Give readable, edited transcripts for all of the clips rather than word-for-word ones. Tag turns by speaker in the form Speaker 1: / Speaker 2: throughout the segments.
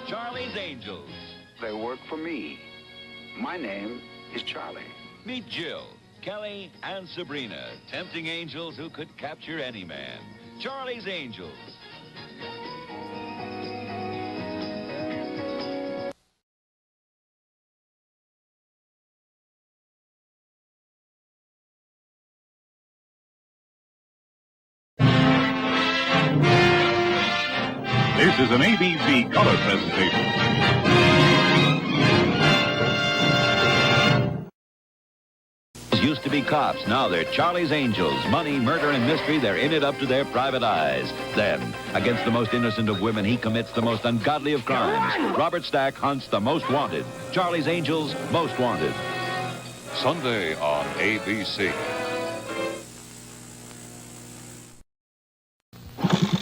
Speaker 1: Charlie's Angels.
Speaker 2: They work for me. My name is Charlie.
Speaker 1: Meet Jill, Kelly, and Sabrina, tempting angels who could capture any man. Charlie's Angels.
Speaker 3: This is an ABC color presentation.
Speaker 1: Used to be cops, now they're Charlie's Angels. Money, murder, and mystery, they're in it up to their private eyes. Then, against the most innocent of women, he commits the most ungodly of crimes. Robert Stack hunts the most wanted. Charlie's Angels, most wanted.
Speaker 4: Sunday on ABC.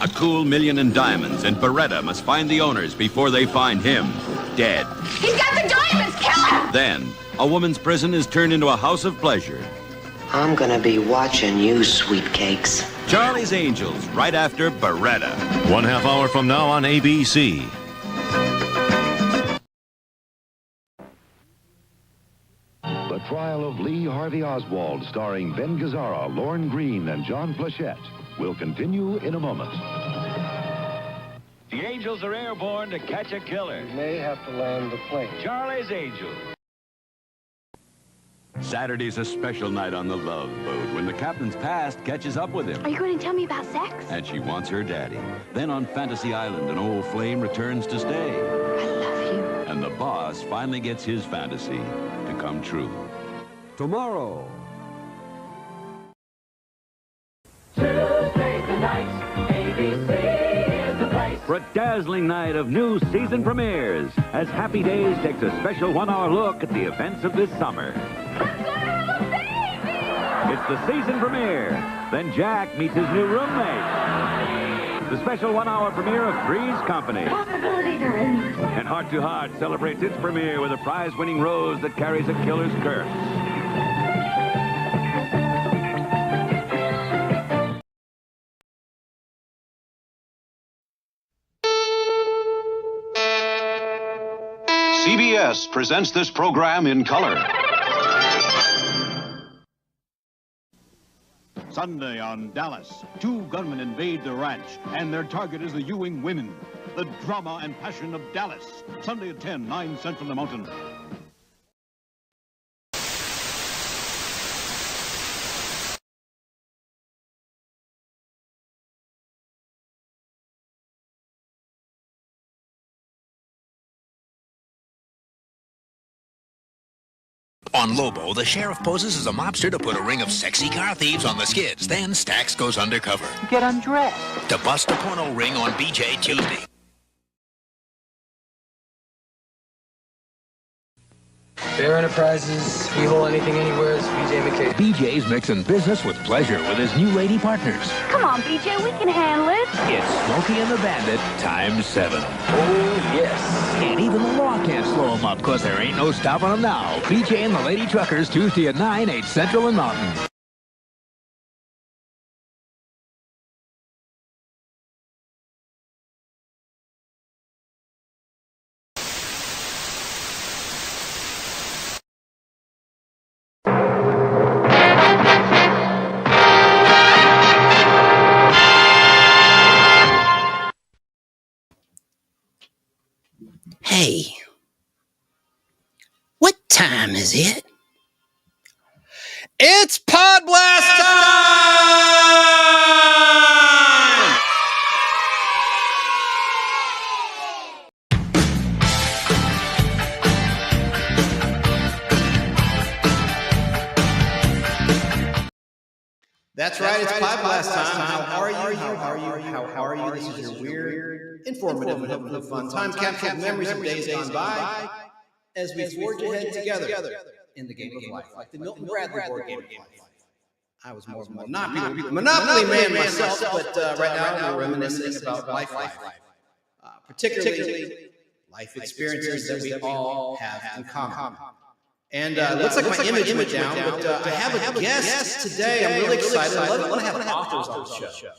Speaker 5: A cool million in diamonds, and Baretta must find the owners before they find him dead.
Speaker 6: He's got the diamonds! Kill him!
Speaker 5: Then, a woman's prison is turned into a house of pleasure.
Speaker 7: I'm gonna be watching you, sweet cakes.
Speaker 5: Charlie's Angels, right after Baretta.
Speaker 8: 1/2 hour from now on ABC.
Speaker 9: The Trial of Lee Harvey Oswald, starring Ben Gazzara, Lorne Greene, and John Plachette, will continue in a moment.
Speaker 1: The Angels are airborne to catch a killer.
Speaker 10: You may have to land the plane.
Speaker 1: Charlie's Angels.
Speaker 5: Saturday's a special night on the Love Boat when the captain's past catches up with him.
Speaker 6: Are you going to tell me about sex?
Speaker 5: And she wants her daddy. Then on Fantasy Island, an old flame returns to stay.
Speaker 6: I love you.
Speaker 5: And the boss finally gets his fantasy to come true.
Speaker 11: Tomorrow.
Speaker 12: Tuesday night, ABC is the place.
Speaker 1: For a dazzling night of new season premieres, as Happy Days takes a special 1-hour look at the events of this summer. It's the season premiere. Then Jack meets his new roommate. The special 1-hour premiere of Three's Company.
Speaker 6: Possibilities are endless.
Speaker 1: And Heart to Heart celebrates its premiere with a prize-winning rose that carries a killer's curse.
Speaker 9: CBS presents this program in color.
Speaker 3: Sunday on Dallas, 2 gunmen invade the ranch, and their target is the Ewing women. The drama and passion of Dallas. Sunday at 10, 9 Central the Mountain.
Speaker 13: On Lobo, the sheriff poses as a mobster to put a ring of sexy car thieves on the skids. Then Stax goes undercover.
Speaker 7: Get undressed.
Speaker 13: To bust a porno ring on BJ Tuesday.
Speaker 10: Bear Enterprises, we hold anything anywhere, it's BJ McKay.
Speaker 13: BJ's mixing business with pleasure with his new lady partners.
Speaker 6: Come on, BJ, we can handle it.
Speaker 13: It's Smokey and the Bandit ×7.
Speaker 10: Oh, yes.
Speaker 13: And even the law can't slow him up, because there ain't no stopping him now. BJ and the Lady Truckers, Tuesday at 9, 8 Central and Mountain.
Speaker 7: Hey, what time is it?
Speaker 12: It's Podblast time!
Speaker 14: That's right, it's Podblast time. How are you? How are you? How are you? This is your weird, informative and hopefully fun. Time capsule memories of days gone by as we forge ahead together in the game of life, like the Milton Bradley board game of life. I was more of a Monopoly man myself, but right now we're reminiscing about life, particularly life experiences that we all have in common. And it looks like my image went down, but I have a guest today. I'm really excited. I want to have authors on the show.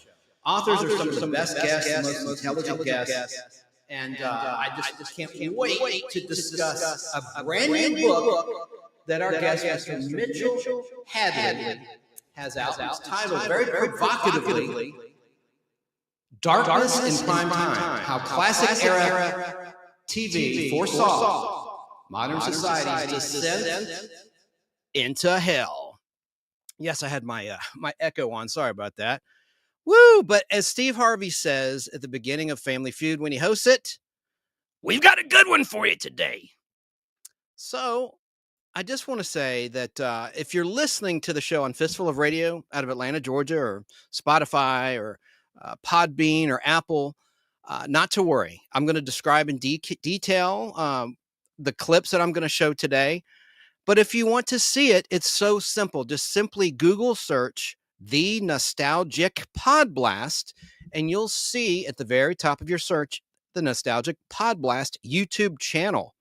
Speaker 14: Authors are some of the best guests, the most intelligent guests. And I just can't wait to discuss a brand new book that our guest, Mr. Mitchell Hadley, has out. It's titled very provocatively, Darkness in Primetime, How Classic Era TV Foresaw Modern Society's Descent into Hell. Yes, I had my echo on. Sorry about that. Woo! But as Steve Harvey says at the beginning of Family Feud when he hosts it, we've got a good one for you today. So I just want to say that if you're listening to the show on Fistful of Radio out of Atlanta, Georgia, or Spotify, or Podbean, or Apple, not to worry. I'm going to describe in detail the clips that I'm going to show today. But if you want to see it, it's so simple. Just simply Google search The Nostalgic Podblast, and you'll see at the very top of your search the Nostalgic Podblast YouTube channel.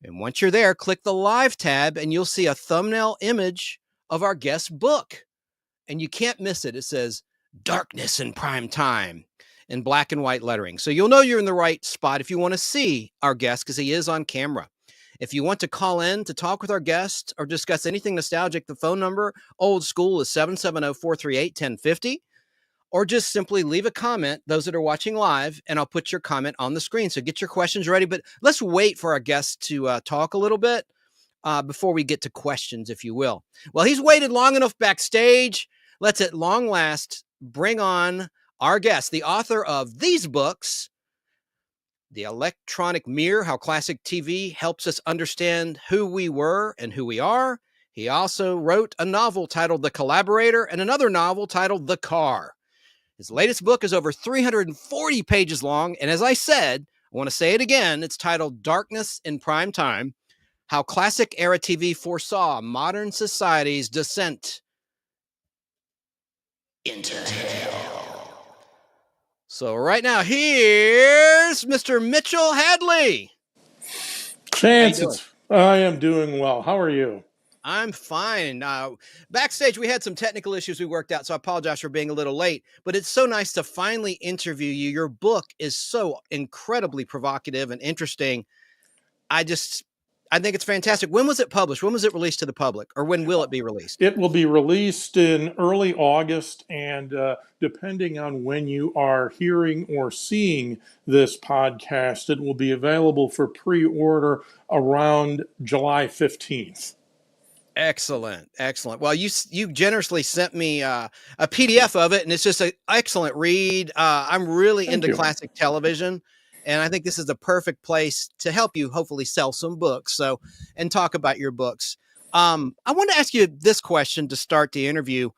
Speaker 14: And once you're there, click the live tab and you'll see a thumbnail image of our guest book. And you can't miss it. It says Darkness in Prime Time in black and white lettering. So you'll know you're in the right spot if you want to see our guest, because he is on camera. If you want to call in to talk with our guest or discuss anything nostalgic, the phone number, old school, is 770-438-1050. Or just simply leave a comment, those that are watching live, and I'll put your comment on the screen. So get your questions ready. But let's wait for our guest to talk a little bit before we get to questions, if you will. Well, he's waited long enough backstage. Let's at long last bring on our guest, the author of these books, The Electronic Mirror, How Classic TV Helps Us Understand Who We Were and Who We Are. He also wrote a novel titled The Collaborator and another novel titled The Car. His latest book is over 340 pages long, and as I said, I want to say it again, it's titled Darkness in Prime Time, How Classic Era TV Foresaw Modern Society's Descent into Hell. So right now, here's Mr. Mitchell Hadley.
Speaker 15: Chances, I am doing well. How are you?
Speaker 14: I'm fine. Backstage, we had some technical issues we worked out, so I apologize for being a little late, but it's so nice to finally interview you. Your book is so incredibly provocative and interesting. I think it's fantastic. When was it published? When was it released to the public, or when will it be released?
Speaker 15: It will be released in early August, and depending on when you are hearing or seeing this podcast, it will be available for pre-order around July 15th.
Speaker 14: Excellent. Well, you generously sent me a PDF of it, and it's just an excellent read. I'm really into classic television, and I think this is the perfect place to help you hopefully sell some books. So, and talk about your books. I want to ask you this question to start the interview.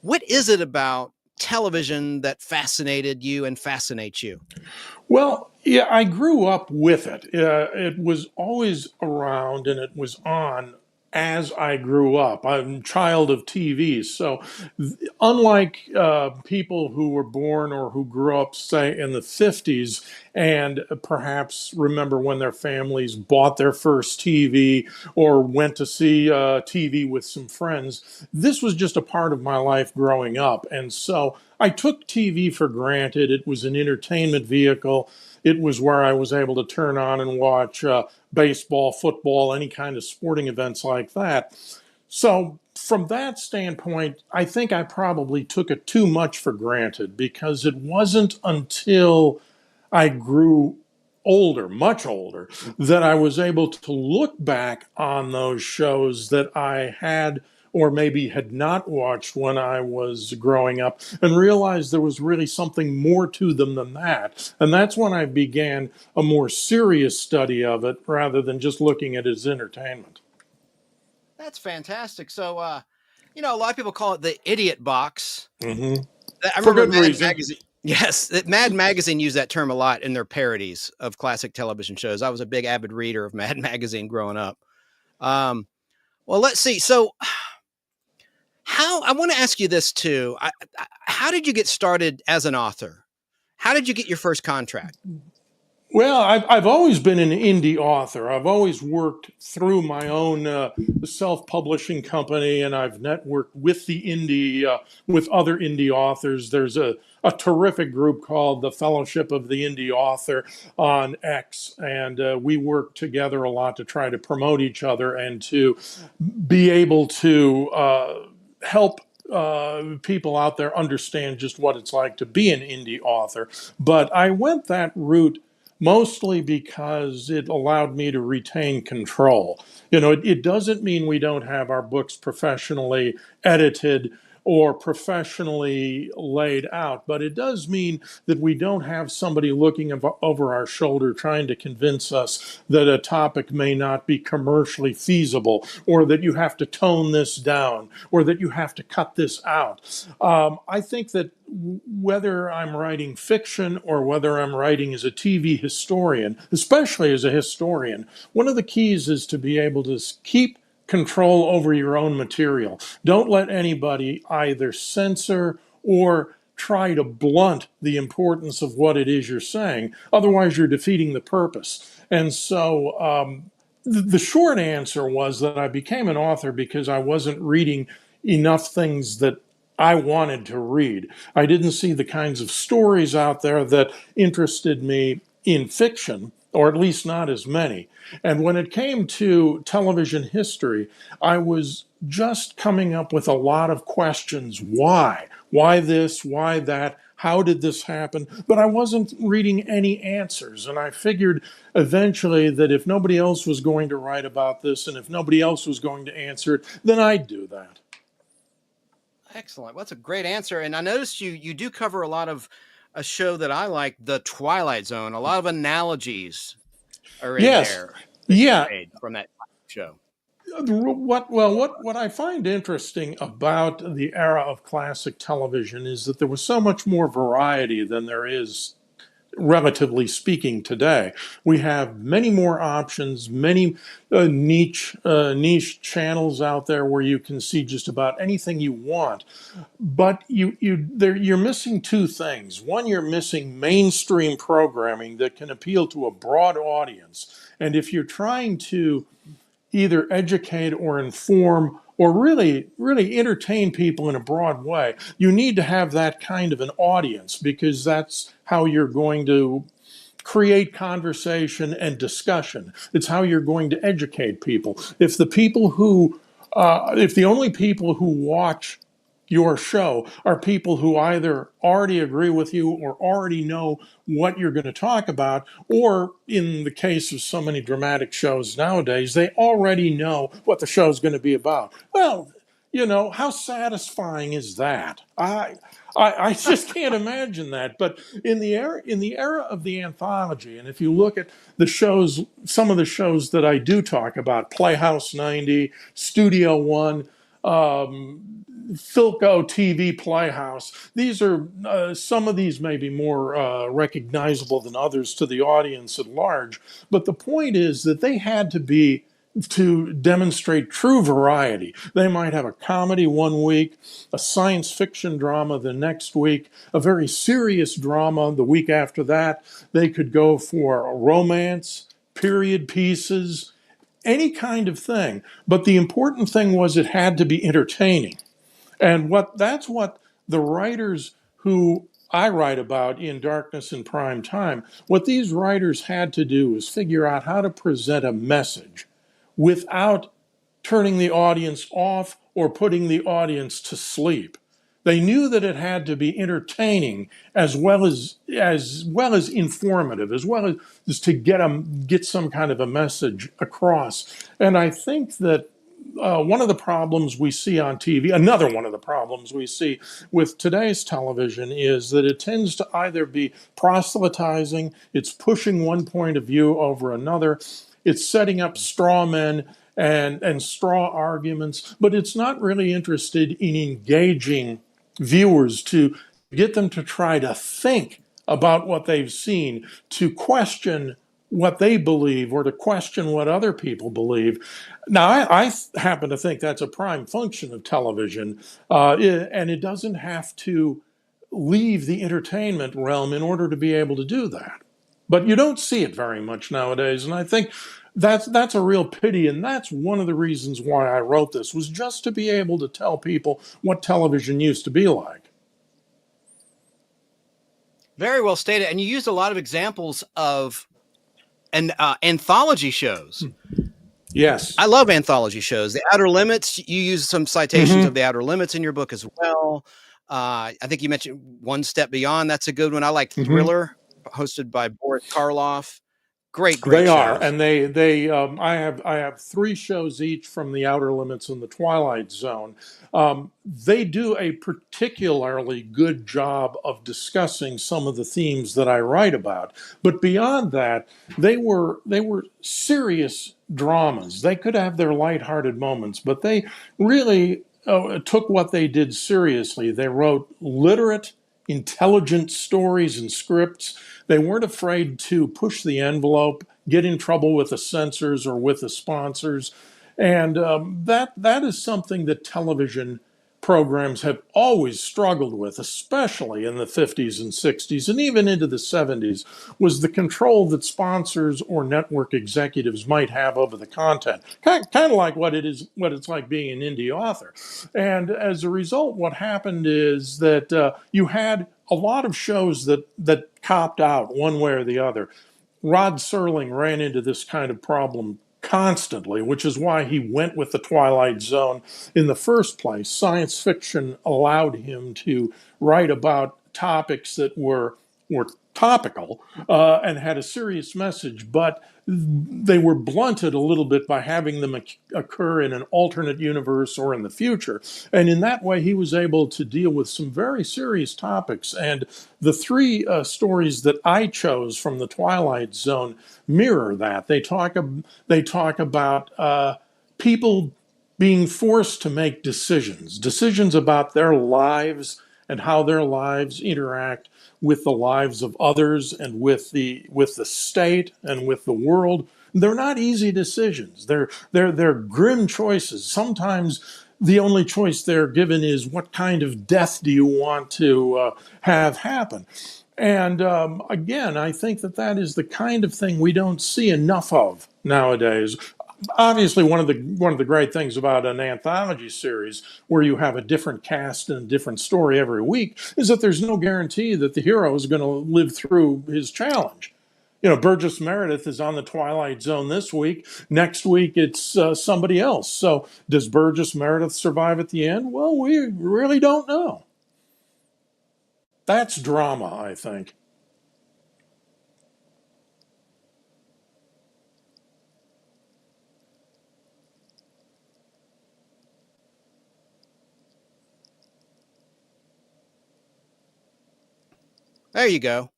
Speaker 14: What is it about television that fascinated you and fascinates you?
Speaker 15: Well, yeah, I grew up with it. It was always around, and it was on as I grew up. I'm a child of TV, so unlike people who were born or who grew up, say, in the 50s and perhaps remember when their families bought their first TV or went to see TV with some friends, this was just a part of my life growing up. And so I took TV for granted. It was an entertainment vehicle. It was where I was able to turn on and watch baseball, football, any kind of sporting events like that. So from that standpoint, I think I probably took it too much for granted, because it wasn't until I grew older, much older, that I was able to look back on those shows that I had or maybe had not watched when I was growing up, and realized there was really something more to them than that. And that's when I began a more serious study of it rather than just looking at it as entertainment.
Speaker 14: That's fantastic. So, a lot of people call it the idiot box.
Speaker 15: Mm-hmm.
Speaker 14: I remember
Speaker 15: For good reason.
Speaker 14: Yes, Mad Magazine used that term a lot in their parodies of classic television shows. I was a big avid reader of Mad Magazine growing up. Well, let's see. So, I want to ask you this too. How did you get started as an author? How did you get your first contract?
Speaker 15: Well, I've always been an indie author. I've always worked through my own self-publishing company, and I've networked with with other indie authors. There's a terrific group called the Fellowship of the Indie Author on X, and we work together a lot to try to promote each other and to be able to help people out there understand just what it's like to be an indie author. But I went that route mostly because it allowed me to retain control. It doesn't mean we don't have our books professionally edited or professionally laid out, but it does mean that we don't have somebody looking over our shoulder trying to convince us that a topic may not be commercially feasible, or that you have to tone this down, or that you have to cut this out. I think that whether I'm writing fiction or whether I'm writing as a TV historian, especially as a historian, one of the keys is to be able to keep control over your own material. Don't let anybody either censor or try to blunt the importance of what it is you're saying. Otherwise, you're defeating the purpose. And so the short answer was that I became an author because I wasn't reading enough things that I wanted to read. I didn't see the kinds of stories out there that interested me in fiction, or at least not as many. And when it came to television history, I was just coming up with a lot of questions. Why? Why this? Why that? How did this happen? But I wasn't reading any answers. And I figured eventually that if nobody else was going to write about this and if nobody else was going to answer it, then I'd do that.
Speaker 14: Excellent. Well, that's a great answer. And I noticed you do cover a lot of a show that I like, The Twilight Zone. A lot of analogies are in there.
Speaker 15: Yeah.
Speaker 14: From that show.
Speaker 15: What I find interesting about the era of classic television is that there was so much more variety than there is, relatively speaking, today. We have many more options, many niche channels out there where you can see just about anything you want. But you're missing two things. One, you're missing mainstream programming that can appeal to a broad audience. And if you're trying to either educate or inform or really entertain people in a broad way, you need to have that kind of an audience, because that's how you're going to create conversation and discussion. It's how you're going to educate people. If the only people who watch your show are people who either already agree with you or already know what you're going to talk about, or in the case of so many dramatic shows nowadays, they already know what the show's going to be about. Well, how satisfying is that? I just can't imagine that. But in the era of the anthology, and if you look at the shows, some of the shows that I do talk about, Playhouse 90, Studio One, Philco TV Playhouse. These are some of these may be more recognizable than others to the audience at large, but the point is that they had to demonstrate true variety. They might have a comedy one week, a science fiction drama the next week, a very serious drama the week after that. They could go for a romance, period pieces, any kind of thing. But the important thing was it had to be entertaining. And that's what the writers who I write about in Darkness in Prime Time, what these writers had to do is figure out how to present a message without turning the audience off or putting the audience to sleep. They knew that it had to be entertaining as well as informative, as well as to get some kind of a message across. And I think that one of the problems we see on TV, another one of the problems we see with today's television, is that it tends to either be proselytizing, it's pushing one point of view over another, it's setting up straw men and straw arguments, but it's not really interested in engaging viewers to get them to try to think about what they've seen, to question what they believe or to question what other people believe. Now, I happen to think that's a prime function of television, and it doesn't have to leave the entertainment realm in order to be able to do that. But you don't see it very much nowadays, and I think that's a real pity, and that's one of the reasons why I wrote this, was just to be able to tell people what television used to be like.
Speaker 16: Very well stated. And you used a lot of examples of anthology shows.
Speaker 15: Yes.
Speaker 16: I love anthology shows. The Outer Limits, you use some citations of The Outer Limits in your book as well. I think you mentioned One Step Beyond. That's a good one. I like Thriller, hosted by Boris Karloff. Great
Speaker 15: They
Speaker 16: shows.
Speaker 15: are, and I have 3 shows each from The Outer Limits and The Twilight Zone. They do a particularly good job of discussing some of the themes that I write about. But beyond that, they were serious dramas. They could have their lighthearted moments, but they really took what they did seriously. They wrote literate, intelligent stories and scripts. They weren't afraid to push the envelope, get in trouble with the censors or with the sponsors. And that is something that television programs have always struggled with, especially in the 50s and 60s and even into the 70s, was the control that sponsors or network executives might have over the content. Kind of like what it's like being an indie author. And as a result, what happened is that you had a lot of shows that copped out one way or the other. Rod Serling ran into this kind of problem constantly, which is why he went with The Twilight Zone in the first place. Science fiction allowed him to write about topics that were topical and had a serious message, but they were blunted a little bit by having them occur in an alternate universe or in the future. And in that way, he was able to deal with some very serious topics. And the 3 stories that I chose from The Twilight Zone mirror that. They talk about people being forced to make decisions about their lives and how their lives interact with the lives of others and with the state and with the world. They're not easy decisions. They're grim choices. Sometimes the only choice they're given is, what kind of death do you want to have happen? And again, I think that is the kind of thing we don't see enough of nowadays. Obviously, one of the great things about an anthology series where you have a different cast and a different story every week is that there's no guarantee that the hero is going to live through his challenge. You know, Burgess Meredith is on The Twilight Zone this week. Next week, it's somebody else. So does Burgess Meredith survive at the end? Well, we really don't know. That's drama, I think.
Speaker 16: There you go.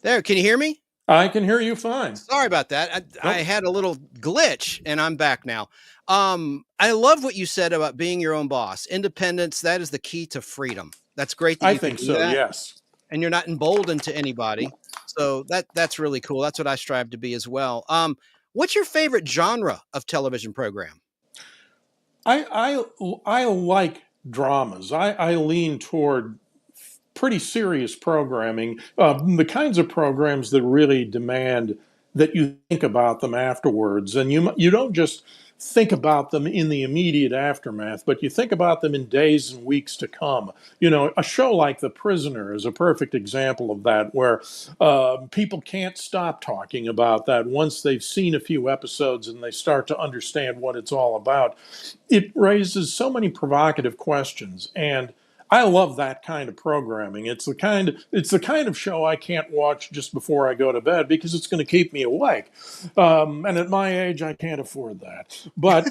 Speaker 16: There, can you hear me?
Speaker 15: I can hear you fine.
Speaker 16: Sorry about that. I had a little glitch, and I'm back now. I love what you said about being your own boss. Independence, that is the key to freedom. That's great that you can do that.
Speaker 15: Yes.
Speaker 16: And you're not emboldened to anybody. So that's really cool. That's what I strive to be as well. What's your favorite genre of television program?
Speaker 15: I like dramas. I lean toward pretty serious programming, the kinds of programs that really demand that you think about them afterwards. And you don't just think about them in the immediate aftermath, but you think about them in days and weeks to come. You know, a show like The Prisoner is a perfect example of that, where people can't stop talking about that once they've seen a few episodes and they start to understand what it's all about. It raises so many provocative questions, and I love that kind of programming. It's the kind of show I can't watch just before I go to bed because it's going to keep me awake. And at my age, I can't afford that. But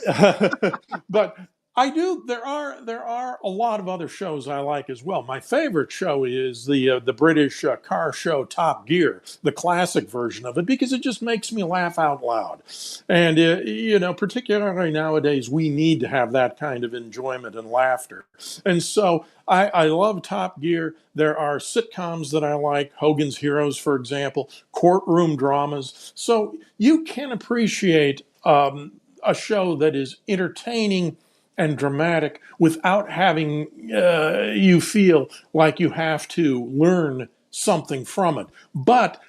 Speaker 15: but I do. There are a lot of other shows I like as well. My favorite show is the British car show Top Gear, the classic version of it, because it just makes me laugh out loud. And particularly nowadays, we need to have that kind of enjoyment and laughter. And so I love Top Gear. There are sitcoms that I like, Hogan's Heroes, for example, courtroom dramas. So you can appreciate a show that is entertaining and dramatic without having you feel like you have to learn something from it. But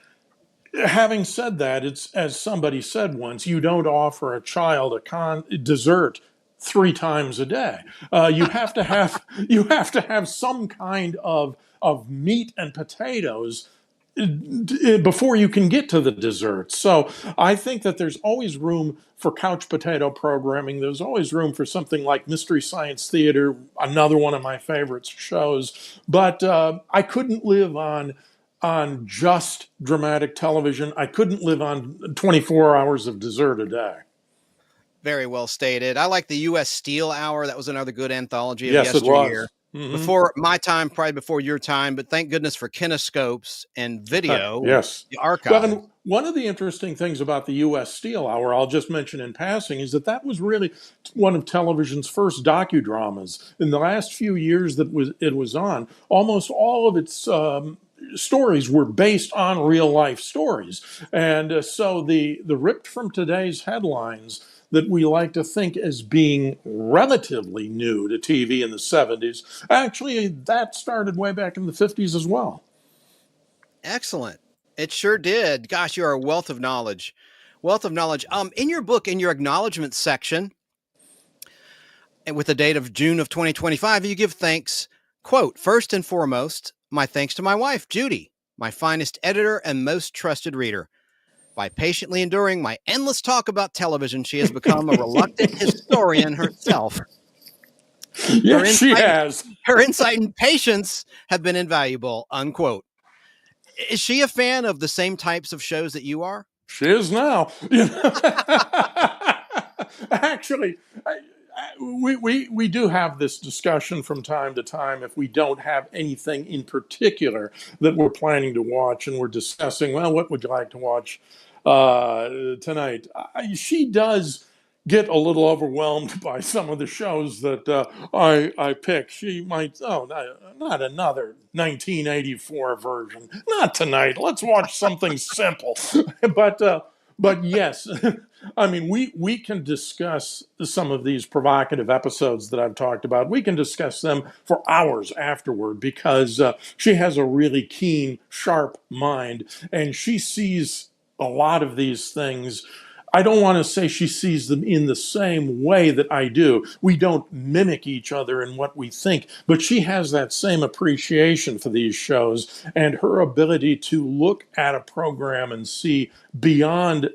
Speaker 15: having said that, it's, as somebody said once, you don't offer a child a dessert 3 times a day. You have to have some kind of meat and potatoes before you can get to the dessert. So I think that there's always room for couch potato programming. There's always room for something like Mystery Science Theater, another one of my favorite shows. But I couldn't live on just dramatic television. I couldn't live on 24 hours of dessert a day.
Speaker 16: Very well stated. I like the U.S. Steel Hour. That was another good anthology of
Speaker 15: yes,
Speaker 16: yesteryear.
Speaker 15: It was. Mm-hmm.
Speaker 16: Before my time, probably before your time, but thank goodness for kinescopes and video.
Speaker 15: Yes.
Speaker 16: The archive.
Speaker 15: Well, and one of the interesting things about the U.S. Steel Hour, I'll just mention in passing, is that was really one of television's first docudramas. In the last few years that it was on, almost all of its stories were based on real life stories. And so the ripped from today's headlines that we like to think as being relatively new to TV in the 70s, actually that started way back in the 50s as well.
Speaker 16: Excellent. It sure did. Gosh, you're a wealth of knowledge. Wealth of knowledge. In your book, in your acknowledgement section, and with the date of June of 2025, you give thanks, quote, "First and foremost, my thanks to my wife, Judy, my finest editor and most trusted reader. By patiently enduring my endless talk about television, she has become a reluctant historian herself.
Speaker 15: Yes, she has.
Speaker 16: Her insight and patience have been invaluable," unquote. Is she a fan of the same types of shows that you are?
Speaker 15: She is now. Actually, we do have this discussion from time to time if we don't have anything in particular that we're planning to watch, and we're discussing, well, what would you like to watch tonight? She does get a little overwhelmed by some of the shows that I pick. She might, not another 1984 version. Not tonight. Let's watch something simple. But yes, I mean, we can discuss some of these provocative episodes that I've talked about. We can discuss them for hours afterward because she has a really keen, sharp mind, and she sees a lot of these things. I don't want to say she sees them in the same way that I do. We don't mimic each other in what we think, but she has that same appreciation for these shows, and her ability to look at a program and see beyond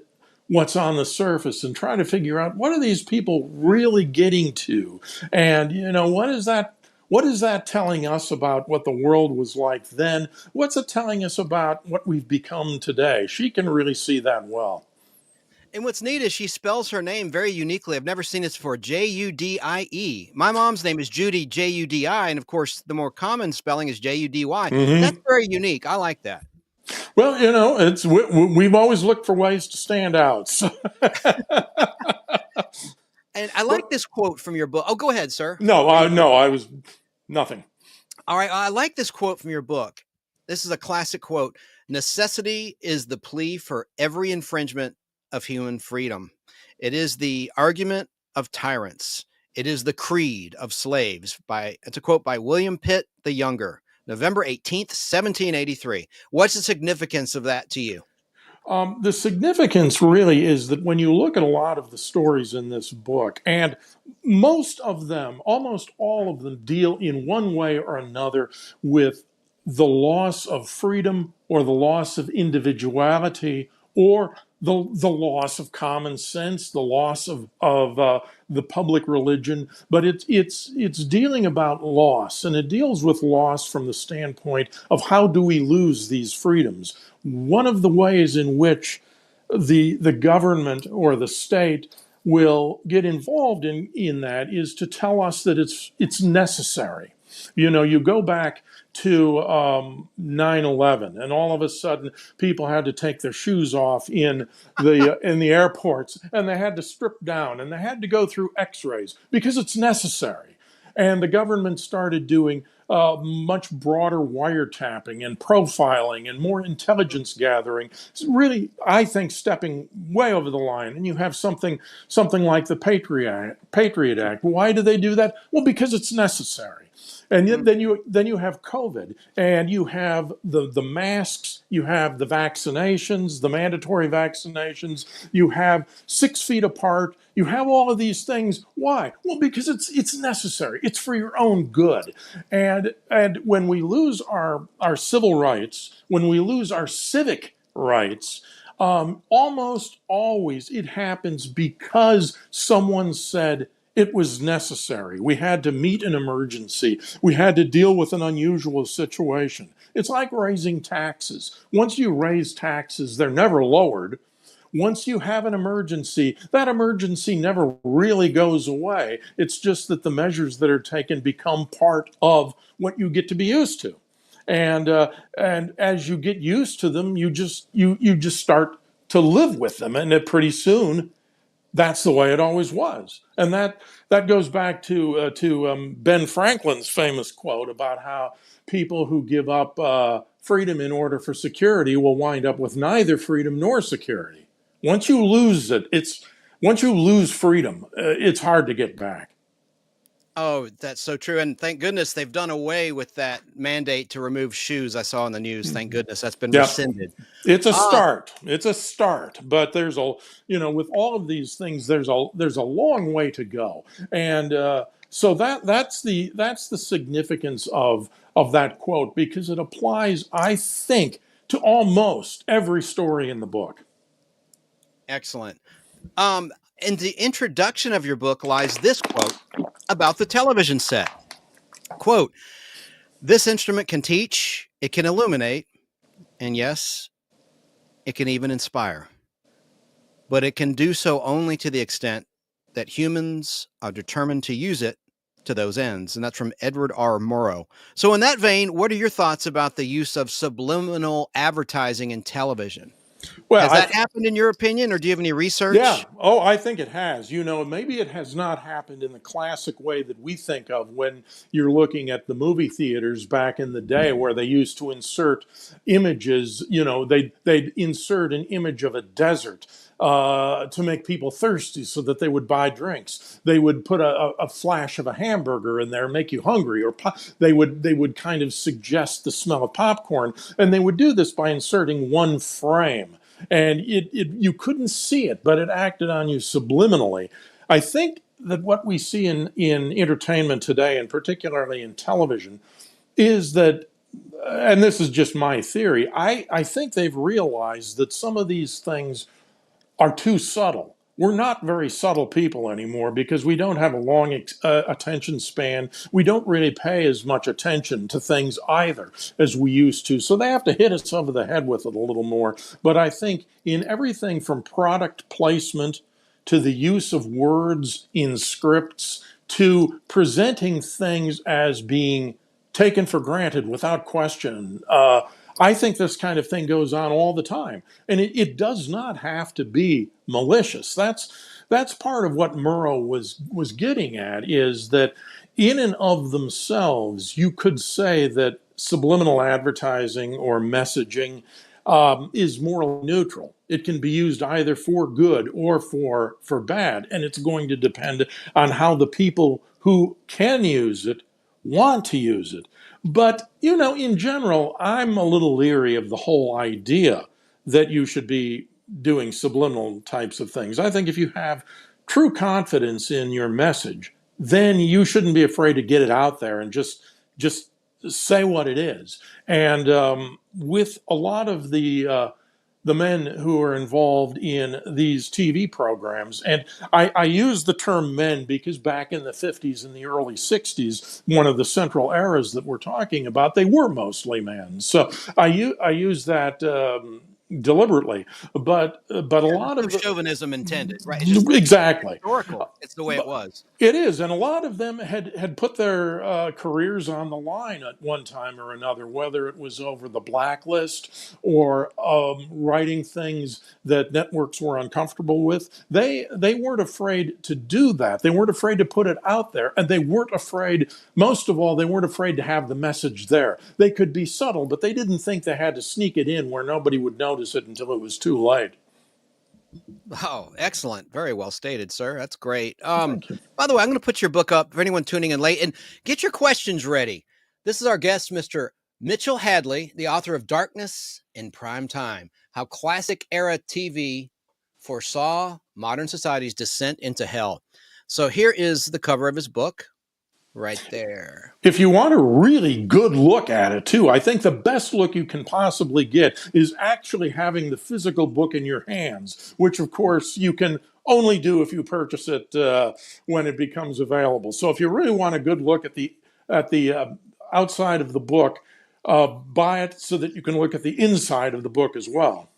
Speaker 15: what's on the surface and try to figure out what are these people really getting to, and what is that telling us about what the world was like then? What's it telling us about what we've become today? She can really see that well.
Speaker 16: And what's neat is she spells her name very uniquely. I've never seen this before. Judie. My mom's name is Judy, Judi. And of course, the more common spelling is Judy.
Speaker 15: Mm-hmm.
Speaker 16: That's very unique. I like that.
Speaker 15: Well, it's we've always looked for ways to stand out. So.
Speaker 16: And I like this quote from your book. Oh, go ahead, sir.
Speaker 15: No, I was nothing.
Speaker 16: All right. I like this quote from your book. This is a classic quote. "Necessity is the plea for every infringement of human freedom. It is the argument of tyrants. It is the creed of slaves." It's a quote by William Pitt the Younger, November 18th, 1783. What's the significance of that to you?
Speaker 15: The significance really is that when you look at a lot of the stories in this book, and most of them, almost all of them, deal in one way or another with the loss of freedom or the loss of individuality or the loss of common sense, the loss of the public religion, but it's dealing about loss, and it deals with loss from the standpoint of how do we lose these freedoms. One of the ways in which the government or the state will get involved in that is to tell us that it's necessary. You go back to 9/11, and all of a sudden people had to take their shoes off in the airports, and they had to strip down, and they had to go through X-rays because it's necessary. And the government started doing much broader wiretapping and profiling and more intelligence gathering. It's really, I think, stepping way over the line. And you have something like the Patriot Act. Why do they do that? Well, because it's necessary. And then you have COVID, and you have the masks, you have the vaccinations, the mandatory vaccinations, you have 6 feet apart, you have all of these things. Why? Well, because it's necessary. It's for your own good. And when we lose our civil rights, when we lose our civic rights, almost always it happens because someone said it was necessary. We had to meet an emergency. We had to deal with an unusual situation. It's like raising taxes. Once you raise taxes, they're never lowered. Once you have an emergency, that emergency never really goes away. It's just that the measures that are taken become part of what you get to be used to. And as you get used to them, you just start to live with them, and pretty soon that's the way it always was. And that goes back to Ben Franklin's famous quote about how people who give up freedom in order for security will wind up with neither freedom nor security. Once you lose once you lose freedom, it's hard to get back.
Speaker 16: Oh, that's so true. And thank goodness they've done away with that mandate to remove shoes. I saw in the news. Thank goodness that's been rescinded.
Speaker 15: It's a start. It's a start. But there's with all of these things, there's a long way to go. And so that's the significance of that quote, because it applies, I think, to almost every story in the book.
Speaker 16: Excellent. In the introduction of your book lies this quote about the television set. Quote, "This instrument can teach, it can illuminate, and yes, it can even inspire. But it can do so only to the extent that humans are determined to use it to those ends." And that's from Edward R. Murrow. So in that vein, what are your thoughts about the use of subliminal advertising in television?
Speaker 15: Well,
Speaker 16: has that happened in your opinion, or do you have any research?
Speaker 15: Yeah. Oh, I think it has. Maybe it has not happened in the classic way that we think of when you're looking at the movie theaters back in the day, where they used to insert images. They'd insert an image of a desert to make people thirsty so that they would buy drinks. They would put a flash of a hamburger in there and make you hungry, or they would kind of suggest the smell of popcorn, and they would do this by inserting one frame. And you couldn't see it, but it acted on you subliminally. I think that what we see in entertainment today, and particularly in television, is that, and this is just my theory, I think they've realized that some of these things are too subtle. We're not very subtle people anymore because we don't have a long attention span. We don't really pay as much attention to things either as we used to. So they have to hit us over the head with it a little more. But I think in everything from product placement to the use of words in scripts to presenting things as being taken for granted without question, I think this kind of thing goes on all the time, and it does not have to be malicious. That's part of what Murrow was getting at, is that in and of themselves, you could say that subliminal advertising or messaging is morally neutral. It can be used either for good or for bad, and it's going to depend on how the people who can use it want to use it. But, in general, I'm a little leery of the whole idea that you should be doing subliminal types of things. I think if you have true confidence in your message, then you shouldn't be afraid to get it out there and just say what it is. And with a lot of the men who are involved in these TV programs. And I use the term men because back in the 50s and the early 60s, one of the central eras that we're talking about, they were mostly men. So I use that deliberately. But a lot
Speaker 16: No
Speaker 15: of the,
Speaker 16: chauvinism intended, right? It's just
Speaker 15: exactly.
Speaker 16: historical. It's the way it was.
Speaker 15: It is, and a lot of them had put their careers on the line at one time or another, whether it was over the blacklist or writing things that networks were uncomfortable with. They weren't afraid to do that. They weren't afraid to put it out there, and they weren't afraid. Most of all, they weren't afraid to have the message there. They could be subtle, but they didn't think they had to sneak it in where nobody would notice it until it was too late.
Speaker 16: Oh, excellent. Very well stated, sir. That's great.
Speaker 15: Thank you.
Speaker 16: By the way, I'm going to put your book up for anyone tuning in late, and get your questions ready. This is our guest, Mr. Mitchell Hadley, the author of Darkness in Primetime, How Classic Era TV Foresaw Modern Society's Descent into Hell. So here is the cover of his book right there.
Speaker 15: If you want a really good look at it, too, I think the best look you can possibly get is actually having the physical book in your hands, which, of course, you can only do if you purchase it when it becomes available. So if you really want a good look at the outside of the book, buy it so that you can look at the inside of the book as well.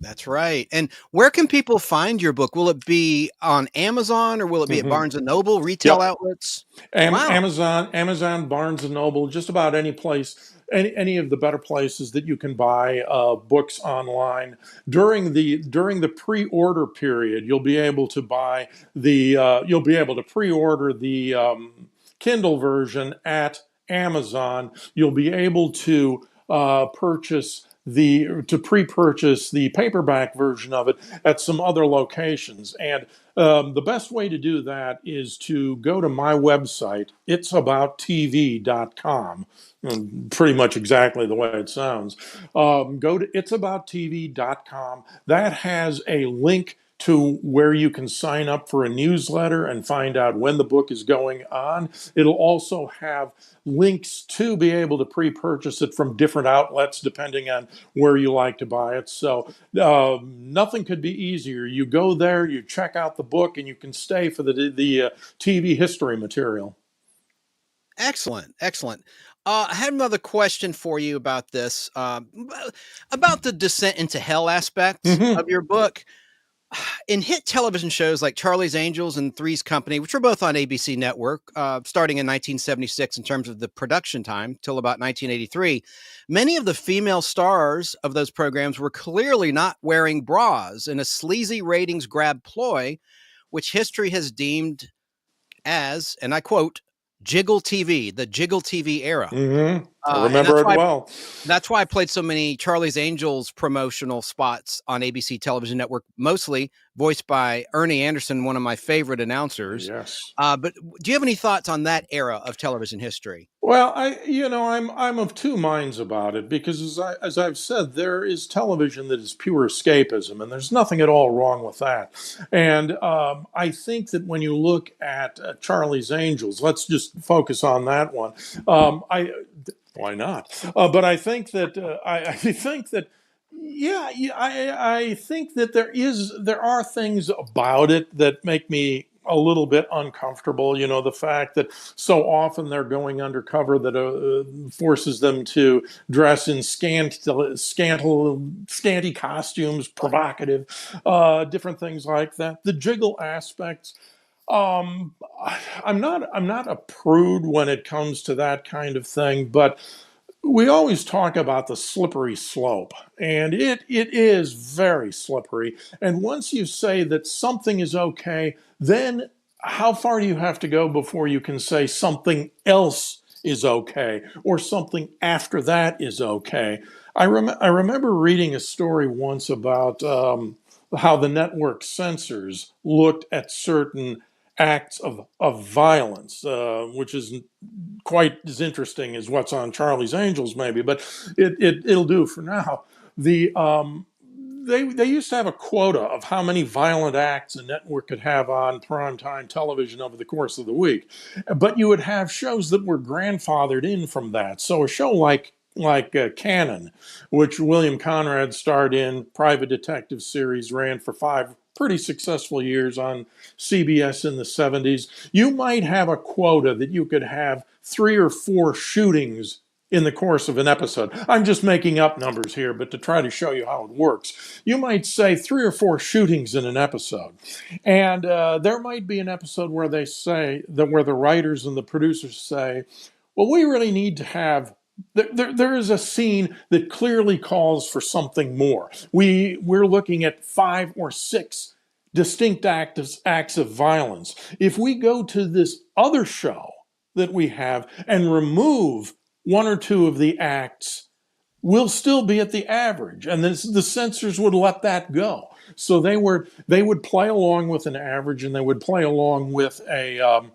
Speaker 16: That's right. And where can people find your book? Will it be on Amazon or will it be at Barnes & Noble, retail outlets?
Speaker 15: Wow. Amazon, Barnes & Noble, just about any place, any of the better places that you can buy books online. During the pre-order period, you'll be able to buy you'll be able to pre-order the Kindle version at Amazon. You'll be able to pre-purchase the paperback version of it at some other locations. And the best way to do that is to go to my website, itsabouttv.com. Pretty much exactly the way it sounds. Go to itsabouttv.com. That has a link to where you can sign up for a newsletter and find out when the book is going on. It'll also have links to be able to pre-purchase it from different outlets depending on where you like to buy it. So nothing could be easier. You go there, you check out the book, and you can stay for the TV history material.
Speaker 16: Excellent. I had another question for you about this, about the descent into hell aspect of your book. In hit television shows like Charlie's Angels and Three's Company, which were both on ABC Network, starting in 1976 in terms of the production time till about 1983, many of the female stars of those programs were clearly not wearing bras in a sleazy ratings grab ploy, which history has deemed as, and I quote, Jiggle TV, the Jiggle TV era.
Speaker 15: I remember it well.
Speaker 16: That's why I played so many Charlie's Angels promotional spots on ABC Television Network, mostly voiced by Ernie Anderson, one of my favorite announcers.
Speaker 15: Yes.
Speaker 16: But do you have any thoughts on that era of television history?
Speaker 15: Well, I'm of two minds about it because, as I've said, there is television that is pure escapism, and there's nothing at all wrong with that. And I think that when you look at Charlie's Angels, let's just focus on that one. Why not? But I think that I think that I think that there are things about it that make me a little bit uncomfortable. You know, the fact that so often they're going undercover that forces them to dress in scanty costumes, provocative, different things like that. The jiggle aspects. I'm not a prude when it comes to that kind of thing, but we always talk about the slippery slope, and it is very slippery. And once you say that something is okay, then how far do you have to go before you can say something else is okay, or something after that is okay? I remember reading a story once about how the network censors looked at certain acts of violence, which is quite as interesting as what's on Charlie's Angels, maybe, but it'll do for now. They used to have a quota of how many violent acts a network could have on primetime television over the course of the week, but you would have shows that were grandfathered in from that. So a show like Cannon, which William Conrad starred in, private detective series, ran for 5 pretty successful years on CBS in the 70s. You might have a quota that you could have 3 or 4 shootings in the course of an episode. I'm just making up numbers here, but to try to show you how it works. You might say 3 or 4 shootings in an episode. And there might be an episode where they say, that where the writers and the producers say, well, we really need to have, there is a scene that clearly calls for something more. We're looking at 5 or 6 distinct acts of violence. If we go to this other show that we have and remove 1 or 2 of the acts, we'll still be at the average. And the censors would let that go. So they would play along with an average, and they would play along with a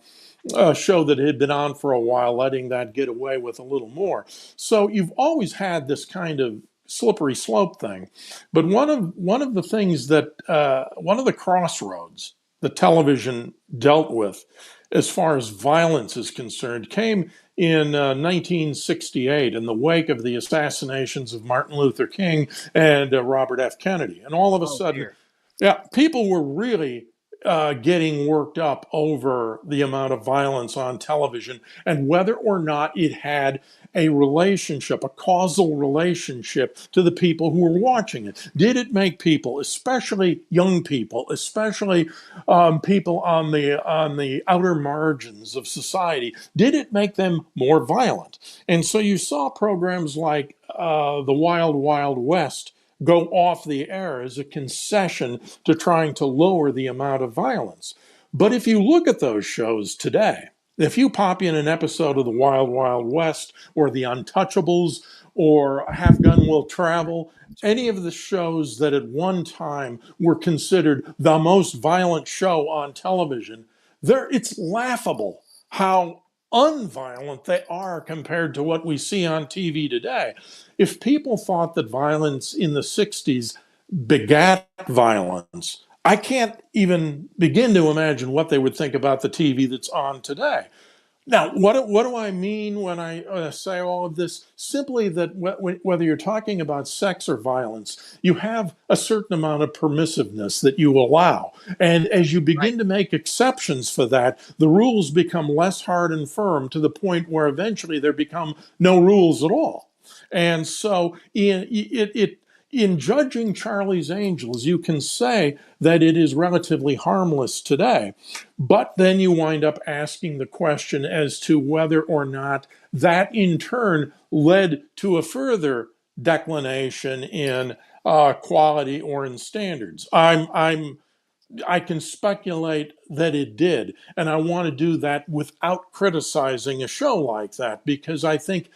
Speaker 15: show that had been on for a while, letting that get away with a little more. So you've always had this kind of slippery slope thing. But one of the things that one of the crossroads that television dealt with as far as violence is concerned came in 1968 in the wake of the assassinations of Martin Luther King and Robert F. Kennedy. And all of a sudden, people were really getting worked up over the amount of violence on television and whether or not it had a relationship, a causal relationship to the people who were watching it. Did it make people, especially young people, especially people on the outer margins of society, did it make them more violent? And so you saw programs like The Wild Wild West go off the air as a concession to trying to lower the amount of violence. But if you look at those shows today, if you pop in an episode of The Wild Wild West or The Untouchables or Half Gun Will Travel, any of the shows that at one time were considered the most violent show on television, it's laughable how unviolent they are compared to what we see on TV today. If people thought that violence in the 60s begat violence, I can't even begin to imagine what they would think about the TV that's on today. Now, what do I mean when I say all of this? Simply that whether you're talking about sex or violence, you have a certain amount of permissiveness that you allow. And as you begin to make exceptions for that, the rules become less hard and firm to the point where eventually there become no rules at all. And so in judging Charlie's Angels, you can say that it is relatively harmless today, but then you wind up asking the question as to whether or not that in turn led to a further declination in quality or in standards. I can speculate that it did, and I want to do that without criticizing a show like that, because I think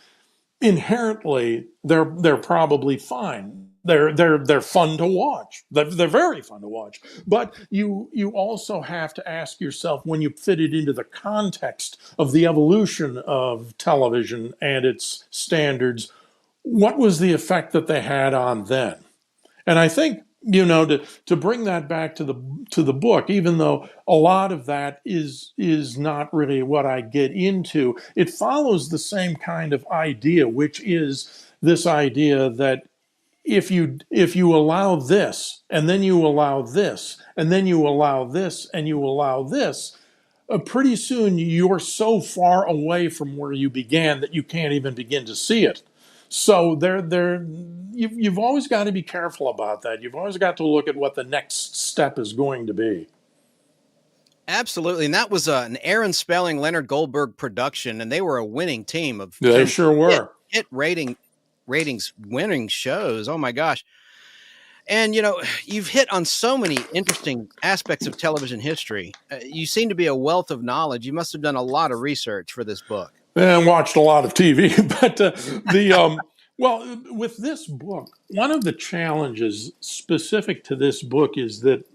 Speaker 15: inherently they're probably fine. They're fun to watch. They're very fun to watch. But you also have to ask yourself, when you fit it into the context of the evolution of television and its standards, what was the effect that they had on then? And I think, to bring that back to the book, even though a lot of that is not really what I get into, it follows the same kind of idea, which is this idea that if you allow this, and then you allow this, and then you allow this, and you allow this, pretty soon you're so far away from where you began that you can't even begin to see it. So you've always got to be careful about that. You've always got to look at what the next step is going to be.
Speaker 16: Absolutely. And that was an Aaron Spelling, Leonard Goldberg production, and they were a winning team of
Speaker 15: they sure were.
Speaker 16: Hit ratings winning shows. Oh my gosh. And, you've hit on so many interesting aspects of television history. You seem to be a wealth of knowledge. You must have done a lot of research for this book.
Speaker 15: And watched a lot of TV, but well, with this book, one of the challenges specific to this book is that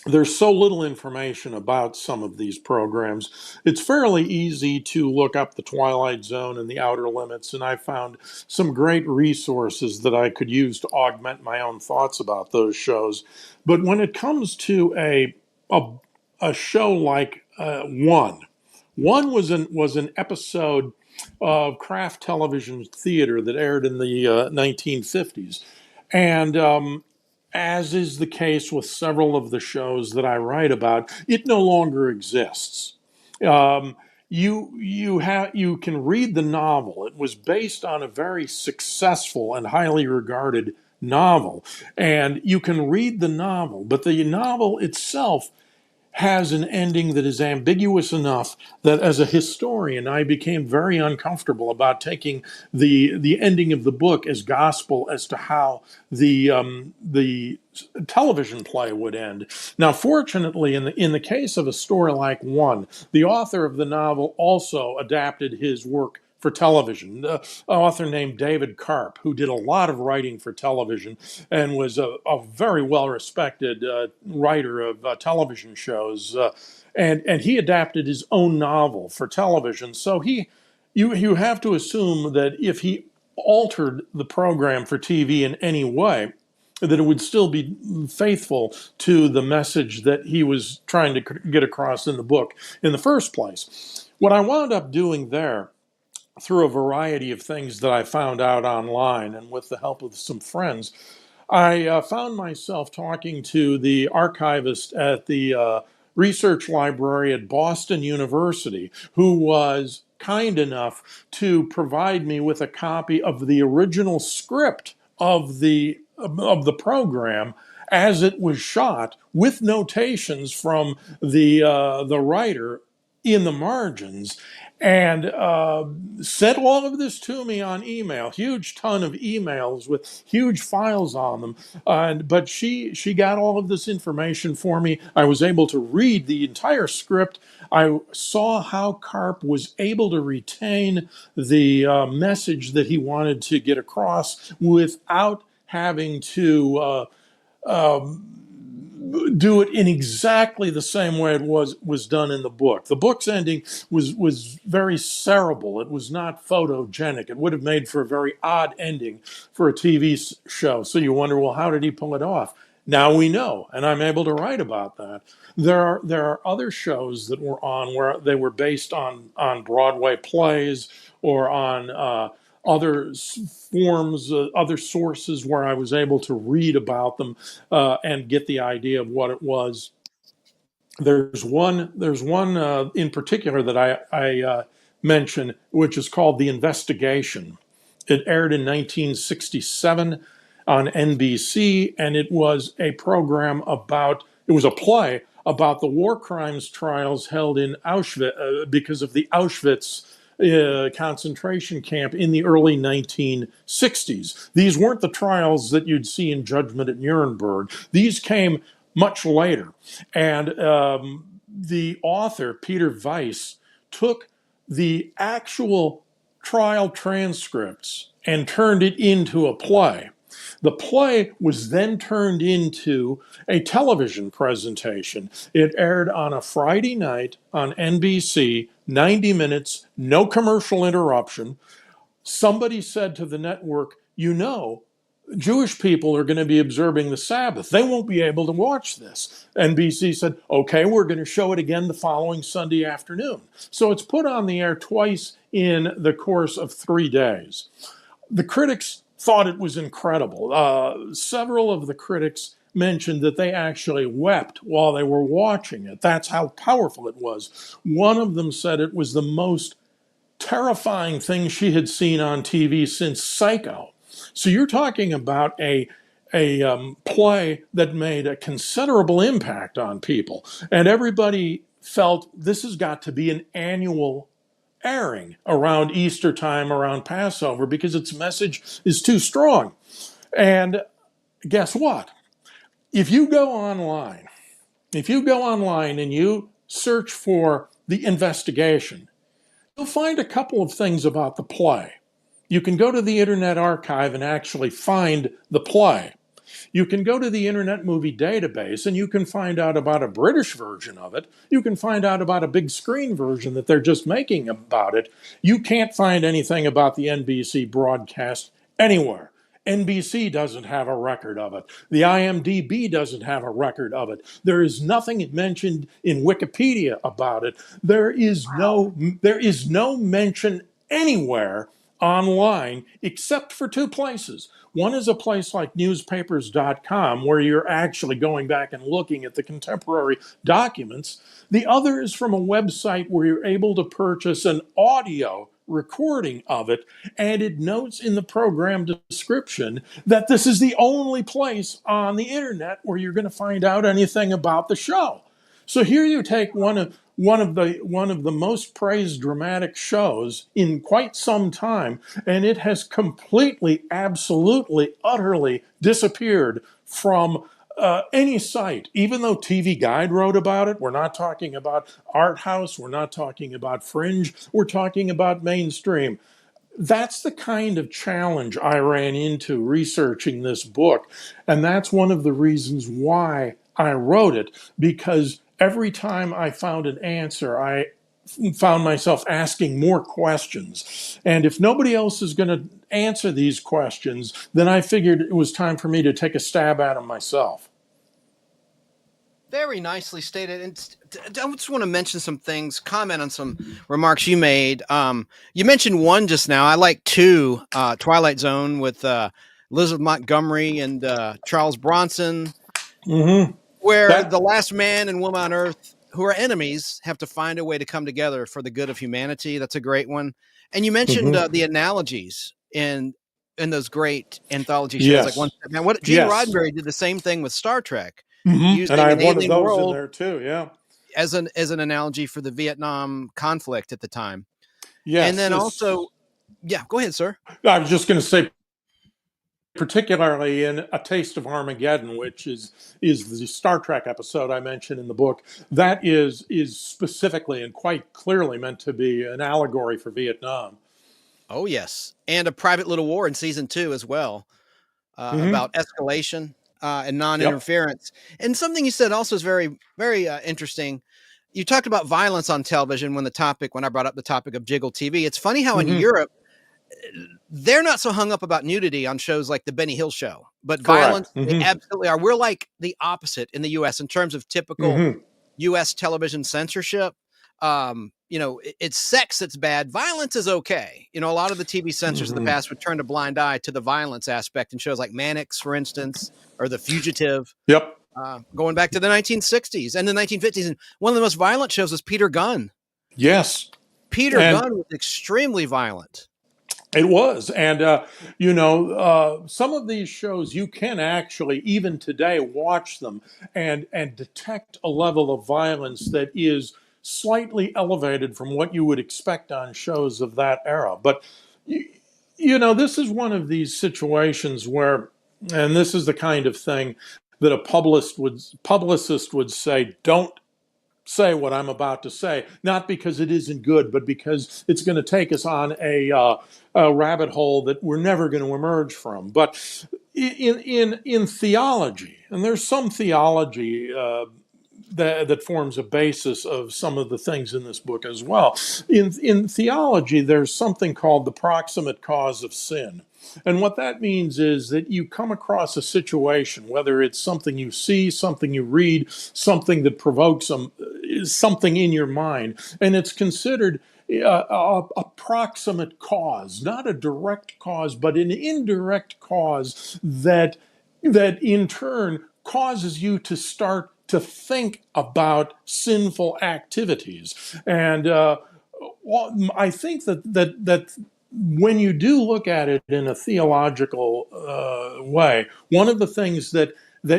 Speaker 15: there's so little information about some of these programs. It's fairly easy to look up The Twilight Zone and The Outer Limits, and I found some great resources that I could use to augment my own thoughts about those shows. But when it comes to a show like One was an episode of Kraft Television Theater that aired in the 1950s. And as is the case with several of the shows that I write about, it no longer exists. you can read the novel. It was based on a very successful and highly regarded novel, and you can read the novel, but the novel itself has an ending that is ambiguous enough that as a historian I became very uncomfortable about taking the ending of the book as gospel as to how the television play would end. Now, fortunately, in the case of a story like One, the author of the novel also adapted his work for television. An author named David Karp, who did a lot of writing for television and was a very well-respected writer of television shows. And he adapted his own novel for television. So you have to assume that if he altered the program for TV in any way, that it would still be faithful to the message that he was trying to get across in the book in the first place. What I wound up doing there, through a variety of things that I found out online and with the help of some friends, I found myself talking to the archivist at the research library at Boston University, who was kind enough to provide me with a copy of the original script of the program as it was shot, with notations from the writer in the margins, and sent all of this to me on email. Huge ton of emails with huge files on them. But she got all of this information for me. I was able to read the entire script. I saw how Karp was able to retain the message that he wanted to get across without having to do it in exactly the same way it was done in the book. The book's ending was very cerebral. It was not photogenic. It would have made for a very odd ending for a TV show. So you wonder, well, how did he pull it off? Now we know, and I'm able to write about that. There are other shows that were on where they were based on Broadway plays or on other forms, other sources where I was able to read about them and get the idea of what it was. There's one in particular that I mention, which is called The Investigation. It aired in 1967 on NBC, and it was a program it was a play about the war crimes trials held in Auschwitz because of the Auschwitz concentration camp in the early 1960s. These weren't the trials that you'd see in Judgment at Nuremberg. These came much later. And the author, Peter Weiss, took the actual trial transcripts and turned it into a play. The play was then turned into a television presentation. It aired on a Friday night on NBC, 90 minutes, no commercial interruption. Somebody said to the network, Jewish people are going to be observing the Sabbath. They won't be able to watch this. NBC said, okay, we're going to show it again the following Sunday afternoon. So it's put on the air twice in the course of 3 days. The critics thought it was incredible. Several of the critics mentioned that they actually wept while they were watching it. That's how powerful it was. One of them said it was the most terrifying thing she had seen on TV since Psycho. So you're talking about a play that made a considerable impact on people, and everybody felt this has got to be an annual airing around Easter time, around Passover, because its message is too strong. And guess what? If you go online and you search for The Investigation, you'll find a couple of things about the play. You can go to the Internet Archive and actually find the play. You can go to the Internet Movie Database and you can find out about a British version of it. You can find out about a big screen version that they're just making about it. You can't find anything about the NBC broadcast anywhere. NBC doesn't have a record of it. The IMDb doesn't have a record of it. There is nothing mentioned in Wikipedia about it. There is no mention anywhere online except for two places. One is a place like newspapers.com where you're actually going back and looking at the contemporary documents. The other is from a website where you're able to purchase an audio recording of it, and it notes in the program description that this is the only place on the internet where you're going to find out anything about the show. So here you take one of the most praised dramatic shows in quite some time, and it has completely, absolutely, utterly disappeared from any site. Even though TV Guide wrote about it, we're not talking about art house, we're not talking about fringe, we're talking about mainstream. That's the kind of challenge I ran into researching this book, and that's one of the reasons why I wrote it, because every time I found an answer, I found myself asking more questions. And if nobody else is going to answer these questions, then I figured it was time for me to take a stab at them myself.
Speaker 16: Very nicely stated. And I just want to mention some things, comment on some remarks you made. You mentioned one just now. I like two, Twilight Zone with Elizabeth Montgomery and Charles Bronson, where the last man and woman on Earth who are enemies have to find a way to come together for the good of humanity. That's a great one. And you mentioned the analogies in those great anthology shows like One Step. Now, Gene Roddenberry did the same thing with Star Trek.
Speaker 15: And I have one of those in there too,
Speaker 16: as an analogy for the Vietnam conflict at the time.
Speaker 15: Yes.
Speaker 16: And then also, go ahead, sir.
Speaker 15: I was just going to say, particularly in A Taste of Armageddon, which is the Star Trek episode I mentioned in the book, that is specifically and quite clearly meant to be an allegory for Vietnam.
Speaker 16: Oh, yes. And A Private Little War in season 2 as well, about escalation. And non-interference. And something you said also is very, very interesting. You talked about violence on television when I brought up the topic of Jiggle TV. It's funny how in Europe, they're not so hung up about nudity on shows like the Benny Hill Show, but violence, they absolutely are. We're like the opposite in the U.S. in terms of typical U.S. television censorship. It's sex that's bad. Violence is okay. A lot of the TV censors of the past would turn a blind eye to the violence aspect in shows like Mannix, for instance, or The Fugitive.
Speaker 15: Yep.
Speaker 16: Going back to the 1960s and the 1950s. And one of the most violent shows was Peter Gunn.
Speaker 15: Yes.
Speaker 16: Peter Gunn was extremely violent.
Speaker 15: It was. And, some of these shows, you can actually, even today, watch them and detect a level of violence that is slightly elevated from what you would expect on shows of that era. But, this is one of these situations where, and this is the kind of thing that a publicist would say, don't say what I'm about to say, not because it isn't good, but because it's going to take us on a rabbit hole that we're never going to emerge from. But in theology, and there's some theology that forms a basis of some of the things in this book as well. In theology, there's something called the proximate cause of sin. And what that means is that you come across a situation, whether it's something you see, something you read, something that provokes something in your mind, and it's considered a proximate cause, not a direct cause, but an indirect cause that in turn causes you to start to think about sinful activities. And I think that when you do look at it in a theological way, one of the things that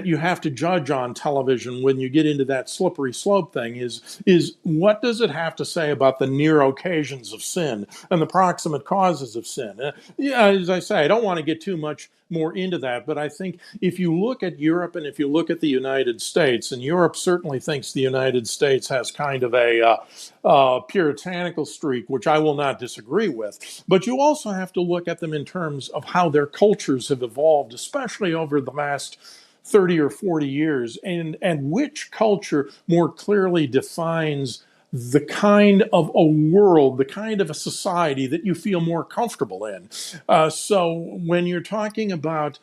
Speaker 15: you have to judge on television when you get into that slippery slope thing is what does it have to say about the near occasions of sin and the proximate causes of sin? As I say, I don't want to get too much more into that, but I think if you look at Europe and if you look at the United States, and Europe certainly thinks the United States has kind of a puritanical streak, which I will not disagree with, but you also have to look at them in terms of how their cultures have evolved, especially over the last 30 or 40 years, and which culture more clearly defines the kind of a world, the kind of a society that you feel more comfortable in. So when you're talking about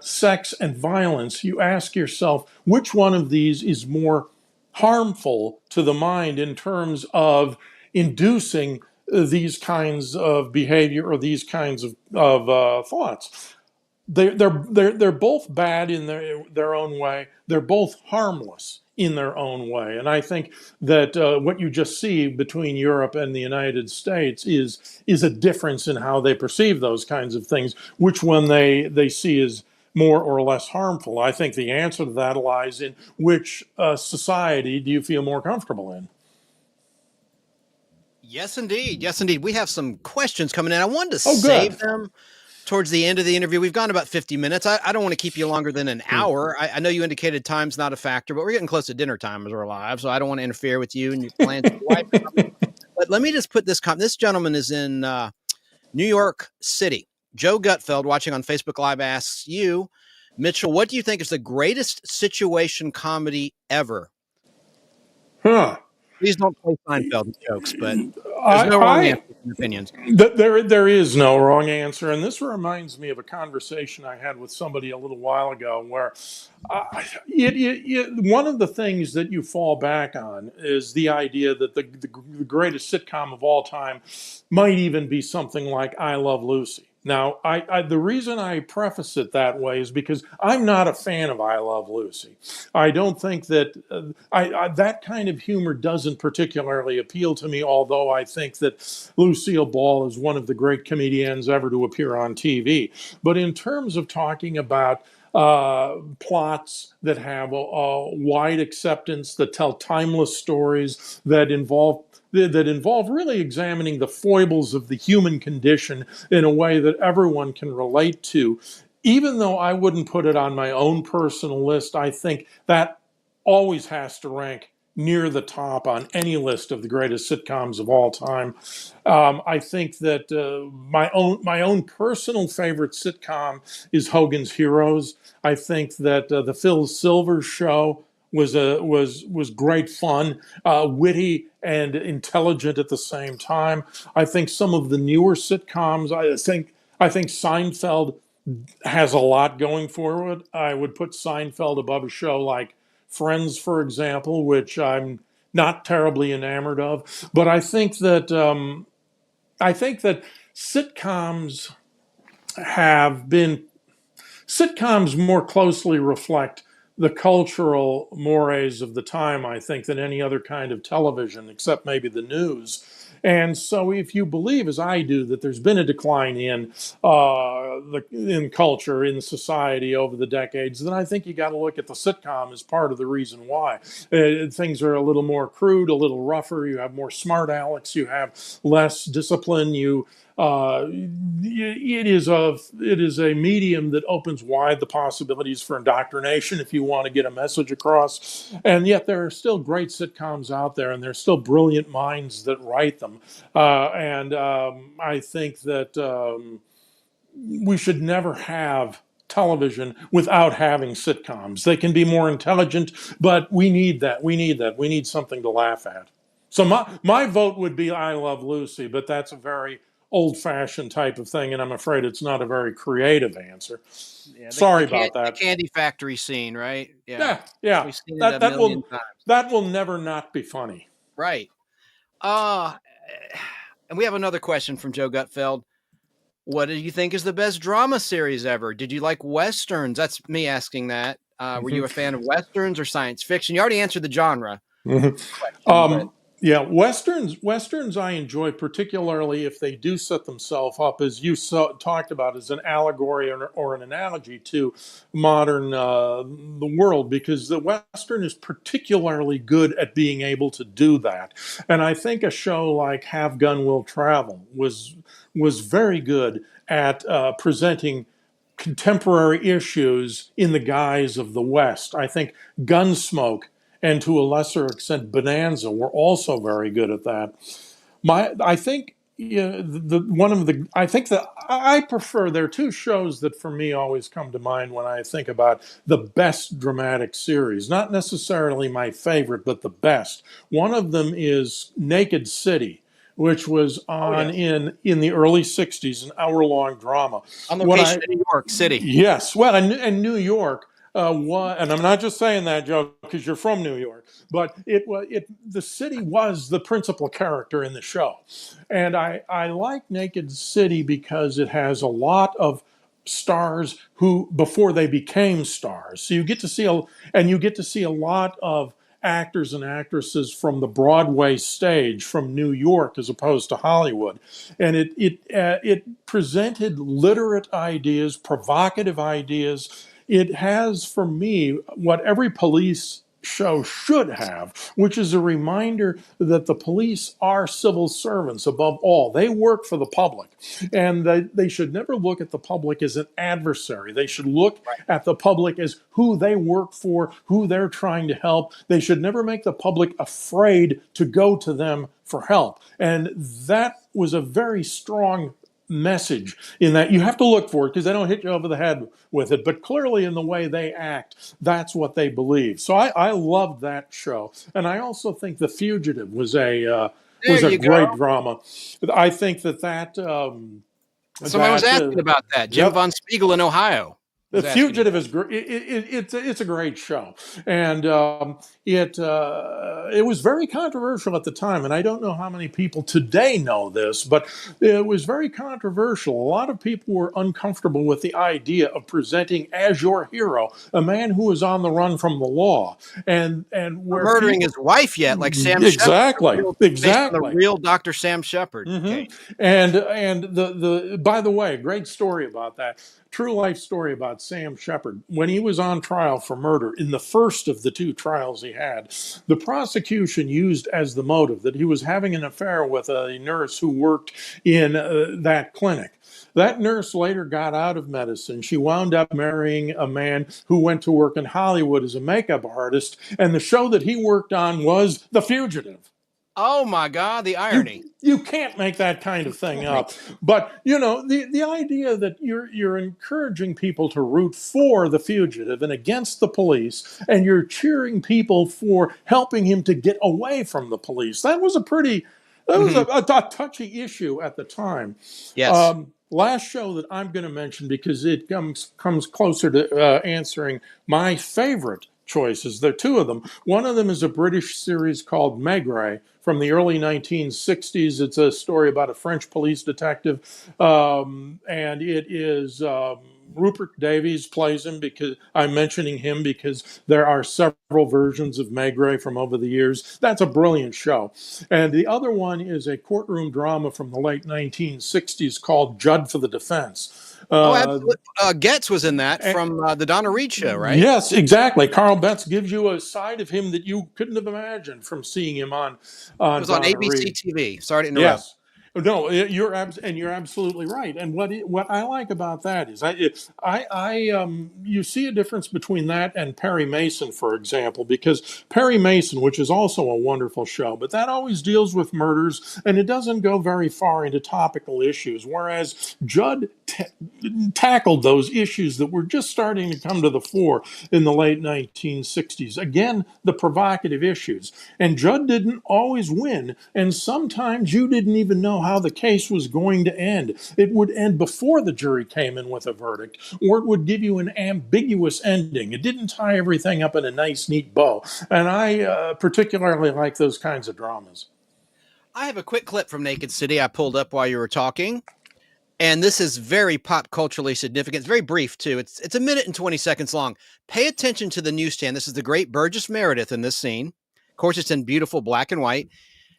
Speaker 15: sex and violence, you ask yourself which one of these is more harmful to the mind in terms of inducing these kinds of behavior or these kinds of thoughts. They're both bad in their own way. They're both harmless in their own way. And I think that what you just see between Europe and the United States is a difference in how they perceive those kinds of things, which one they see as more or less harmful. I think the answer to that lies in which society do you feel more comfortable in?
Speaker 16: Yes, indeed. Yes, indeed. We have some questions coming in. I wanted to save them towards the end of the interview. We've gone about 50 minutes. I don't want to keep you longer than an hour. I know you indicated time's not a factor, but we're getting close to dinner time as we're live, so I don't want to interfere with you and your plans with your wife. But let me just put this this gentleman is in New York City. Joe Gutfeld, watching on Facebook Live, asks you, Mitchell, what do you think is the greatest situation comedy ever? Please don't play Seinfeld jokes, but there's no wrong answer in opinions.
Speaker 15: There is no wrong answer. And this reminds me of a conversation I had with somebody a little while ago where one of the things that you fall back on is the idea that the greatest sitcom of all time might even be something like I Love Lucy. Now, the reason I preface it that way is because I'm not a fan of I Love Lucy. I don't think that that kind of humor doesn't particularly appeal to me, although I think that Lucille Ball is one of the great comedians ever to appear on TV. But in terms of talking about plots that have a wide acceptance, that tell timeless stories, that involve really examining the foibles of the human condition in a way that everyone can relate to. Even though I wouldn't put it on my own personal list, I think that always has to rank near the top on any list of the greatest sitcoms of all time. I think that my own personal favorite sitcom is Hogan's Heroes. I think that the Phil Silvers Show was great fun, witty and intelligent at the same time. I think some of the newer sitcoms, I think Seinfeld has a lot going for it. I would put Seinfeld above a show like Friends, for example, which I'm not terribly enamored of. But I think that sitcoms more closely reflect the cultural mores of the time, I think, than any other kind of television, except maybe the news. And so if you believe, as I do, that there's been a decline in culture, in society over the decades, then I think you got to look at the sitcom as part of the reason why. Things are a little more crude, a little rougher. You have more smart alecks. You have less discipline. It is a medium that opens wide the possibilities for indoctrination if you want to get a message across. And yet there are still great sitcoms out there, and there's still brilliant minds that write them. I think that we should never have television without having sitcoms. They can be more intelligent, but we need that. We need something to laugh at. So my vote would be I Love Lucy, but that's a very old-fashioned type of thing, and I'm afraid it's not a very creative answer.
Speaker 16: Yeah,
Speaker 15: Sorry about that.
Speaker 16: The Candy Factory scene, right?
Speaker 15: Yeah.
Speaker 16: We've seen it a million times.
Speaker 15: That will never not be funny.
Speaker 16: Right. And we have another question from Joe Gutfeld. What do you think is the best drama series ever? Did you like Westerns? That's me asking that. Were you a fan of Westerns or science fiction? You already answered the genre.
Speaker 15: Yeah, Westerns I enjoy, particularly if they do set themselves up, as you talked about, as an allegory or an analogy to modern the world, because the Western is particularly good at being able to do that. And I think a show like Have Gun Will Travel was very good at presenting contemporary issues in the guise of the West. I think Gunsmoke and to a lesser extent Bonanza were also very good at that. I think I prefer, there are two shows that for me always come to mind when I think about the best dramatic series, not necessarily my favorite, but the best. One of them is Naked City, which was on in the early 60s, an hour-long drama.
Speaker 16: On location in New York City.
Speaker 15: Yes, well, and New York, and I'm not just saying that, Joe, because you're from New York, but the city was the principal character in the show. And I like Naked City because it has a lot of stars who, before they became stars. So you get to see a lot of actors and actresses from the Broadway stage from New York as opposed to Hollywood. And it presented literate ideas, provocative ideas. It has, for me, what every police show should have, which is a reminder that the police are civil servants above all. They work for the public, and they should never look at the public as an adversary. They should look at the public as who they work for, who they're trying to help. They should never make the public afraid to go to them for help. And that was a very strong message in that you have to look for it because they don't hit you over the head with it, but clearly in the way they act, that's what they believe. So I loved that show, and I also think The Fugitive was a great drama. I think that
Speaker 16: Someone was asking about that. Jim Von Spiegel in Ohio.
Speaker 15: The Fugitive is great. It's a great show, and it was very controversial at the time. And I don't know how many people today know this, but it was very controversial. A lot of people were uncomfortable with the idea of presenting as your hero a man who is on the run from the law and where
Speaker 16: murdering his wife yet, like Sam.
Speaker 15: Exactly.
Speaker 16: Based on the real Dr. Sam Shepard.
Speaker 15: Mm-hmm.
Speaker 16: Okay.
Speaker 15: And the by the way, great story about that. True life story about Sam Shepard. When he was on trial for murder, in the first of the two trials he had, the prosecution used as the motive that he was having an affair with a nurse who worked in that clinic. That nurse later got out of medicine. She wound up marrying a man who went to work in Hollywood as a makeup artist, and the show that he worked on was The Fugitive.
Speaker 16: Oh my God, the irony.
Speaker 15: You can't make that kind of thing up. But, you know, the idea that you're encouraging people to root for the fugitive and against the police, and you're cheering people for helping him to get away from the police, that was a touchy issue at the time.
Speaker 16: Yes.
Speaker 15: Last show that I'm going to mention, because it comes closer to answering my favorite choices. There are two of them. One of them is a British series called Maigret from the early 1960s. It's a story about a French police detective, and it is Rupert Davies plays him, because I'm mentioning him because there are several versions of Maigret from over the years. That's a brilliant show. And the other one is a courtroom drama from the late 1960s called Judd for the Defense.
Speaker 16: Absolutely. Getz was in that from the Donna Reed show, right?
Speaker 15: Yes, exactly. Carl Betts gives you a side of him that you couldn't have imagined from seeing him on
Speaker 16: it was on
Speaker 15: Donna
Speaker 16: ABC
Speaker 15: Reed.
Speaker 16: TV. Sorry to interrupt.
Speaker 15: Yes. No, you're absolutely right. And what I like about that is you see a difference between that and Perry Mason, for example, because Perry Mason, which is also a wonderful show, but that always deals with murders and it doesn't go very far into topical issues, whereas Judd tackled those issues that were just starting to come to the fore in the late 1960s. Again, the provocative issues. And Judd didn't always win, and sometimes you didn't even know how the case was going to end. It would end before the jury came in with a verdict, or it would give you an ambiguous ending. It didn't tie everything up in a nice, neat bow. And I particularly like those kinds of dramas.
Speaker 16: I have a quick clip from Naked City I pulled up while you were talking. And this is very pop culturally significant. It's very brief, too. It's a minute and 20 seconds long. Pay attention to the newsstand. This is the great Burgess Meredith in this scene. Of course, it's in beautiful black and white.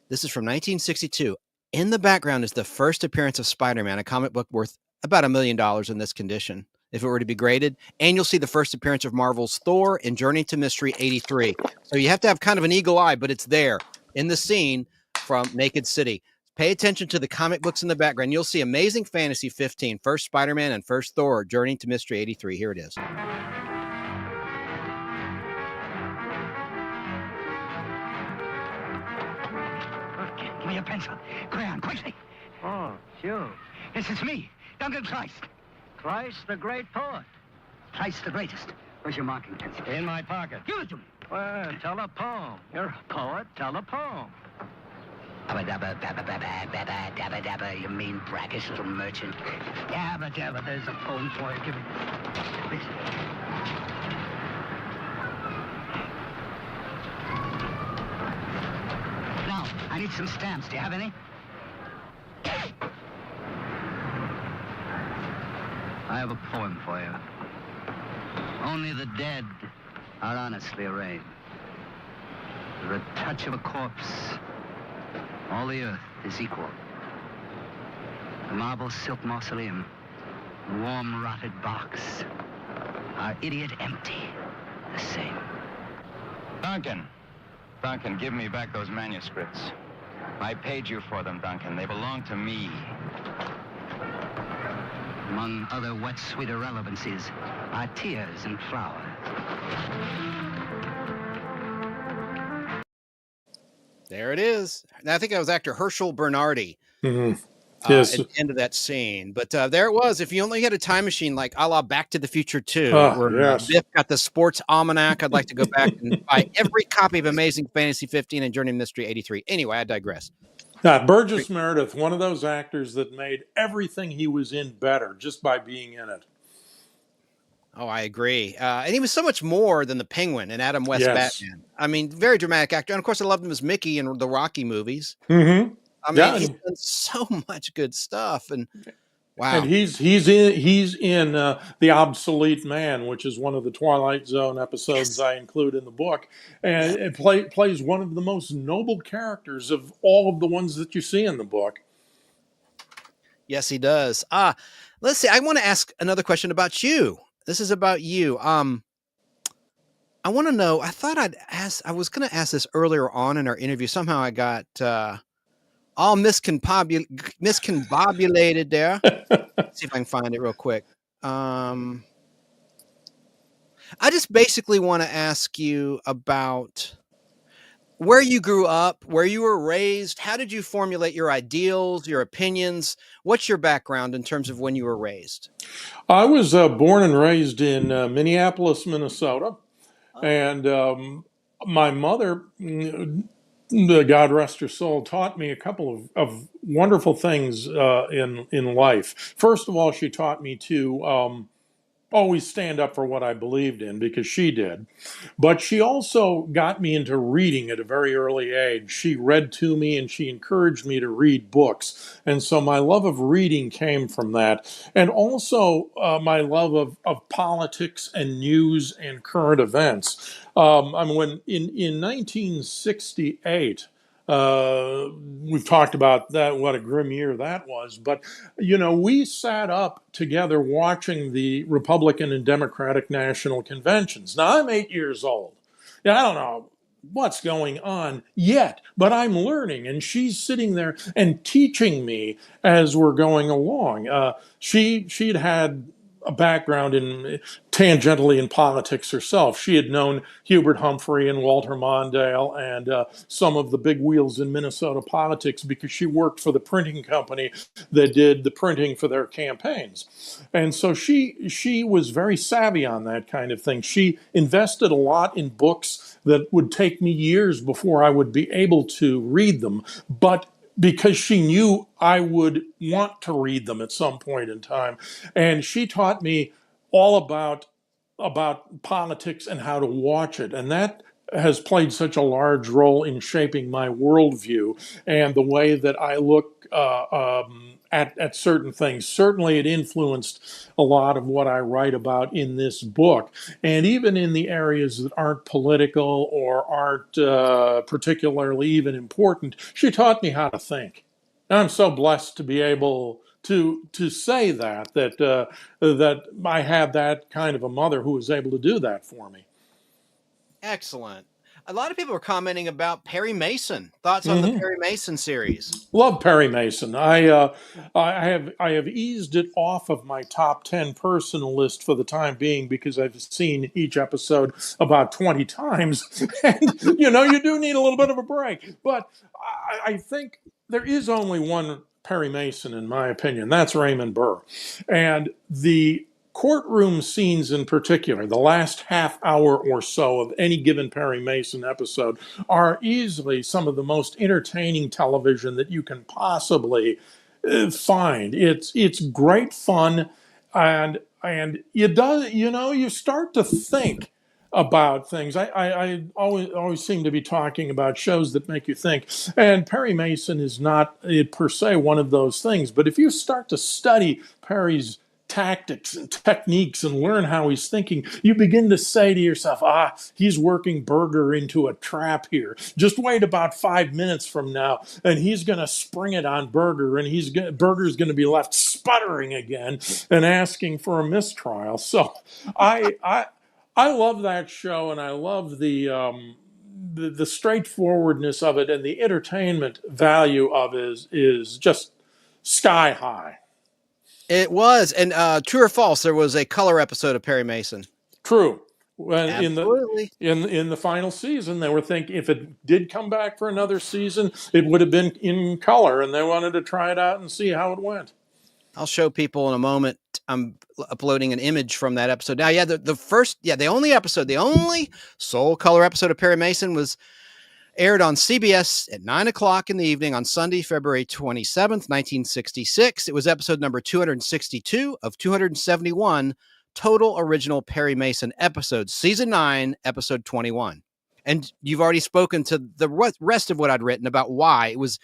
Speaker 16: This is from 1962. In the background is the first appearance of Spider-Man, a comic book worth about $1 million in this condition, if it were to be graded. And you'll see the first appearance of Marvel's Thor in Journey to Mystery 83. So you have to have kind of an eagle eye, but it's there in the scene from Naked City. Pay attention to the comic books in the background. You'll see Amazing Fantasy 15, first Spider-Man, and first Thor, Journey to Mystery 83. Here it is.
Speaker 17: Give me a pencil. Crayon, quickly.
Speaker 18: Oh, sure.
Speaker 17: This is me, Duncan Christ.
Speaker 18: Christ, the great poet.
Speaker 17: Christ the greatest. Where's your marking pencil?
Speaker 18: In my pocket.
Speaker 17: Give it to me.
Speaker 18: Well, tell a poem. You're a poet. Tell a poem.
Speaker 17: Dabba dabba dabba dabba dabba dabba dabba, you mean brackish little merchant. Dabba dabba, there's a poem for you. Give me. Listen. need some stamps. Do you have any? I have a poem for you. Only the dead are honestly arrayed. The touch of a corpse, all the earth is equal. The marble silk mausoleum, the warm rotted box, our idiot empty, the same.
Speaker 19: Duncan, give me back those manuscripts. I paid you for them, Duncan. They belong to me.
Speaker 17: Among other wet, sweet irrelevancies are tears and flowers.
Speaker 16: There it is. Now, I think that was actor Herschel Bernardi.
Speaker 15: Yes.
Speaker 16: At the end of that scene. But there it was. If you only had a time machine like a la Back to the Future 2, where
Speaker 15: yes.
Speaker 16: Biff got the sports almanac, I'd like to go back and buy every copy of Amazing Fantasy 15 and Journey to Mystery 83. Anyway, I digress.
Speaker 15: Burgess Meredith, one of those actors that made everything he was in better just by being in it.
Speaker 16: Oh, I agree. And he was so much more than the Penguin and Adam West Batman. I mean, very dramatic actor. And of course, I loved him as Mickey in the Rocky movies.
Speaker 15: Mm-hmm.
Speaker 16: I mean, he's done so much good stuff. And wow.
Speaker 15: And he's in The Obsolete Man, which is one of the Twilight Zone episodes I include in the book. And it plays one of the most noble characters of all of the ones that you see in the book.
Speaker 16: Yes, he does. Let's see. I want to ask another question about you. This is about you. I want to know, I was going to ask this earlier on in our interview. Somehow I got all miscombobulated there. Let's see if I can find it real quick. I just basically want to ask you about where you grew up, where you were raised. How did you formulate your ideals, your opinions? What's your background in terms of when you were raised?
Speaker 15: I was born and raised in Minneapolis, Minnesota. And my mother, God rest her soul, taught me a couple of wonderful things in life. First of all, she taught me to always stand up for what I believed in, because she did. But she also got me into reading at a very early age. She read to me and she encouraged me to read books. And so my love of reading came from that. And also my love of politics and news and current events. When in 1968, we've talked about that, what a grim year that was. But, we sat up together watching the Republican and Democratic national conventions. Now, I'm 8 years old. I don't know what's going on yet, but I'm learning. And she's sitting there and teaching me as we're going along. She'd had a background tangentially in politics herself. She had known Hubert Humphrey and Walter Mondale and some of the big wheels in Minnesota politics, because she worked for the printing company that did the printing for their campaigns. And so she was very savvy on that kind of thing. She invested a lot in books that would take me years before I would be able to read them, but because she knew I would want to read them at some point in time. And she taught me all about politics and how to watch it. And that has played such a large role in shaping my worldview and the way that I look at certain things. Certainly it influenced a lot of what I write about in this book. And even in the areas that aren't political or aren't particularly even important, she taught me how to think. And I'm so blessed to be able to say that I have that kind of a mother who was able to do that for me.
Speaker 16: Excellent. A lot of people are commenting about Perry Mason. Thoughts on the Perry Mason series?
Speaker 15: Love Perry Mason. I have eased it off of my top 10 personal list for the time being, because I've seen each episode about 20 times, and you do need a little bit of a break. But I think there is only one Perry Mason, in my opinion. That's Raymond Burr, and the courtroom scenes in particular, the last half hour or so of any given Perry Mason episode, are easily some of the most entertaining television that you can possibly find. It's great fun, and you start to think about things. I always seem to be talking about shows that make you think. And Perry Mason is not per se one of those things. But if you start to study Perry's tactics and techniques and learn how he's thinking, you begin to say to yourself, he's working Berger into a trap here. Just wait about 5 minutes from now and he's going to spring it on Berger, and Berger's going to be left sputtering again and asking for a mistrial. So I love that show, and I love the straightforwardness of it, and the entertainment value of it is just sky high.
Speaker 16: It was. And true or false, there was a color episode of Perry Mason.
Speaker 15: True. When
Speaker 16: Absolutely.
Speaker 15: in the final season, they were thinking if it did come back for another season, it would have been in color, and they wanted to try it out and see how it went.
Speaker 16: I'll show people in a moment. I'm uploading an image from that episode. Now, the only sole color episode of Perry Mason was aired on CBS at 9:00 in the evening on Sunday, February 27th, 1966. It was episode number 262 of 271 total original Perry Mason episodes, season 9, episode 21. And you've already spoken to the rest of what I'd written about why it was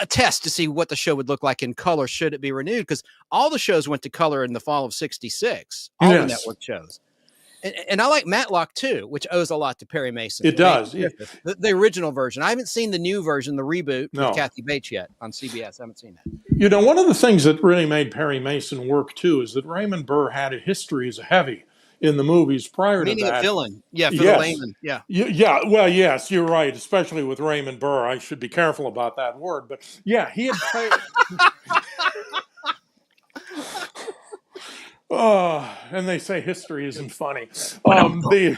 Speaker 16: a test to see what the show would look like in color should it be renewed, because all the shows went to color in the fall of 66, all the network shows. And I like Matlock too, which owes a lot to Perry Mason.
Speaker 15: It does. Yeah.
Speaker 16: The original version. I haven't seen the new version, the reboot with Kathy Bates yet on CBS. I haven't seen that.
Speaker 15: One of the things that really made Perry Mason work too is that Raymond Burr had a history as a heavy in the movies prior to that.
Speaker 16: Meaning a villain. Yeah, for the layman. Yeah.
Speaker 15: Yeah, well, yes, you're right, especially with Raymond Burr. I should be careful about that word. But yeah, he had played... and they say history isn't funny. I'll be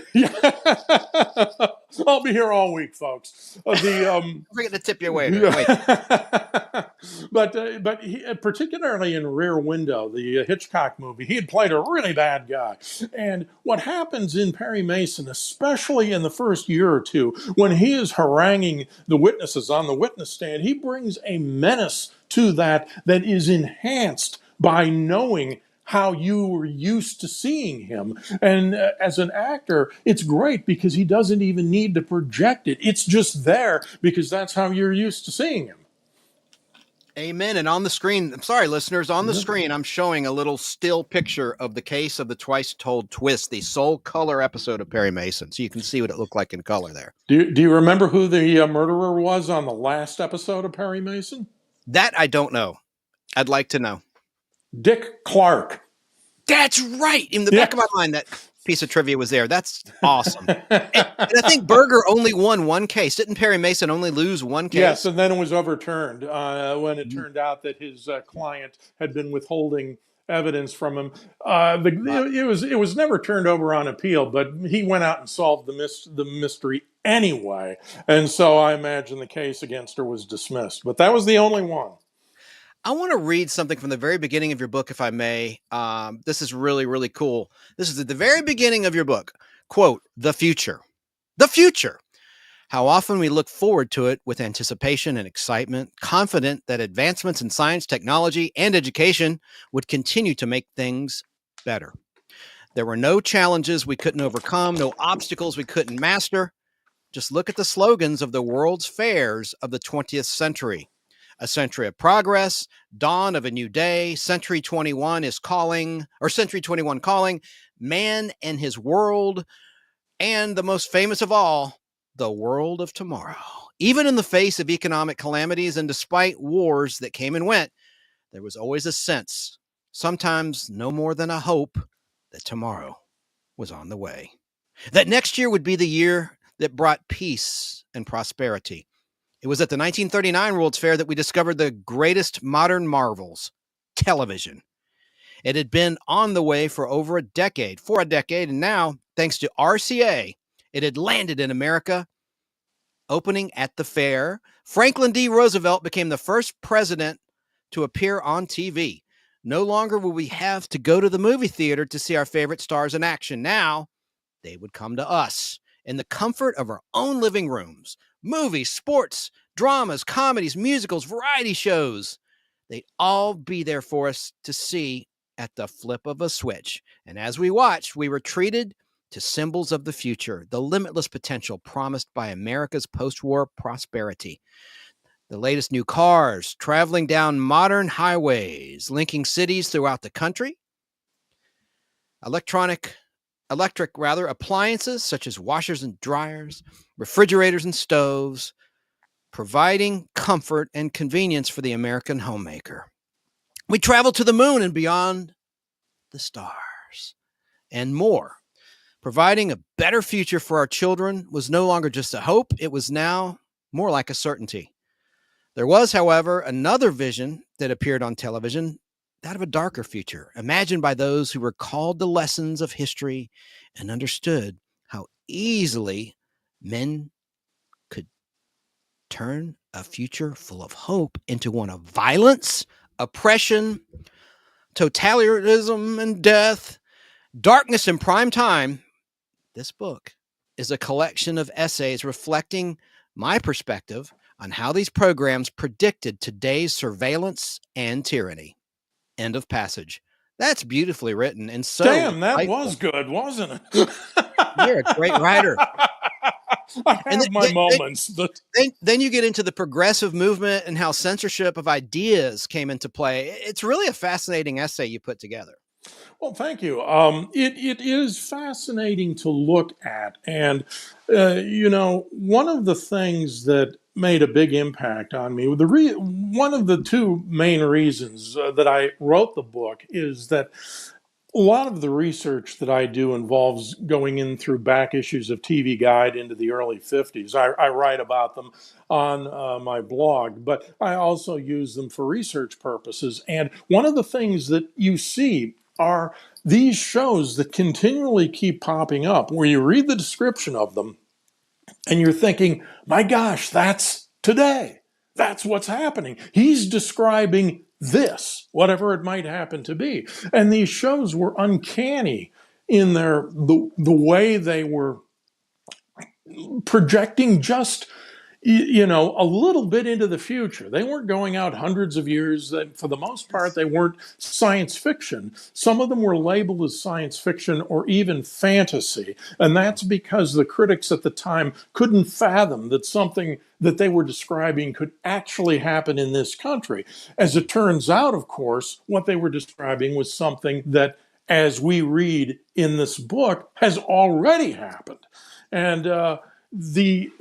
Speaker 15: here all week, folks.
Speaker 16: Forget to tip your waiter.
Speaker 15: But he, particularly in Rear Window, the Hitchcock movie, he had played a really bad guy. And what happens in Perry Mason, especially in the first year or two, when he is haranguing the witnesses on the witness stand, he brings a menace to that is enhanced by knowing how you were used to seeing him. And as an actor, it's great because he doesn't even need to project it. It's just there because that's how you're used to seeing him.
Speaker 16: Amen. And on the screen, I'm sorry, listeners, on the screen, I'm showing a little still picture of the case of the Twice Told Twist, the sole color episode of Perry Mason. So you can see what it looked like in color there.
Speaker 15: Do you remember who the murderer was on the last episode of Perry Mason?
Speaker 16: That I don't know. I'd like to know.
Speaker 15: Dick Clark.
Speaker 16: That's right. In the back of my mind, that piece of trivia was there. That's awesome. and I think Berger only won one case. Didn't Perry Mason only lose one case?
Speaker 15: Yes, and then it was overturned when it turned out that his client had been withholding evidence from him. It was never turned over on appeal, but he went out and solved the mystery anyway. And so I imagine the case against her was dismissed. But that was the only one.
Speaker 16: I want to read something from the very beginning of your book, if I may. This is really, really cool. This is at the very beginning of your book. Quote, the future. The future. How often we look forward to it with anticipation and excitement, confident that advancements in science, technology, and education would continue to make things better. There were no challenges we couldn't overcome, no obstacles we couldn't master. Just look at the slogans of the world's fairs of the 20th century. A century of progress, dawn of a new day, Century 21 calling, man and his world, and the most famous of all, the world of tomorrow. Even in the face of economic calamities and despite wars that came and went, there was always a sense, sometimes no more than a hope, that tomorrow was on the way. That next year would be the year that brought peace and prosperity. It was at the 1939 World's Fair that we discovered the greatest modern marvels, television. It had been on the way for a decade, and now, thanks to RCA, it had landed in America. Opening at the fair, Franklin D. Roosevelt became the first president to appear on TV. No longer will we have to go to the movie theater to see our favorite stars in action. Now, they would come to us in the comfort of our own living rooms. Movies, sports, dramas, comedies, musicals, variety shows. They'd all be there for us to see at the flip of a switch. And as we watched, we were treated to symbols of the future, the limitless potential promised by America's post-war prosperity. The latest new cars traveling down modern highways, linking cities throughout the country. Electric appliances such as washers and dryers, refrigerators and stoves, providing comfort and convenience for the American homemaker. We travel to the moon and beyond the stars and more. Providing a better future for our children was no longer just a hope. It was now more like a certainty. There was, however, another vision that appeared on television, that of a darker future, imagined by those who recalled the lessons of history and understood how easily men could turn a future full of hope into one of violence, oppression, totalitarianism, and death. Darkness in Prime Time. This book is a collection of essays reflecting my perspective on how these programs predicted today's surveillance and tyranny. End of passage. That's beautifully written and so.
Speaker 15: Damn, that was good, wasn't it?
Speaker 16: You're a great writer.
Speaker 15: I have my moments.
Speaker 16: Then you get into the progressive movement and how censorship of ideas came into play. It's really a fascinating essay you put together.
Speaker 15: Well, thank you. It is fascinating to look at. And, one of the things that made a big impact on me, one of the two main reasons that I wrote the book is that a lot of the research that I do involves going in through back issues of TV Guide into the early 50s. I write about them on my blog, but I also use them for research purposes. And one of the things that you see are these shows that continually keep popping up, where you read the description of them and you're thinking, my gosh, that's today. That's what's happening. He's describing this, whatever it might happen to be. And these shows were uncanny in the way they were projecting just a little bit into the future. They weren't going out hundreds of years. For the most part, they weren't science fiction. Some of them were labeled as science fiction or even fantasy. And that's because the critics at the time couldn't fathom that something that they were describing could actually happen in this country. As it turns out, of course, what they were describing was something that, as we read in this book, has already happened. And the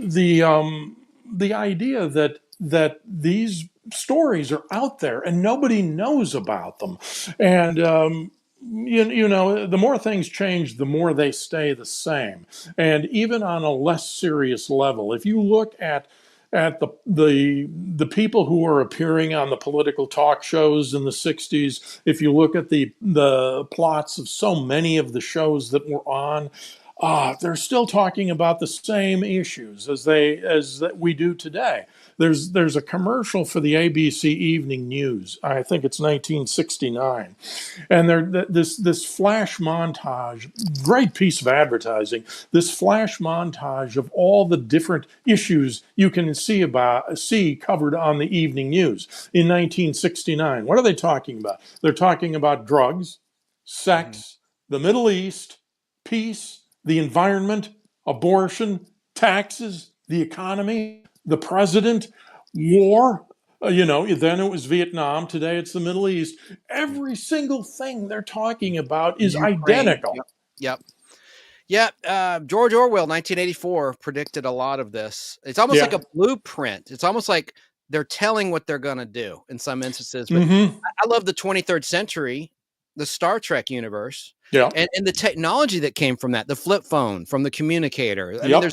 Speaker 15: idea that these stories are out there and nobody knows about them. And, the more things change, the more they stay the same. And even on a less serious level, if you look at the people who were appearing on the political talk shows in the 60s, if you look at the plots of so many of the shows that were on, they're still talking about the same issues as we do today. There's a commercial for the ABC Evening News. I think it's 1969, and this flash montage, great piece of advertising. This flash montage of all the different issues you can see covered on the Evening News in 1969. What are they talking about? They're talking about drugs, sex, the Middle East, peace, the environment, abortion, taxes, the economy, the president, war. Then it was Vietnam. Today it's the Middle East. Every single thing they're talking about is identical.
Speaker 16: Yep. George Orwell, 1984, predicted a lot of this. It's almost like a blueprint. It's almost like they're telling what they're going to do in some instances. But I love the 23rd century, the Star Trek universe.
Speaker 15: Yeah,
Speaker 16: and the technology that came from that, the flip phone, from the communicator. I mean,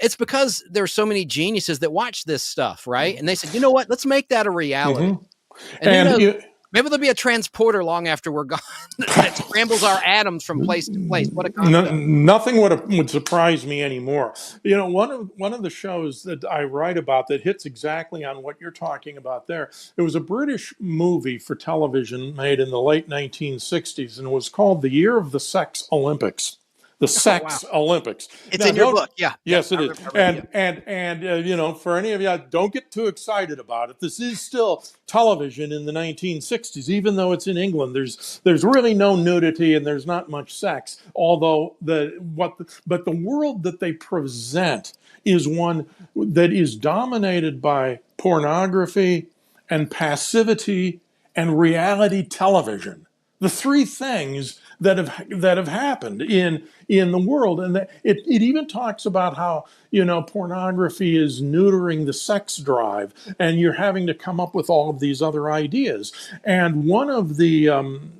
Speaker 16: it's because there's so many geniuses that watch this stuff, right? And they said, you know what? Let's make that a reality. And maybe there'll be a transporter long after we're gone that scrambles our atoms from place to place. What a concept.
Speaker 15: Nothing would surprise me anymore. One of the shows that I write about that hits exactly on what you're talking about there. It was a British movie for television made in the late 1960s, and it was called The Year of the Sex Olympics. The Sex Olympics.
Speaker 16: It's
Speaker 15: Now,
Speaker 16: in your book, yeah.
Speaker 15: Yes,
Speaker 16: yeah,
Speaker 15: it is. And you know, for any of you, don't get too excited about it. This is still television in the 1960s, even though it's in England. There's really no nudity and there's not much sex. Although the world that they present is one that is dominated by pornography and passivity and reality television. The three things that have happened in the world, and that it even talks about how, you know, pornography is neutering the sex drive, and you're having to come up with all of these other ideas. And one of the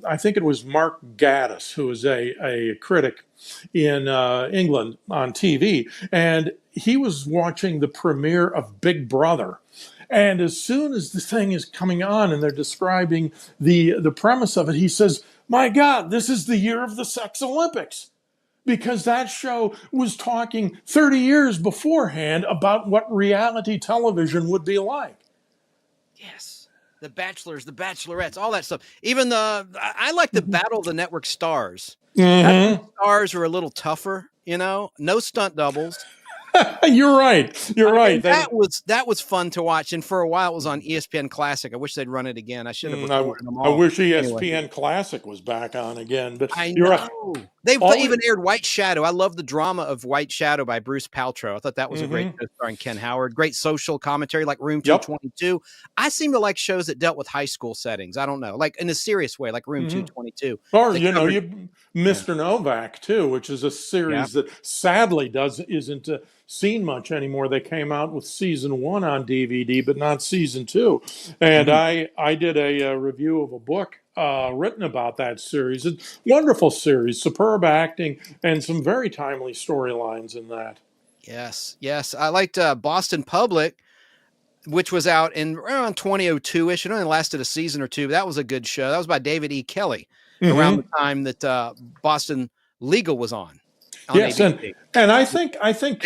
Speaker 15: I think it was Mark Gatiss, who is a critic in England on TV, and he was watching the premiere of Big Brother. And as soon as the thing is coming on and they're describing the premise of it, he says, "My God, this is the year of the Sex Olympics." Because that show was talking 30 years beforehand about what reality television would be like.
Speaker 16: Yes. The Bachelors, the Bachelorettes, all that stuff. Even I like the Battle of the Network Stars.
Speaker 15: Mm-hmm.
Speaker 16: Stars are a little tougher, you know, no stunt doubles.
Speaker 15: You're right. You're right.
Speaker 16: That was fun to watch, and for a while it was on ESPN Classic. I wish they'd run it again. I should have recorded them all.
Speaker 15: I wish ESPN Classic was back on again. But
Speaker 16: I
Speaker 15: you're
Speaker 16: know.
Speaker 15: right.
Speaker 16: They've even aired White Shadow. I love the drama of White Shadow by Bruce Paltrow. I thought that was a great show starring Ken Howard. Great social commentary like Room 222. I seem to like shows that dealt with high school settings. I don't know, like in a serious way, like Room 222.
Speaker 15: Or, you know, Mr. Novak, too, which is a series that sadly isn't seen much anymore. They came out with season 1 on DVD, but not season 2. And I did a review of a book written about that series. It's a wonderful series, superb acting, and some very timely storylines in that.
Speaker 16: Yes, yes. I liked Boston Public, which was out in around 2002-ish. It only lasted a season or two. That was a good show. That was by David E. Kelly around the time that Boston Legal was on.
Speaker 15: Yes,
Speaker 16: ABC.
Speaker 15: and I think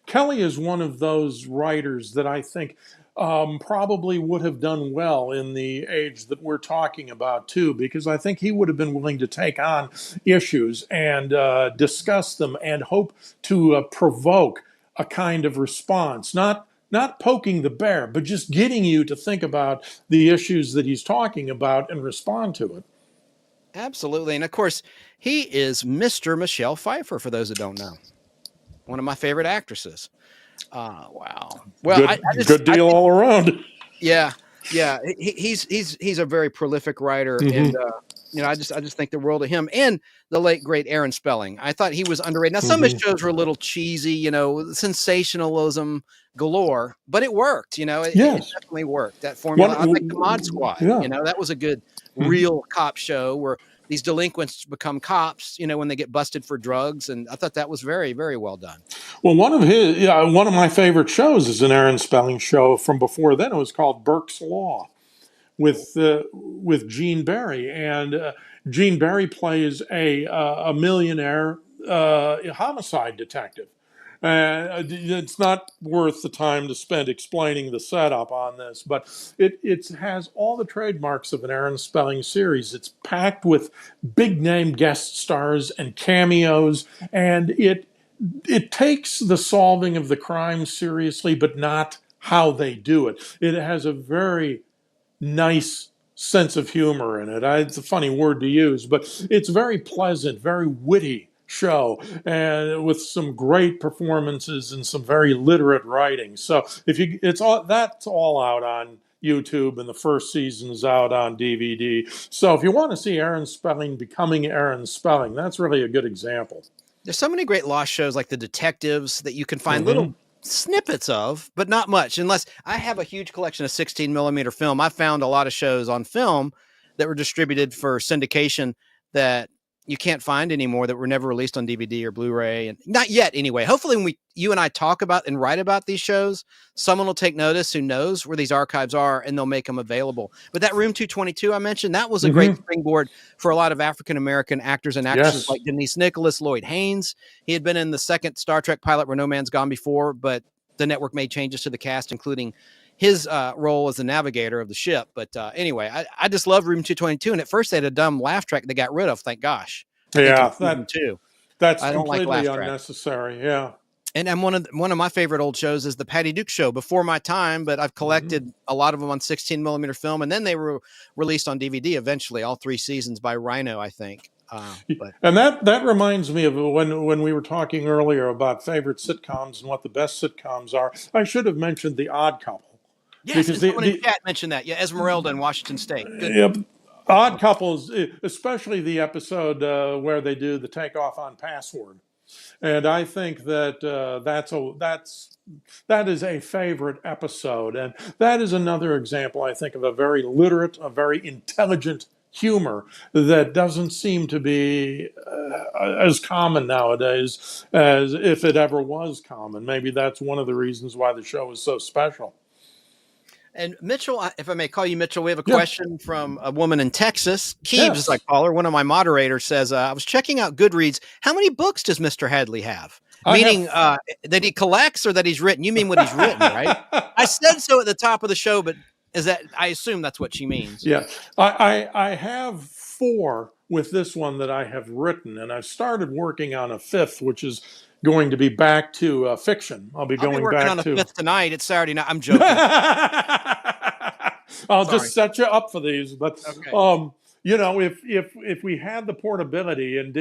Speaker 15: Kelly is one of those writers that I think probably would have done well in the age that we're talking about too, because I think he would have been willing to take on issues and discuss them and hope to provoke a kind of response, not poking the bear, but just getting you to think about the issues that he's talking about and respond to it.
Speaker 16: Absolutely. And of course, he is Mr. Michelle Pfeiffer, for those that don't know. One of my favorite actresses. Wow. Well,
Speaker 15: good deal all around.
Speaker 16: Yeah. Yeah. He's a very prolific writer. And, you know, I just think the world of him and the late, great Aaron Spelling. I thought he was underrated. Now, some of his shows were a little cheesy, you know, sensationalism galore, but it worked, you know, it definitely worked. That formula. I like the Mod Squad, you know, that was a good real cop show where these delinquents become cops, you know, when they get busted for drugs. And I thought that was very, very well done.
Speaker 15: Well, one of my favorite shows is an Aaron Spelling show from before then. It was called Burke's Law with Gene Barry. And Gene Barry plays a millionaire homicide detective. It's not worth the time to spend explaining the setup on this, but it has all the trademarks of an Aaron Spelling series. It's packed with big name guest stars and cameos, and it takes the solving of the crime seriously, but not how they do it. It has a very nice sense of humor in it. It's a funny word to use, but it's very pleasant, very witty show, and with some great performances and some very literate writing. So that's all out on YouTube, and the first season is out on DVD. So if you want to see Aaron Spelling becoming Aaron Spelling, that's really a good example.
Speaker 16: There's so many great lost shows like The Detectives that you can find little snippets of, but not much. Unless I have a huge collection of 16 millimeter film. I found a lot of shows on film that were distributed for syndication that you can't find anymore, that were never released on DVD or Blu-ray, and not yet anyway. Hopefully when you and I talk about and write about these shows, someone will take notice who knows where these archives are, and they'll make them available. But that Room 222 I mentioned, that was a great springboard for a lot of African-American actors and actresses like Denise Nicholas, Lloyd Haynes. He had been in the second Star Trek pilot Where No Man's Gone Before, but the network made changes to the cast, including his role as the navigator of the ship. But anyway, I just love Room 222. And at first they had a dumb laugh track they got rid of, thank gosh.
Speaker 15: Yeah.
Speaker 16: Too.
Speaker 15: That's
Speaker 16: I don't like
Speaker 15: completely
Speaker 16: laugh track.
Speaker 15: unnecessary. Yeah.
Speaker 16: And one of my favorite old shows is the Patty Duke Show, before my time, but I've collected a lot of them on 16 millimeter film, and then they were released on DVD eventually, all 3 seasons by Rhino, I think. But
Speaker 15: And that reminds me of when we were talking earlier about favorite sitcoms and what the best sitcoms are. I should have mentioned The Odd Couple.
Speaker 16: yes,
Speaker 15: Because
Speaker 16: someone in chat mentioned that. Yeah, Esmeralda in Washington State. Good.
Speaker 15: Yep. Odd Couples, especially the episode where they do the takeoff on Password. And I think that that is a favorite episode, and that is another example, I think, of a very literate, a very intelligent humor that doesn't seem to be as common nowadays as if it ever was common. Maybe that's one of the reasons why the show is so special.
Speaker 16: And Mitchell, if I may call you Mitchell, we have a question from a woman in Texas. Keeves, as I call her, one of my moderators, says, I was checking out Goodreads. How many books does Mr. Hadley have? Meaning that he collects or that he's written? You mean what he's written, right? I said so at the top of the show, but I assume that's what she means.
Speaker 15: Yeah. I have 4 with this one that I have written, and I've started working on a 5th, which is going to be back to fiction. I'll be working
Speaker 16: on a 5th tonight. It's Saturday night. I'm joking.
Speaker 15: I'll just set you up for these, but if we had the portability and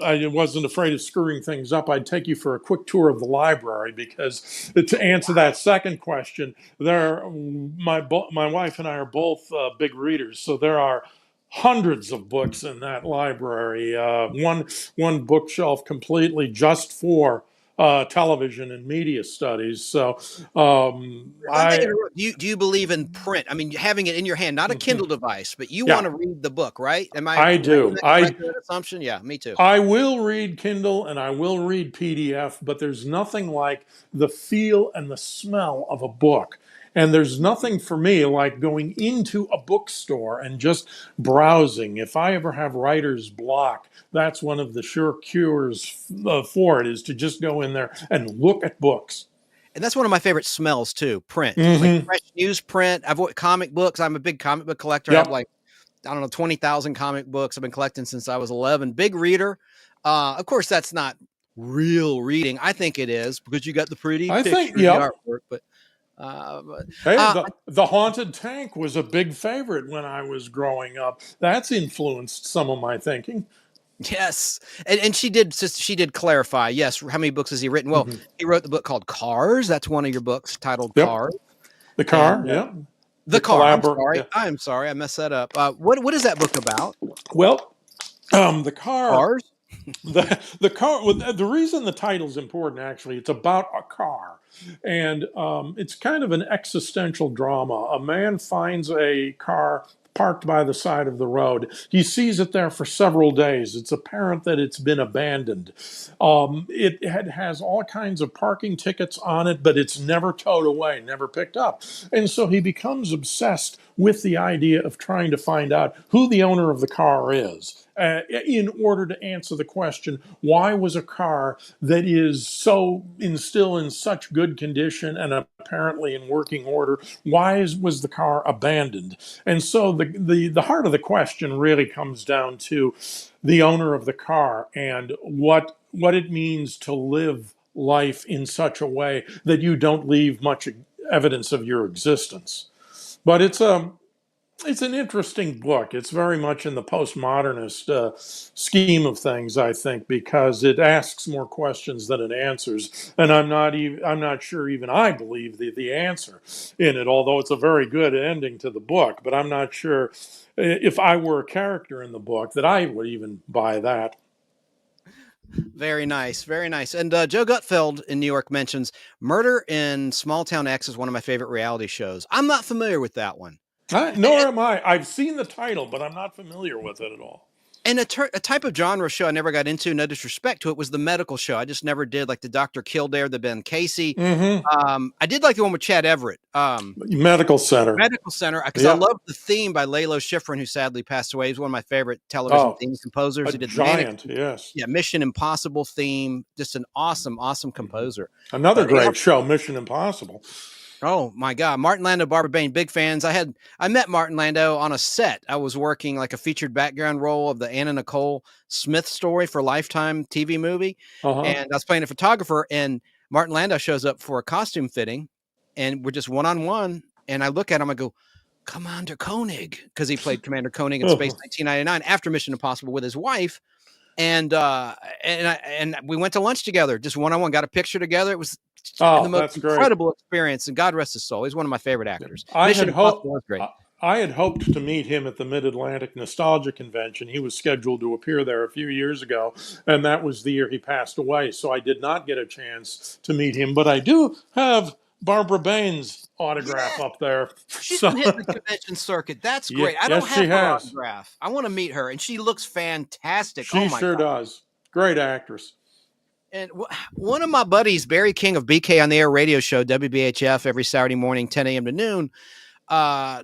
Speaker 15: I wasn't afraid of screwing things up, I'd take you for a quick tour of the library, because to answer that second question, my wife and I are both big readers, so there are hundreds of books in that library. One bookshelf completely just for television and media studies. So,
Speaker 16: do you believe in print? I mean, having it in your hand, not a Kindle device, but you want to read the book, right?
Speaker 15: I do.
Speaker 16: That assumption? Yeah, me too.
Speaker 15: I will read Kindle and I will read PDF, but there's nothing like the feel and the smell of a book. And there's nothing for me like going into a bookstore and just browsing. If I ever have writer's block, that's one of the sure cures for it, is to just go in there and look at books.
Speaker 16: And that's one of my favorite smells too, print. Like fresh newsprint. Comic books. I'm a big comic book collector.
Speaker 15: Yep.
Speaker 16: I have 20,000 comic books I've been collecting since I was 11. Big reader. Of course, that's not real reading. I think it is, because you got the pretty pictures, the artwork, but
Speaker 15: the Haunted Tank was a big favorite when I was growing up. That's influenced some of my thinking.
Speaker 16: Yes, and she did clarify. Yes, how many books has he written? Well, he wrote the book called Cars. That's one of your books, titled Cars.
Speaker 15: The Car,
Speaker 16: The Car. I'm sorry, I messed that up. What is that book about?
Speaker 15: Well, the Car.
Speaker 16: Cars.
Speaker 15: The car. Well, the reason the title's important, actually, it's about a car, and it's kind of an existential drama. A man finds a car parked by the side of the road. He sees it there for several days. It's apparent that it's been abandoned. It has all kinds of parking tickets on it, but it's never towed away, never picked up. And so he becomes obsessed with the idea of trying to find out who the owner of the car is, in order to answer the question, why was a car that is still in such good condition and apparently in working order, was the car abandoned? And so the heart of the question really comes down to the owner of the car and what it means to live life in such a way that you don't leave much evidence of your existence. But it's an interesting book. It's very much in the postmodernist scheme of things, I think, because it asks more questions than it answers. And I'm not sure even I believe the answer in it, although it's a very good ending to the book. But I'm not sure if I were a character in the book that I would even buy that.
Speaker 16: Very nice, very nice. And Joe Gutfeld in New York mentions Murder in Small Town X is one of my favorite reality shows. I'm not familiar with that one.
Speaker 15: Nor am I. I've seen the title, but I'm not familiar with it at all.
Speaker 16: And a type of genre show I never got into, no disrespect to it, was the medical show. I just never did, like the Dr. Kildare, the Ben Casey. I did like the one with Chad Everett.
Speaker 15: Medical Center.
Speaker 16: Because I loved the theme by Lalo Schifrin, who sadly passed away. He's one of my favorite television theme composers. He did
Speaker 15: giant, yes.
Speaker 16: Yeah, Mission Impossible theme. Just an awesome, awesome composer.
Speaker 15: Another great show, Mission Impossible.
Speaker 16: Oh my God. Martin Landau, Barbara Bain, big fans. I met Martin Landau on a set. I was working like a featured background role of the Anna Nicole Smith story for Lifetime TV movie. And I was playing a photographer, and Martin Landau shows up for a costume fitting, and we're just one-on-one. And I look at him, I go, Commander Koenig, because he played Commander Koenig in Space 1999 after Mission Impossible with his wife. And we went to lunch together, just one-on-one, got a picture together. It was the most incredible experience, and God rest his soul. He's one of my favorite actors.
Speaker 15: I had hoped to meet him at the Mid-Atlantic Nostalgia Convention. He was scheduled to appear there a few years ago, and that was the year he passed away, so I did not get a chance to meet him. But I do have Barbara Bain's autograph up there.
Speaker 16: She's been hitting the convention circuit. That's great. I don't have her autograph. I want to meet her, and she looks fantastic.
Speaker 15: She sure does. Great actress.
Speaker 16: And one of my buddies, Barry King of BK on the Air radio show, WBHF, every Saturday morning, 10 a.m. to noon,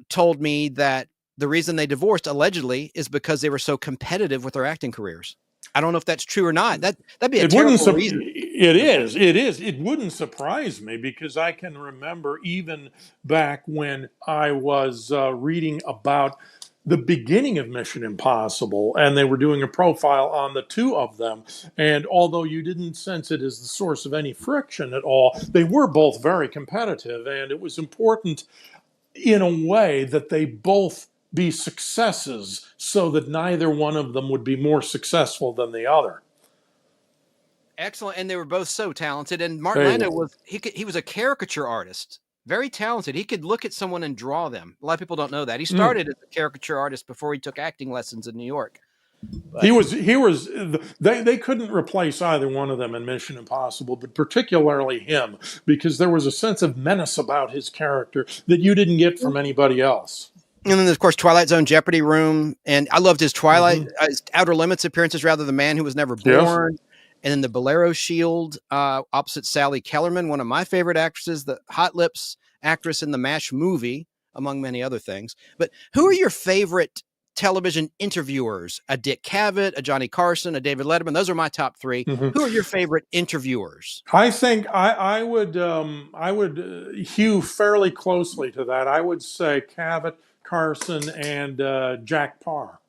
Speaker 16: told me that the reason they divorced, allegedly, is because they were so competitive with their acting careers. I don't know if that's true or not. That'd be a terrible reason.
Speaker 15: It is. It wouldn't surprise me, because I can remember even back when I was reading about the beginning of Mission Impossible, and they were doing a profile on the two of them. And although you didn't sense it as the source of any friction at all, they were both very competitive, and it was important in a way that they both be successes so that neither one of them would be more successful than the other.
Speaker 16: Excellent. And they were both so talented. And Martin Landau he was a caricature artist. Very talented. He could look at someone and draw them. A lot of people don't know that. He started as a caricature artist before he took acting lessons in New York. But
Speaker 15: they couldn't replace either one of them in Mission Impossible, but particularly him, because there was a sense of menace about his character that you didn't get from anybody else.
Speaker 16: And then, of course, Twilight Zone, Jeopardy Room. And I loved his his Outer Limits appearances, rather, The Man Who Was Never Born. Yes. And then the Bolero Shield, opposite Sally Kellerman, one of my favorite actresses, the Hot Lips actress in the MASH movie, among many other things. But who are your favorite television interviewers? A Dick Cavett, a Johnny Carson, a David Letterman. Those are my top three. Who are your favorite interviewers?
Speaker 15: I think I would hew fairly closely to that. I would say Cavett, Carson, and Jack Parr.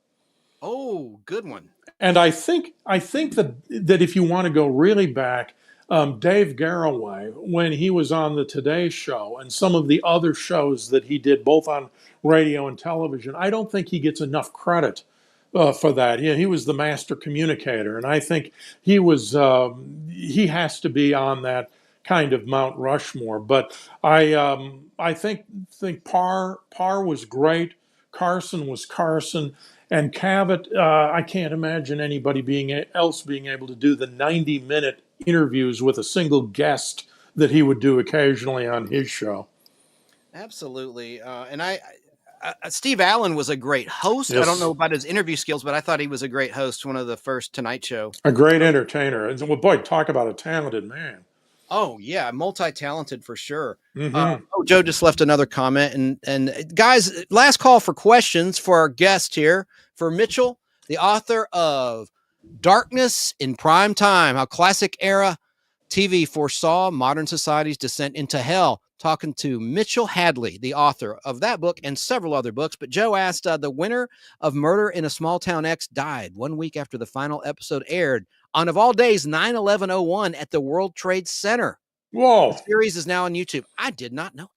Speaker 16: Oh, good one.
Speaker 15: And I think that if you want to go really back, Dave Garroway, when he was on the Today Show and some of the other shows that he did both on radio and television, I don't think he gets enough credit for that. He was the master communicator, and I think he has to be on that kind of Mount Rushmore. But I think Parr was great. Carson was Carson. And Cavett, I can't imagine anybody else being able to do the 90-minute interviews with a single guest that he would do occasionally on his show.
Speaker 16: Absolutely. And Steve Allen was a great host. Yes. I don't know about his interview skills, but I thought he was a great host, one of the first Tonight Show.
Speaker 15: A great entertainer. And well, boy, talk about a talented man.
Speaker 16: Oh, yeah, multi-talented for sure. Joe just left another comment. And guys, last call for questions for our guest here, for Mitchell, the author of Darkness in Prime Time, How Classic Era TV Foresaw Modern Society's Descent into Hell. Talking to Mitchell Hadley, the author of that book and several other books. But Joe asked, the winner of Murder in a Small Town X died 1 week after the final episode aired on, of all days, 9/11/01 at the World Trade Center.
Speaker 15: Whoa.
Speaker 16: The series is now on YouTube. I did not know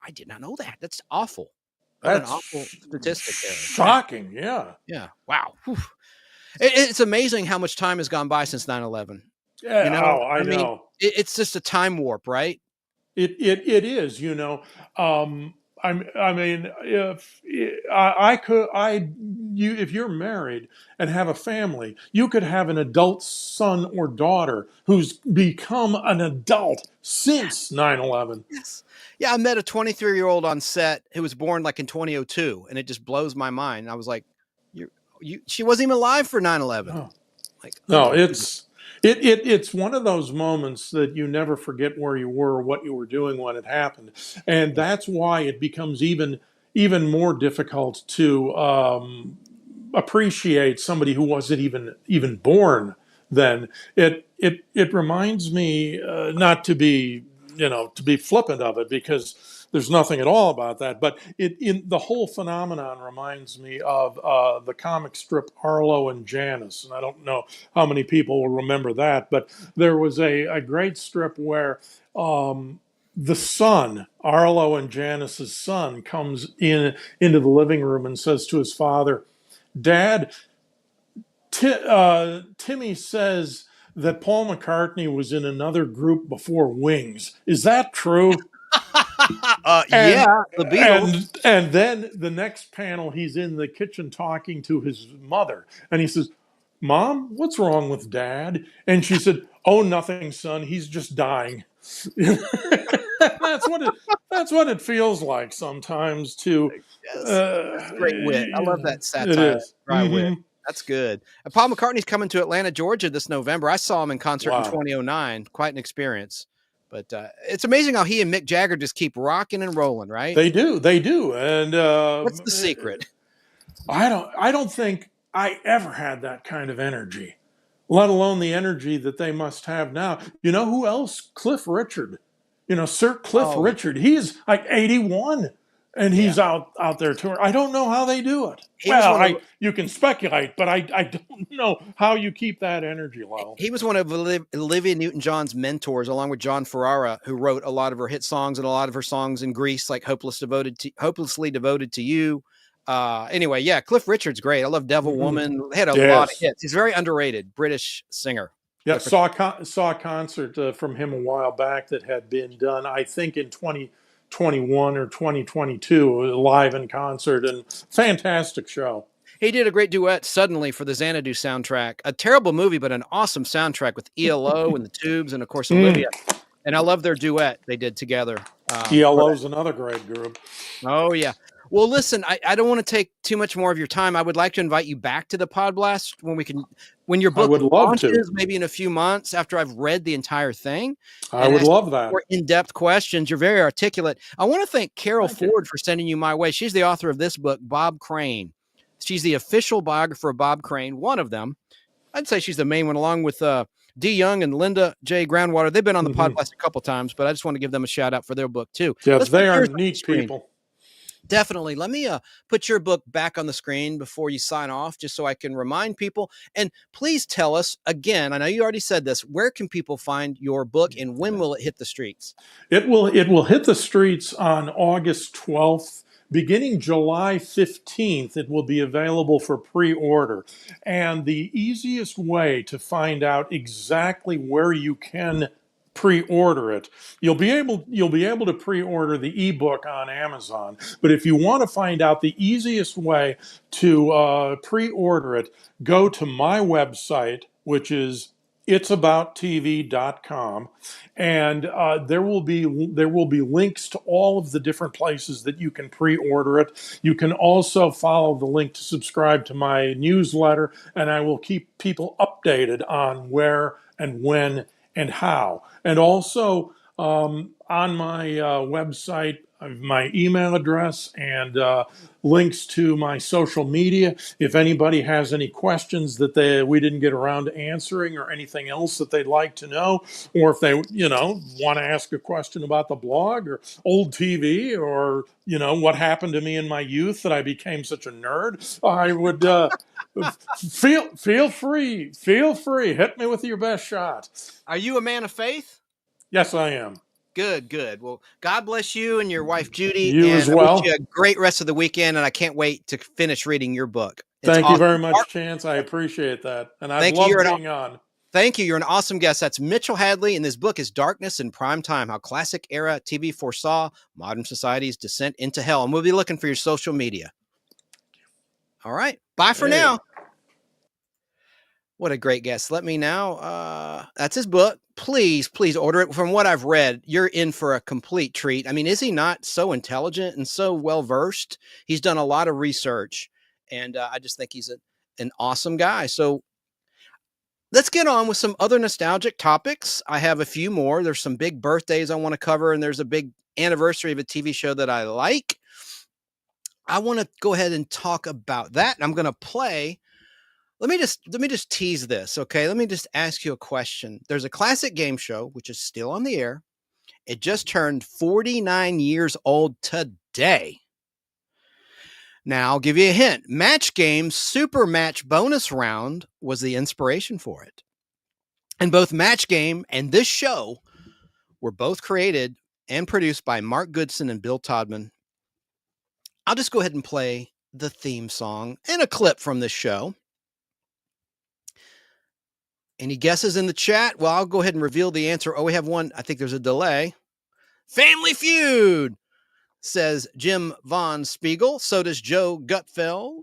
Speaker 16: that. That's awful. That's an awful statistic there.
Speaker 15: Shocking, yeah.
Speaker 16: Yeah. Wow. It's amazing how much time has gone by since 9/11.
Speaker 15: Yeah, I know.
Speaker 16: It's just a time warp, right?
Speaker 15: It is, I mean, if you're married and have a family, you could have an adult son or daughter who's become an adult since 9/11.
Speaker 16: Yes. Yeah, I met a 23-year-old on set who was born like in 2002, and it just blows my mind. I was like, she wasn't even alive for 9/11.
Speaker 15: Oh. No, it's one of those moments that you never forget where you were, what you were doing when it happened. And that's why it becomes even more difficult to appreciate somebody who wasn't even born then. It reminds me, not to be flippant of it, because there's nothing at all about that. But the whole phenomenon reminds me of the comic strip Arlo and Janice, and I don't know how many people will remember that, but there was a great strip where the son, Arlo and Janice's son, comes into the living room and says to his father, "Dad, Timmy says that Paul McCartney was in another group before Wings. Is that true?"
Speaker 16: Yeah, the Beatles.
Speaker 15: And then the next panel, he's in the kitchen talking to his mother, and he says, "Mom, what's wrong with Dad?" And she said, "Oh, nothing, son. He's just dying." That's what it feels like sometimes.
Speaker 16: That's great wit. I love that satire.
Speaker 15: It is.
Speaker 16: Dry wit. That's good. And Paul McCartney's coming to Atlanta, Georgia this November. I saw him in concert in 2009. Quite an experience. But it's amazing how he and Mick Jagger just keep rocking and rolling, right?
Speaker 15: They do. And
Speaker 16: what's the secret?
Speaker 15: I don't think I ever had that kind of energy, let alone the energy that they must have now. You know who else? Cliff Richard. Sir Cliff Richard. He's like 81. And he's out there touring. I don't know how they do it. You can speculate, but I don't know how you keep that energy level.
Speaker 16: He was one of Olivia Newton-John's mentors, along with John Ferrara, who wrote a lot of her hit songs and a lot of her songs in Greece, like Hopelessly Devoted to You. Anyway, yeah, Cliff Richard's great. I love Devil Woman. They had a lot of hits. He's a very underrated British singer.
Speaker 15: Yeah, saw a concert from him a while back that had been done, I think, in 2021 or 2022, live in concert, and fantastic show.
Speaker 16: He did a great duet, Suddenly, for the Xanadu soundtrack. A terrible movie, but an awesome soundtrack with ELO and the Tubes and, of course, Olivia. And I love their duet they did together.
Speaker 15: ELO's another great group.
Speaker 16: Oh, yeah. Well, listen, I don't want to take too much more of your time. I would like to invite you back to the Podblast when your book launches, maybe in a few months after I've read the entire thing.
Speaker 15: I would love that.
Speaker 16: More in-depth questions. You're very articulate. I want to thank Carol Ford for sending you my way. She's the author of this book, Bob Crane. She's the official biographer of Bob Crane, one of them. I'd say she's the main one, along with Dee Young and Linda J. Groundwater. They've been on the Podblast a couple times, but I just want to give them a shout out for their book too.
Speaker 15: Yes, they are neat people.
Speaker 16: Definitely. Let me put your book back on the screen before you sign off, just so I can remind people. And please tell us again, I know you already said this, where can people find your book and when will it hit the streets?
Speaker 15: It will hit the streets on August 12th. Beginning July 15th, it will be available for pre-order. And the easiest way to find out exactly where you can pre-order it, you'll be able to pre-order the ebook on Amazon. But if you want to find out the easiest way to pre-order it, go to my website, which is itsabouttv.com, and there will be links to all of the different places that you can pre-order it. You can also follow the link to subscribe to my newsletter, and I will keep people updated on where and when and how. And also on my website, my email address and links to my social media. If anybody has any questions that we didn't get around to answering, or anything else that they'd like to know, or if they want to ask a question about the blog or old TV, or what happened to me in my youth that I became such a nerd, I would feel free. Hit me with your best shot.
Speaker 16: Are you a man of faith?
Speaker 15: Yes, I am.
Speaker 16: Good. Well, God bless you and your wife, Judy.
Speaker 15: You
Speaker 16: and
Speaker 15: as well.
Speaker 16: I wish you a great rest of the weekend, and I can't wait to finish reading your book.
Speaker 15: Thank you very much, Chance. I appreciate that. And I love being on.
Speaker 16: Thank you. You're an awesome guest. That's Mitchell Hadley, and this book is Darkness in Prime Time, How Classic Era TV Foresaw Modern Society's Descent into Hell. And we'll be looking for your social media. All right. Bye for now. What a great guest. Let me now. That's his book. Please order it. From what I've read, you're in for a complete treat. I mean, is he not so intelligent and so well-versed? He's done a lot of research, and I just think he's an awesome guy. So let's get on with some other nostalgic topics. I have a few more. There's some big birthdays I want to cover, and there's a big anniversary of a TV show that I like. I want to go ahead and talk about that, and I'm going to play. Let me just tease this, okay? Let me just ask you a question. There's a classic game show, which is still on the air, It just turned 49 years old today. Now, I'll give you a hint. Match Game Super Match Bonus Round was the inspiration for it. And both Match Game and this show were both created and produced by Mark Goodson and Bill Todman. I'll just go ahead and play the theme song and a clip from this show. Any guesses in the chat? Well, I'll go ahead and reveal the answer. Oh, we have one. I think there's a delay. Family Feud, says Jim Von Spiegel. So does Joe Gutfeld.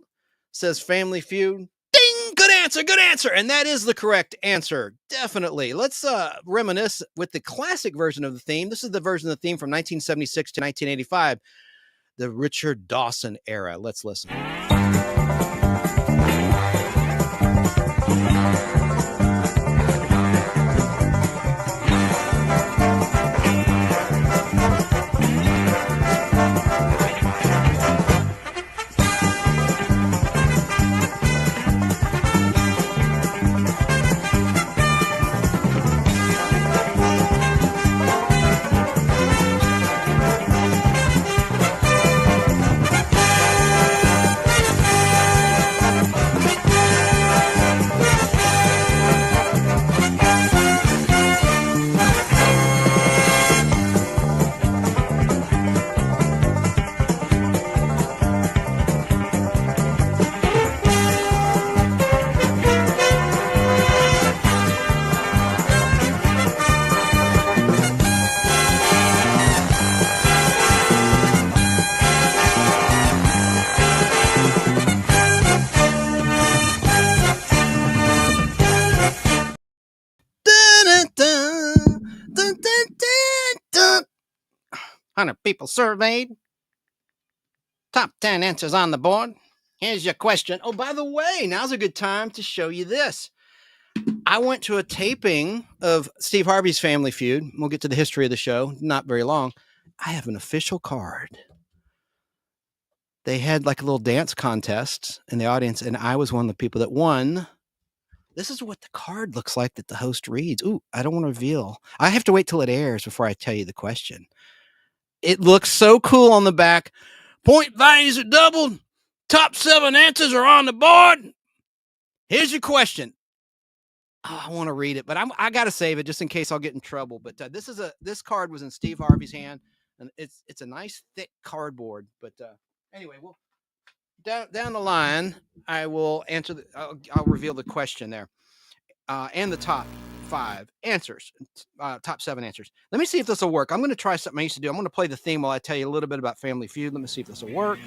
Speaker 16: Says Family Feud. Ding! Good answer, good answer. And that is the correct answer. Definitely. Let's reminisce with the classic version of the theme. This is the version of the theme from 1976 to 1985, the Richard Dawson era. Let's listen. People surveyed. Top 10 answers on the board. Here's your question. Oh, by the way, now's a good time to show you this. I went to a taping of Steve Harvey's Family Feud. We'll get to the history of the show. Not very long. I have an official card. They had like a little dance contest in the audience, and I was one of the people that won. This is what the card looks like that the host reads. Ooh, I don't want to reveal. I have to wait till it airs before I tell you the question. It looks so cool on the back. Point values are doubled. Top 7 answers are on the board. Here's your question. Oh, I want to read it, but I got to save it just in case I'll get in trouble. But this card was in Steve Harvey's hand, and it's a nice thick cardboard. But anyway, well, down the line, I will answer. I'll reveal the question there, and the top 5 answers, top 7 answers. Let me see if this will work. I'm going to try something I used to do. I'm going to play the theme while I tell you a little bit about Family Feud. Let me see if this will work.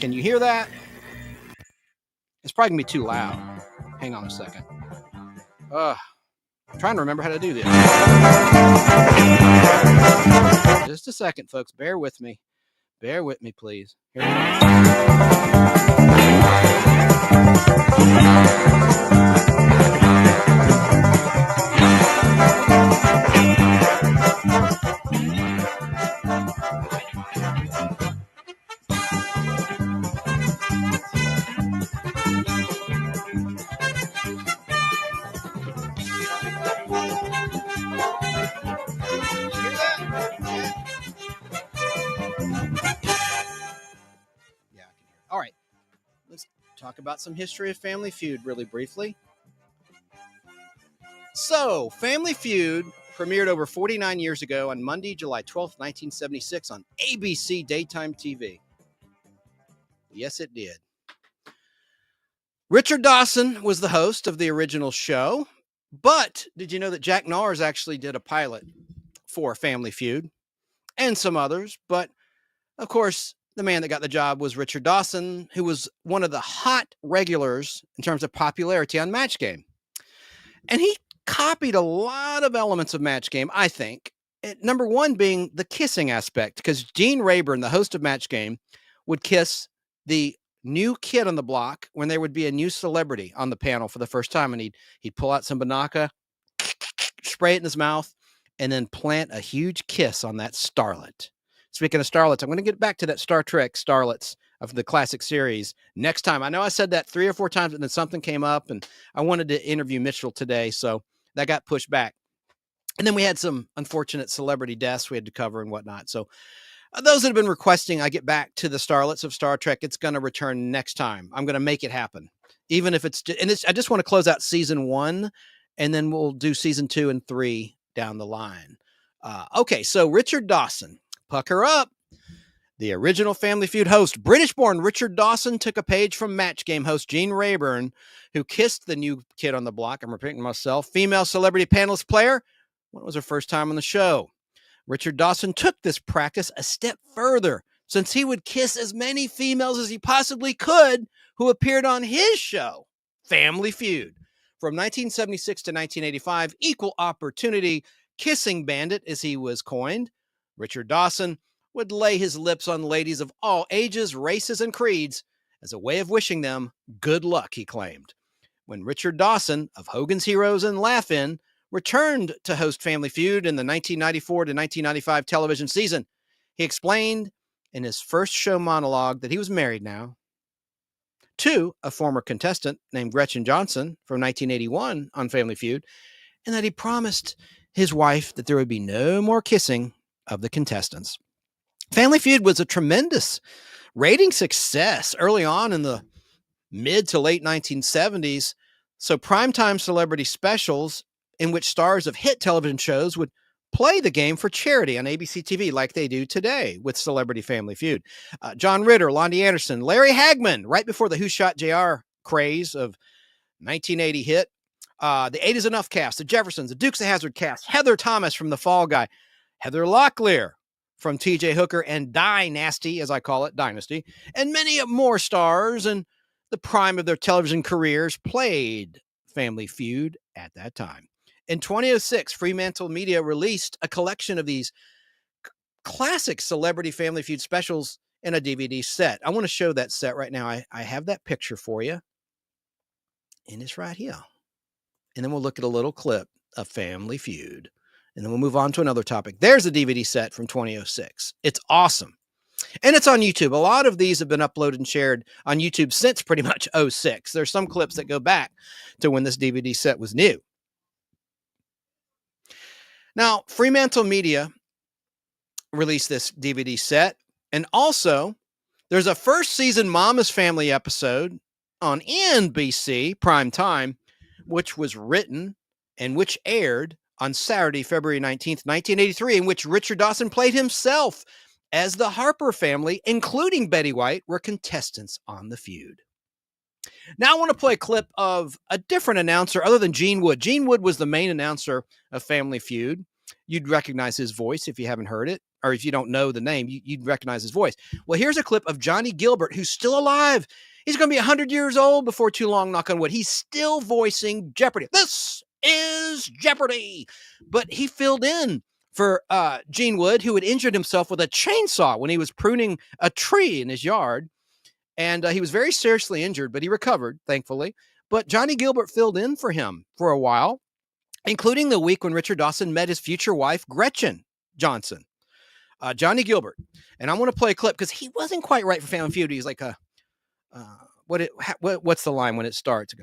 Speaker 16: Can you hear that? It's probably going to be too loud. Hang on a second. I'm trying to remember how to do this. Just a second, folks. Bear with me. Bear with me, please. Here we All right, let's talk about some history of Family Feud really briefly. So, Family Feud premiered over 49 years ago on Monday, July 12th, 1976 on ABC Daytime TV. Yes, it did. Richard Dawson was the host of the original show, but did you know that Jack Nars actually did a pilot for Family Feud and some others? But, of course, the man that got the job was Richard Dawson, who was one of the hot regulars in terms of popularity on Match Game. And he copied a lot of elements of Match Game, I think. Number one being the kissing aspect, because Gene Rayburn, the host of Match Game, would kiss the new kid on the block when there would be a new celebrity on the panel for the first time. And he'd pull out some Banaka, spray it in his mouth, and then plant a huge kiss on that starlet. Speaking of starlets, I'm going to get back to that Star Trek starlets of the classic series next time. I know I said that 3 or 4 times, and then something came up, and I wanted to interview Mitchell today, so that got pushed back. And then we had some unfortunate celebrity deaths we had to cover and whatnot. So those that have been requesting I get back to the starlets of Star Trek, it's going to return next time. I'm going to make it happen. Even if I just want to close out season 1, and then we'll do season 2 and 3 down the line. Okay, so Richard Dawson, pucker up. The original Family Feud host, British-born Richard Dawson, took a page from Match Game host Gene Rayburn, who kissed the new kid on the block. I'm repeating myself. Female celebrity panelist player. When it was her first time on the show. Richard Dawson took this practice a step further, since he would kiss as many females as he possibly could who appeared on his show, Family Feud. From 1976 to 1985, equal opportunity kissing bandit, as he was coined, Richard Dawson would lay his lips on ladies of all ages, races, and creeds as a way of wishing them good luck, he claimed. When Richard Dawson of Hogan's Heroes and Laugh-In returned to host Family Feud in the 1994 to 1995 television season, he explained in his first show monologue that he was married now to a former contestant named Gretchen Johnson from 1981 on Family Feud, and that he promised his wife that there would be no more kissing of the contestants. Family Feud was a tremendous rating success early on in the mid to late 1970s. So primetime celebrity specials in which stars of hit television shows would play the game for charity on ABC TV like they do today with Celebrity Family Feud. John Ritter, Lonnie Anderson, Larry Hagman, right before the Who Shot JR craze of 1980 hit. The 8 Is Enough cast, the Jeffersons, the Dukes of Hazzard cast, Heather Thomas from The Fall Guy, Heather Locklear from TJ Hooker and Dynasty, as I call it, Dynasty, and many more stars in the prime of their television careers played Family Feud at that time. In 2006, Fremantle Media released a collection of these classic Celebrity Family Feud specials in a DVD set. I want to show that set right now. I have that picture for you, and it's right here. And then we'll look at a little clip of Family Feud. And then we'll move on to another topic. There's a DVD set from 2006. It's awesome. And it's on YouTube. A lot of these have been uploaded and shared on YouTube since pretty much 06. There's some clips that go back to when this DVD set was new. Now, Fremantle Media released this DVD set. And also, there's a first season Mama's Family episode on NBC Primetime, which was written and which aired on Saturday, February 19th, 1983, in which Richard Dawson played himself as the Harper family, including Betty White, were contestants on the feud. Now I want to play a clip of a different announcer other than Gene Wood. Gene Wood was the main announcer of Family Feud. You'd recognize his voice if you haven't heard it, or if you don't know the name, you'd recognize his voice. Well, here's a clip of Johnny Gilbert, who's still alive. He's going to be 100 years old before too long, knock on wood. He's still voicing Jeopardy. This is Jeopardy! But he filled in for Gene Wood, who had injured himself with a chainsaw when he was pruning a tree in his yard. And he was very seriously injured, but he recovered, thankfully. But Johnny Gilbert filled in for him for a while, including the week when Richard Dawson met his future wife, Gretchen Johnson. Johnny Gilbert. And I want to play a clip because he wasn't quite right for Family Feud. He's like, what's the line when it starts?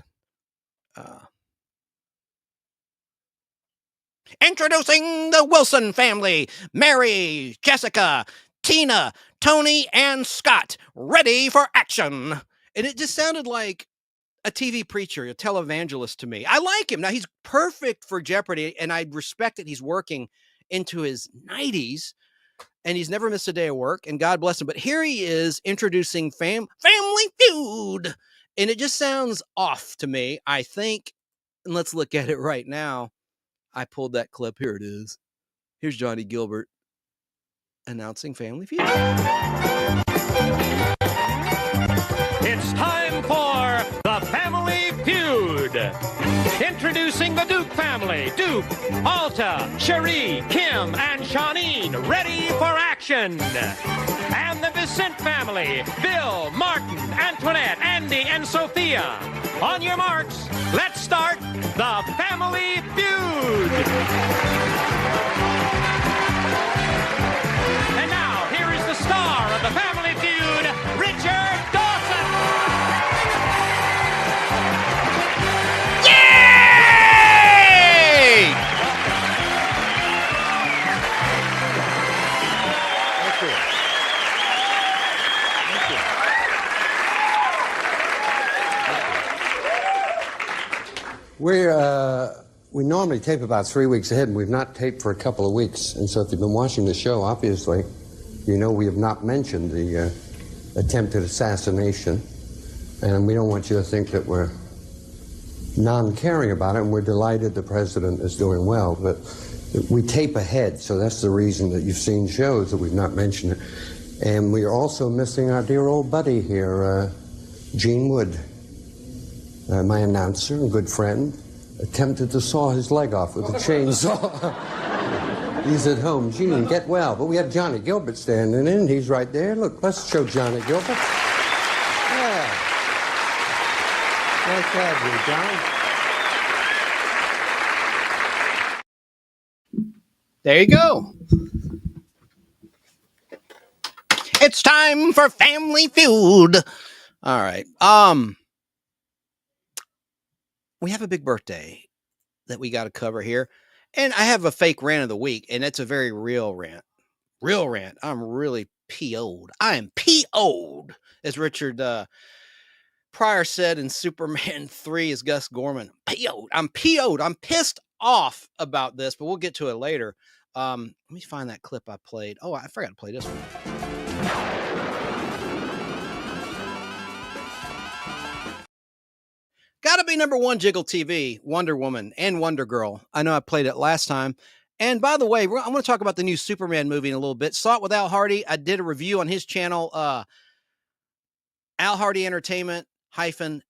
Speaker 16: Introducing the Wilson family, Mary, Jessica, Tina, Tony, and Scott, ready for action. And it just sounded like a TV preacher, a televangelist to me. I like him. Now, he's perfect for Jeopardy, and I respect that he's working into his 90s, and he's never missed a day of work, and God bless him. But here he is introducing Family Feud, and it just sounds off to me, I think. And let's look at it right now. I pulled that clip. Here it is. Here's Johnny Gilbert announcing Family Feud.
Speaker 12: It's time for the Family Feud. Introducing the Duke family. Duke, Alta, Cherie, Kim, and Shawneen, ready for action. And the Vicente family. Bill, Martin, Antoinette, Andy, and Sophia. On your marks, let's start the Family Feud. And now, here is the star of the Family Feud, Richard Dawson.
Speaker 16: Yay!
Speaker 11: We normally tape about 3 weeks ahead, and we've not taped for a couple of weeks. And so if you've been watching the show, obviously, you know we have not mentioned the attempted assassination. And we don't want you to think that we're non-caring about it, and we're delighted the president is doing well. But we tape ahead, so that's the reason that you've seen shows that we've not mentioned it. And we are also missing our dear old buddy here, Gene Wood, my announcer and good friend, attempted to saw his leg off with a chainsaw. He's at home. Gene, get well. But we have Johnny Gilbert standing in. He's right there. Look, let's show Johnny Gilbert. Yeah. Nice to have you, John.
Speaker 16: There you go. It's time for Family Feud. All right. We have a big birthday that we got to cover here. And I have a fake rant of the week, and it's a very real rant. Real rant. I'm really PO'd. I am PO'd, as Richard Pryor said in Superman 3 as Gus Gorman. PO'd. I'm PO'd. I'm pissed off about this, but we'll get to it later. Let me find that clip I played. Oh, I forgot to play this one. Gotta be number one Jiggle TV, Wonder Woman and Wonder Girl. I know I played it last time. And by the way, I'm going to talk about the new Superman movie in a little bit. Saw it with Al Hardy. I did a review on his channel, Al Hardy Entertainment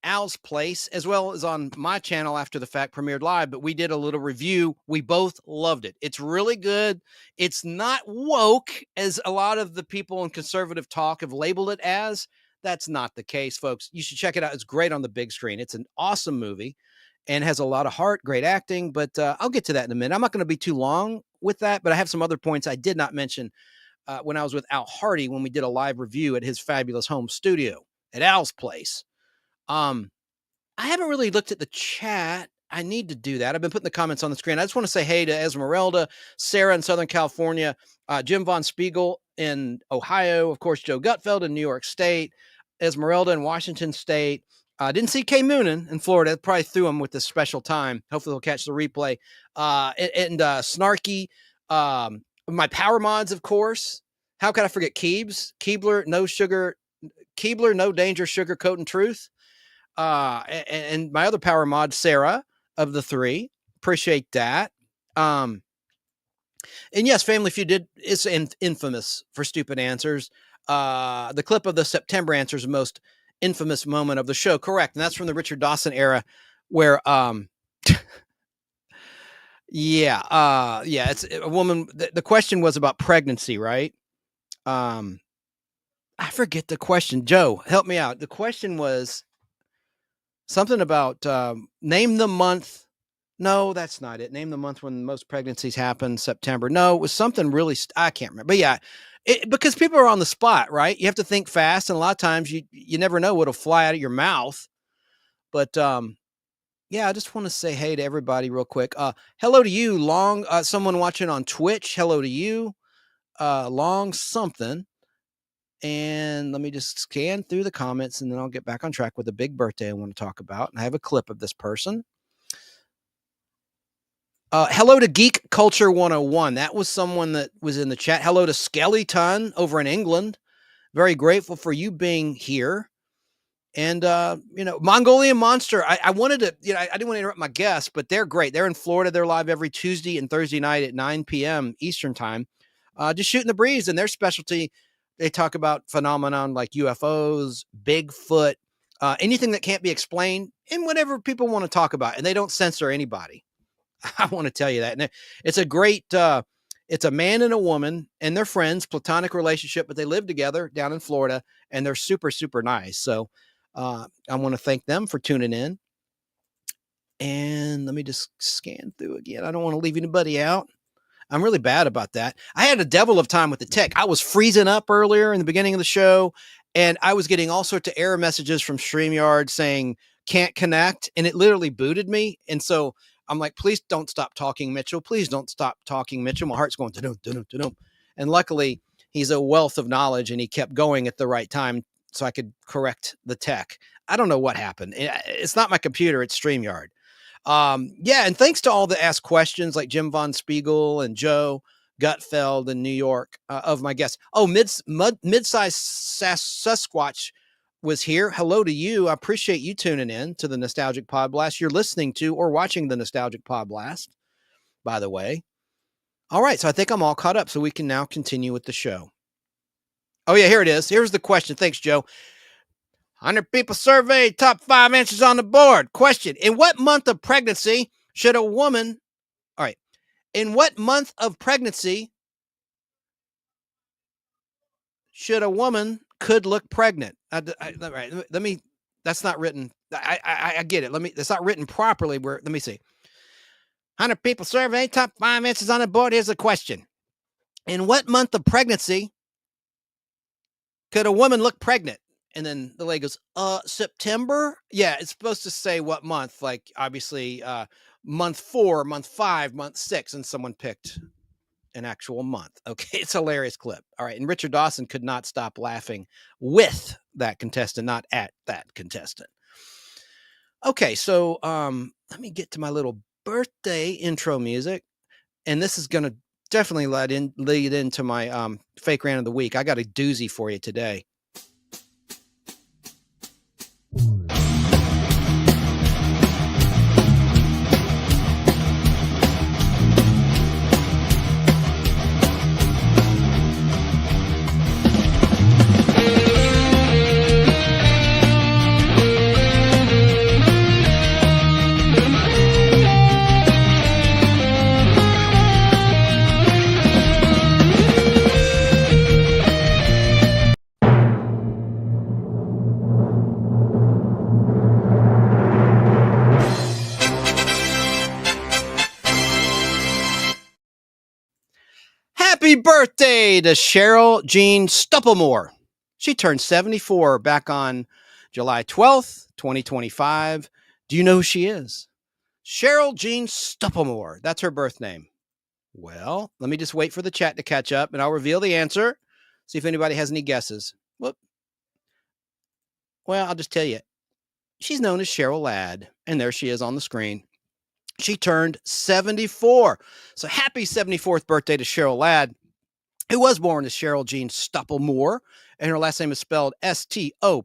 Speaker 16: Al's Place, as well as on my channel after the fact, premiered live. But we did a little review. We both loved it. It's really good. It's not woke, as a lot of the people in conservative talk have labeled it as. That's not the case, folks. You should check it out. It's great on the big screen. It's an awesome movie and has a lot of heart, great acting, but I'll get to that in a minute. I'm not going to be too long with that, but I have some other points I did not mention when I was with Al Hardy when we did a live review at his fabulous home studio at Al's Place. I haven't really looked at the chat. I need to do that. I've been putting the comments on the screen. I just want to say hey to Esmeralda, Sarah in Southern California, Jim Von Spiegel in Ohio, of course, Joe Gutfeld in New York State, Esmeralda in Washington State. Didn't see Kay Moonen in Florida. Probably threw him with this special time. Hopefully they'll catch the replay. And Snarky, my power mods, of course. How could I forget Keebs? Keebler, no sugar. Keebler, no danger, sugar, coat, and truth. And my other power mod, Sarah, of the three. Appreciate that. And yes, Family Feud is infamous for stupid answers. The clip of the September answer is the most infamous moment of the show. Correct. And that's from the Richard Dawson era where, it's a woman. The question was about pregnancy, right? I forget the question. Joe, help me out. The question was something about, name the month. No, that's not it. Name the month when most pregnancies happen, September. No, it was something really, I can't remember. But yeah, because people are on the spot, right? You have to think fast. And a lot of times you never know what'll fly out of your mouth. But yeah, I just want to say hey to everybody real quick. Hello to you, Long. Someone watching on Twitch. Hello to you, Long something. And let me just scan through the comments and then I'll get back on track with the big birthday I want to talk about. And I have a clip of this person. Hello to Geek Culture 101. That was someone that was in the chat. Hello to Skeleton over in England. Very grateful for you being here. And, Mongolian Monster. I wanted to, I didn't want to interrupt my guests, but they're great. They're in Florida. They're live every Tuesday and Thursday night at 9 p.m. Eastern time. Just shooting the breeze. And their specialty, they talk about phenomenon like UFOs, Bigfoot, anything that can't be explained, and whatever people want to talk about. And they don't censor anybody. I want to tell you that. And it's a great, it's a man and a woman and they're friends, platonic relationship, but they live together down in Florida and they're super, super nice. So I want to thank them for tuning in. And let me just scan through again. I don't want to leave anybody out. I'm really bad about that. I had a devil of time with the tech. I was freezing up earlier in the beginning of the show and I was getting all sorts of error messages from StreamYard saying can't connect. And it literally booted me. And so I'm like, please don't stop talking, Mitchell. Please don't stop talking, Mitchell. My heart's going, da-dum, da-dum, da-dum. And luckily, he's a wealth of knowledge, and he kept going at the right time so I could correct the tech. I don't know what happened. It's not my computer. It's StreamYard. Yeah, and thanks to all the asked questions like Jim Von Spiegel and Joe Gutfeld in New York of my guests. Oh, Mid-Size Sasquatch was here. Hello to you. I appreciate you tuning in to the Nostalgic Podblast. You're listening to or watching the Nostalgic Podblast, by the way. All right, so I think I'm all caught up, so we can now continue with the show. Oh, yeah, here it is. Here's the question. Thanks, Joe. 100 people surveyed, top 5 answers on the board. Question: in what month of pregnancy should a woman... All right. In what month of pregnancy should a woman could look pregnant? Right. Let me... That's not written... I get it. It's not written properly. Let me see. 100 people surveyed, top 5 answers on the board. Here's the question. In what month of pregnancy could a woman look pregnant? And then the lady goes, September? Yeah, it's supposed to say what month. Like, obviously, month 4, month 5, month 6. And someone picked an actual month. Okay, it's a hilarious clip. All right, and Richard Dawson could not stop laughing with that contestant, not at that contestant. Okay, so let me get to my little birthday intro music. And this is going to definitely lead into my fake rant of the week. I got a doozy for you today. Happy birthday to Cheryl Jean Stupplemore. She turned 74 back on July 12th, 2025. Do you know who she is? Cheryl Jean Stupplemore. That's her birth name. Well, let me just wait for the chat to catch up, and I'll reveal the answer. See if anybody has any guesses. Whoop. Well, I'll just tell you. She's known as Cheryl Ladd, and there she is on the screen. She turned 74. So happy 74th birthday to Cheryl Ladd, who was born as Cheryl Jean Stupplemore, and her last name is spelled Stoppelmoor.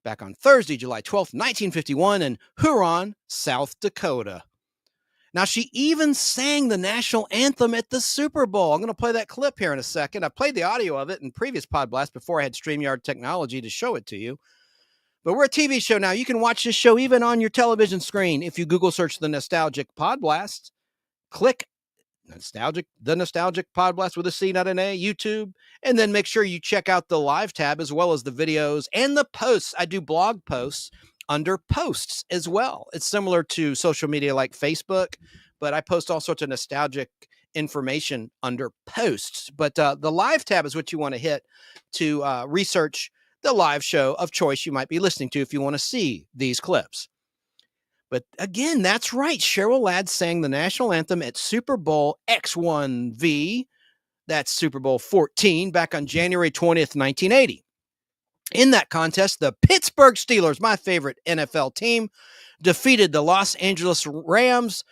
Speaker 16: Back on Thursday, July 12th, 1951, in Huron, South Dakota. Now, she even sang the national anthem at the Super Bowl. I'm going to play that clip here in a second. I played the audio of it in previous Podblast before I had StreamYard technology to show it to you. But we're a TV show now. You can watch this show even on your television screen. If you Google search the Nostalgic Podblast, click the Nostalgic Podblast with a C, not an A, YouTube, and then make sure you check out the live tab as well as the videos and the posts. I do blog posts under posts as well. It's similar to social media like Facebook, but I post all sorts of nostalgic information under posts. But the live tab is what you want to hit to research the live show of choice you might be listening to if you want to see these clips. But again, that's right. Cheryl Ladd sang the national anthem at Super Bowl X1V. That's Super Bowl 14 back on January 20th, 1980. In that contest, the Pittsburgh Steelers, my favorite NFL team, defeated the Los Angeles Rams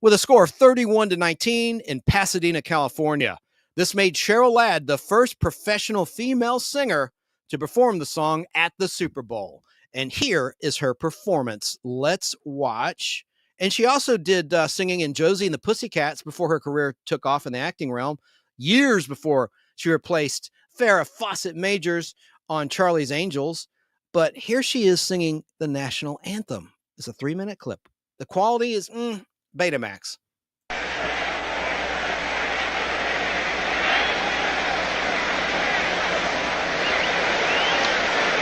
Speaker 16: with a score of 31-19 in Pasadena, California. This made Cheryl Ladd the first professional female singer to perform the song at the Super Bowl. And here is her performance. Let's watch. And she also did singing in Josie and the Pussycats before her career took off in the acting realm, years before she replaced Farrah Fawcett Majors on Charlie's Angels. But here she is singing the national anthem. It's a 3-minute clip. The quality is Betamax.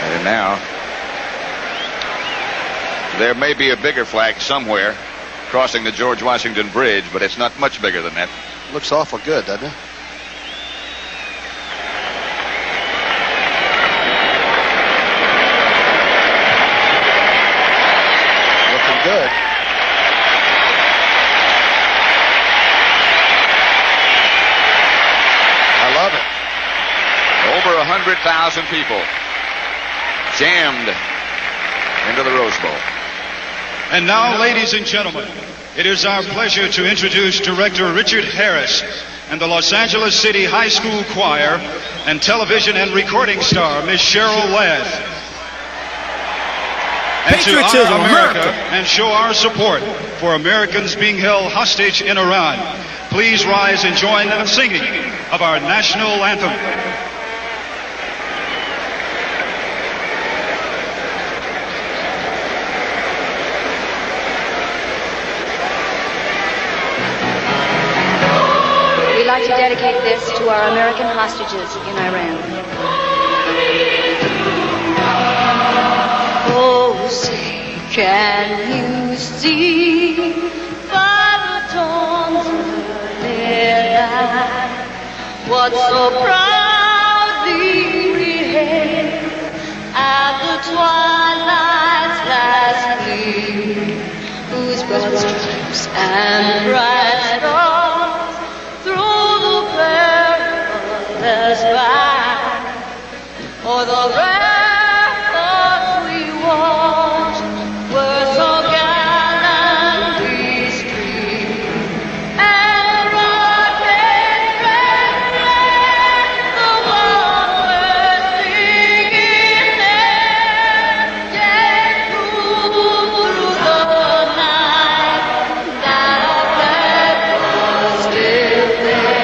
Speaker 19: And now, there may be a bigger flag somewhere crossing the George Washington Bridge, but it's not much bigger than that.
Speaker 20: Looks awful good, doesn't it? Looking good.
Speaker 19: I love it. Over 100,000 people jammed into the Rose Bowl.
Speaker 21: And now, ladies and gentlemen, it is our pleasure to introduce Director Richard Harris and the Los Angeles City High School Choir and television and recording star Miss Cheryl Ladd. And to
Speaker 16: Patriotism,
Speaker 21: honor America
Speaker 16: America.
Speaker 21: and show our support for Americans being held hostage in Iran, please rise and join in the singing of our national anthem.
Speaker 6: We'd like to dedicate this to our American hostages in Iran.
Speaker 22: Oh, say, can you see by the dawn's early light what so proudly we hailed at the twilight's last gleam, whose broad stripes and bright stars through the perilous fight, or the ramparts we watched were so gallantly streamed, and rockets reflect the one we're singing there, yet through the night that our flag was still there.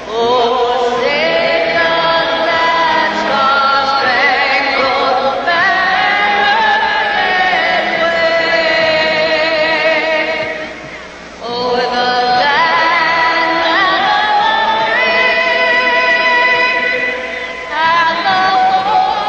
Speaker 22: Oh, say does that star-spangled banner yet wave over the land of the free and the home of the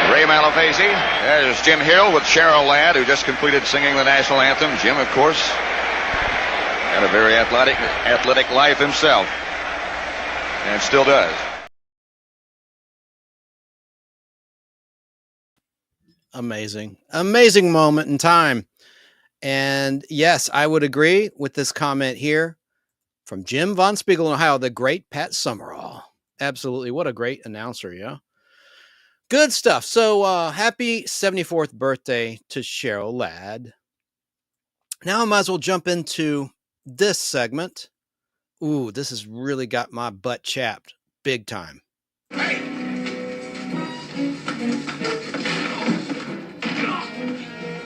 Speaker 22: brave?
Speaker 19: Ray Malavasi. There's Jim Hill with Cheryl Ladd, who just completed singing the national anthem. Jim, of course, had a very athletic life himself, and still does.
Speaker 16: Amazing moment in time. And yes, I would agree with this comment here from Jim Von Spiegel in Ohio, the great Pat Summerall. Absolutely. What a great announcer. Yeah. Good stuff. So happy 74th birthday to Cheryl Ladd. Now I might as well jump into this segment. Ooh, this has really got my butt chapped big time.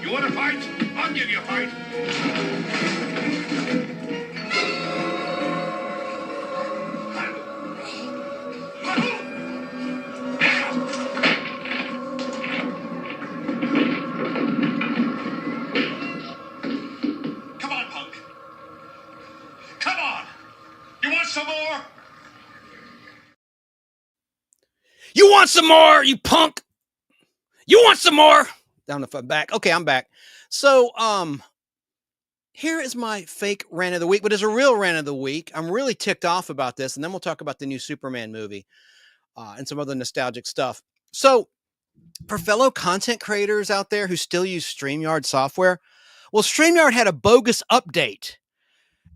Speaker 23: You want to fight? I'll give you a fight. Come on, punk. Come on. You want some more?
Speaker 16: You want some more, you punk? You want some more? Down the back. Okay, I'm back. So, here is my fake rant of the week, but it's a real rant of the week. I'm really ticked off about this, and then we'll talk about the new Superman movie and some other nostalgic stuff. So, for fellow content creators out there who still use StreamYard software, well, StreamYard had a bogus update,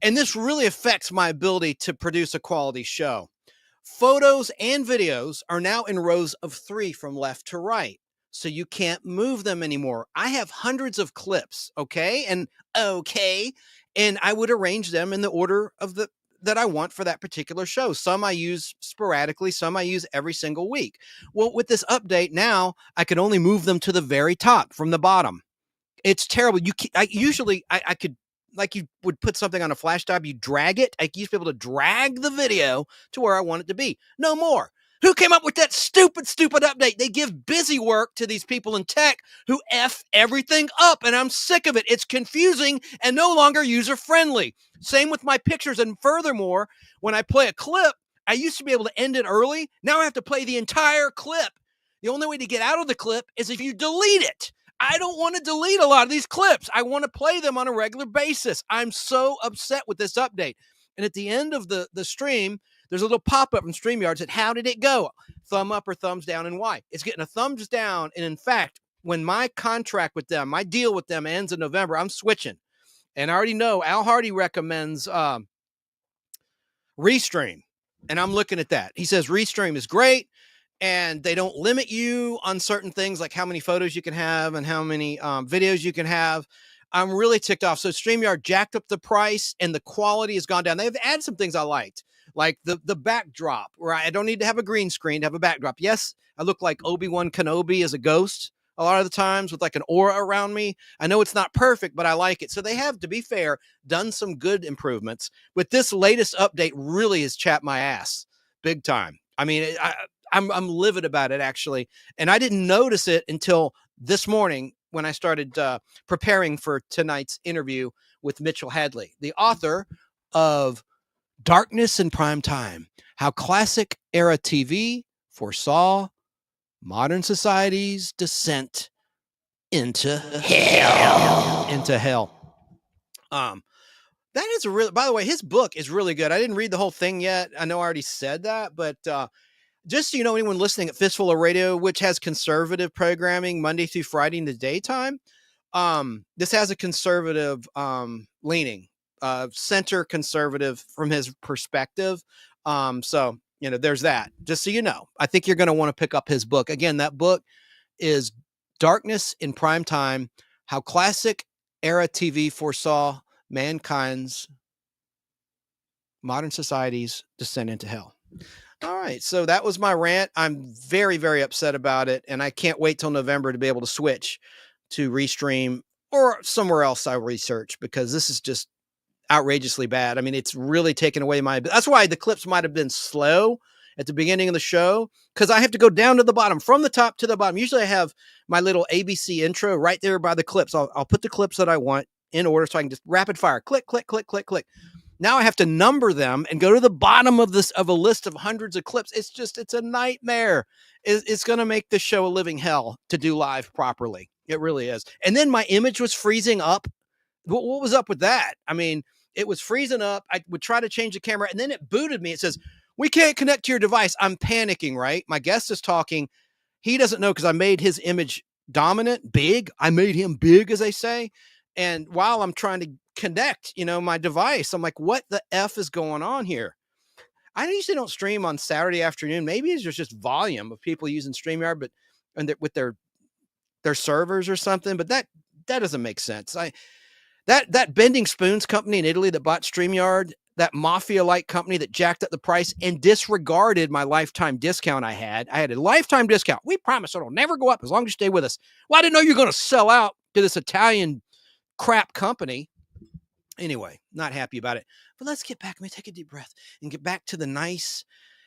Speaker 16: and this really affects my ability to produce a quality show. Photos and videos are now in rows of 3 from left to right, so you can't move them anymore. I have hundreds of clips, and I would arrange them in the order of that I want for that particular show. Some I use sporadically, some I use every single week. Well, with this update now, I can only move them to the very top from the bottom. It's terrible. I could, like you would put something on a flash drive, you drag it. I used to be able to drag the video to where I want it to be. No more. Who came up with that stupid update? They give busy work to these people in tech who F everything up, and I'm sick of it. It's confusing and no longer user-friendly. Same with my pictures, and furthermore, when I play a clip, I used to be able to end it early. Now I have to play the entire clip. The only way to get out of the clip is if you delete it. I don't want to delete a lot of these clips. I want to play them on a regular basis. I'm so upset with this update. And at the end of the stream, there's a little pop-up from StreamYard that how did it go? Thumb up or thumbs down, and why? It's getting a thumbs down. And in fact, when my contract with them, my deal with them ends in November, I'm switching. And I already know Al Hardy recommends Restream. And I'm looking at that. He says Restream is great. And they don't limit you on certain things like how many photos you can have and how many videos you can have. I'm really ticked off. So StreamYard jacked up the price and the quality has gone down. They've added some things I liked, like the backdrop, where I don't need to have a green screen to have a backdrop. Yes, I look like Obi-Wan Kenobi as a ghost a lot of the times with like an aura around me. I know it's not perfect, but I like it. So they have, to be fair, done some good improvements. But this latest update really has chapped my ass big time. I mean, I'm livid about it, actually. And I didn't notice it until this morning when I started preparing for tonight's interview with Mitchell Hadley, the author of Darkness in Primetime, How Classic Era TV Foresaw Modern Society's Descent into Hell. Into hell. That is a real, by the way, his book is really good. I didn't read the whole thing yet. I know I already said that, but just so you know, anyone listening at Fistful of Radio, which has conservative programming Monday through Friday in the daytime, this has a conservative leaning, center conservative from his perspective. So, you know, there's that. Just so you know, I think you're going to want to pick up his book. Again, that book is Darkness in Primetime, How Classic Era TV Foresaw Mankind's Modern Society's Descent into Hell. All right, so that was my rant. I'm very, very upset about it, and I can't wait till November to be able to switch to Restream or somewhere else I research, because this is just outrageously bad. I mean, it's really taken away my... That's why the clips might have been slow at the beginning of the show, because I have to go down to the bottom, from the top to the bottom. Usually I have my little ABC intro right there by the clips. I'll put the clips that I want in order so I can just rapid fire, click, click, click, click, click. Now I have to number them and go to the bottom of a list of hundreds of clips. It's a nightmare. It's going to make the show a living hell to do live properly. It really is. And then my image was freezing up. What was up with that? I mean, it was freezing up. I would try to change the camera, and then it booted me. It says, we can't connect to your device. I'm panicking, right? My guest is talking. He doesn't know because I made his image dominant, big. I made him big, as they say. And while I'm trying to connect, my device, I'm like, what the F is going on here? I usually don't stream on Saturday afternoon. Maybe it's just volume of people using StreamYard, with their servers or something, but that doesn't make sense. That Bending Spoons company in Italy that bought StreamYard, that mafia-like company that jacked up the price and disregarded my lifetime discount I had. I had a lifetime discount. We promise it'll never go up as long as you stay with us. Well, I didn't know you were going to sell out to this Italian crap company. Anyway, not happy about it. But let's get back. Let me take a deep breath and get back to the nice,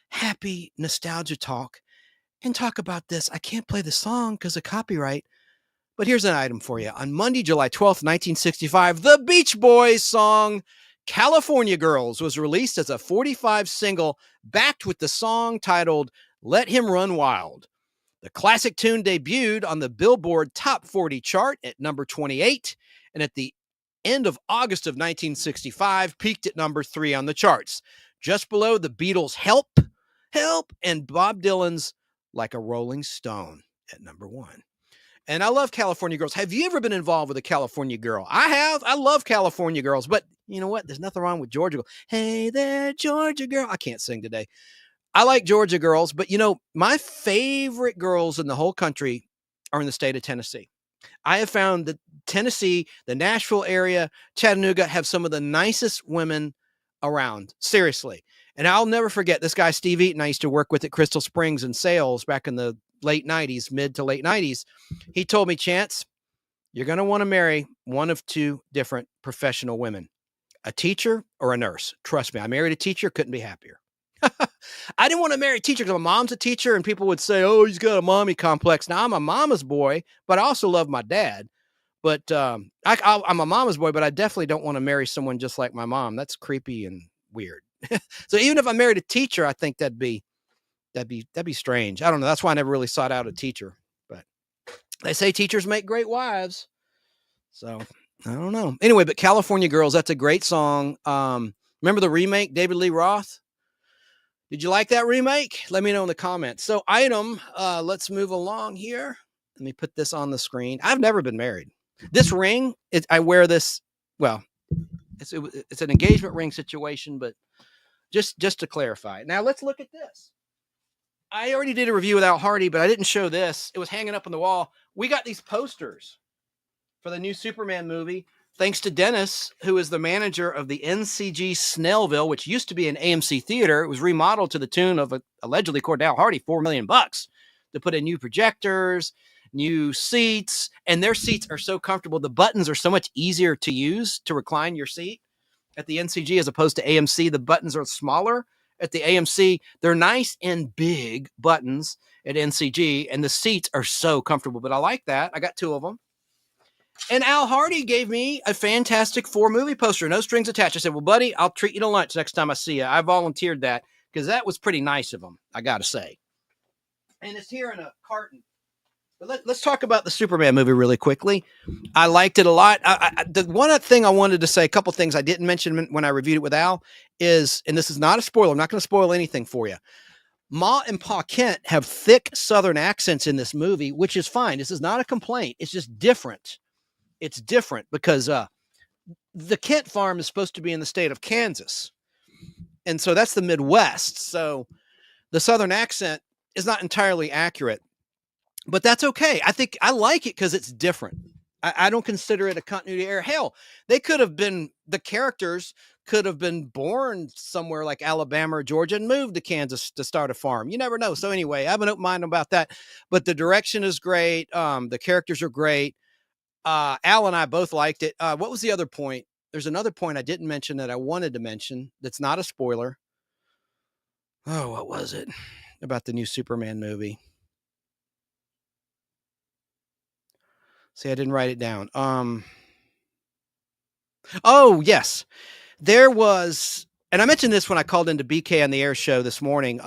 Speaker 16: happy nostalgia talk and talk about this. I can't play the song because of copyright. But here's an item for you. On Monday, July 12th, 1965, the Beach Boys song California Girls was released as a 45 single backed with the song titled Let Him Run Wild. The classic tune debuted on the Billboard Top 40 chart at number 28, and at the end of August of 1965, peaked at number 3 on the charts, just below the Beatles' Help, and Bob Dylan's Like a Rolling Stone at number 1. And I love California Girls. Have you ever been involved with a California girl? I have. I love California Girls. But you know what? There's nothing wrong with Georgia Girl. Hey there, Georgia Girl. I can't sing today. I like Georgia Girls. But, my favorite girls in the whole country are in the state of Tennessee. I have found that Tennessee, the Nashville area, Chattanooga have some of the nicest women around. Seriously. And I'll never forget this guy, Steve Eaton, I used to work with at Crystal Springs in sales back in the late 90s, mid to late 90s. He told me, Chance, you're going to want to marry one of two different professional women, a teacher or a nurse. Trust me, I married a teacher, couldn't be happier. I didn't want to marry a teacher because my mom's a teacher and people would say, oh, he's got a mommy complex. Now, I'm a mama's boy, but I also love my dad. But I'm a mama's boy, but I definitely don't want to marry someone just like my mom. That's creepy and weird. So even if I married a teacher, I think that'd be strange. I don't know. That's why I never really sought out a teacher. But they say teachers make great wives. So I don't know. Anyway, but California Girls, that's a great song. Remember the remake, David Lee Roth? Did you like that remake? Let me know in the comments. So item, let's move along here. Let me put this on the screen. I've never been married. This ring, I wear this, well, it's an engagement ring situation, but just to clarify. Now let's look at this. I already did a review with Al Hardy, but I didn't show this. It was hanging up on the wall. We got these posters for the new Superman movie, thanks to Dennis, who is the manager of the NCG Snellville, which used to be an AMC theater. It was remodeled to the tune of, allegedly, according to Al Hardy, $4 million to put in new projectors, new seats, and their seats are so comfortable. The buttons are so much easier to use to recline your seat at the NCG as opposed to AMC. The buttons are smaller. At the AMC, they're nice and big buttons at NCG, and the seats are so comfortable. But I like that. I got 2 of them. And Al Hardy gave me a Fantastic Four movie poster, no strings attached. I said, well, buddy, I'll treat you to lunch next time I see you. I volunteered that because that was pretty nice of him, I got to say. And it's here in a carton. But let's talk about the Superman movie really quickly. I liked it a lot. The one thing I wanted to say, a couple things I didn't mention when I reviewed it with Al is, and this is not a spoiler, I'm not going to spoil anything for you. Ma and Pa Kent have thick Southern accents in this movie, which is fine. This is not a complaint. It's just different. It's different because the Kent farm is supposed to be in the state of Kansas. And so that's the Midwest. So the Southern accent is not entirely accurate. But that's okay. I think I like it because it's different. I don't consider it a continuity error. Hell, the characters could have been born somewhere like Alabama or Georgia and moved to Kansas to start a farm. You never know. So anyway, I have an open mind about that. But the direction is great. The characters are great. Al and I both liked it. What was the other point? There's another point I didn't mention that I wanted to mention that's not a spoiler. Oh, what was it? About the new Superman movie. See, I didn't write it down. Oh, yes. There was, and I mentioned this when I called into BK on the Air show this morning.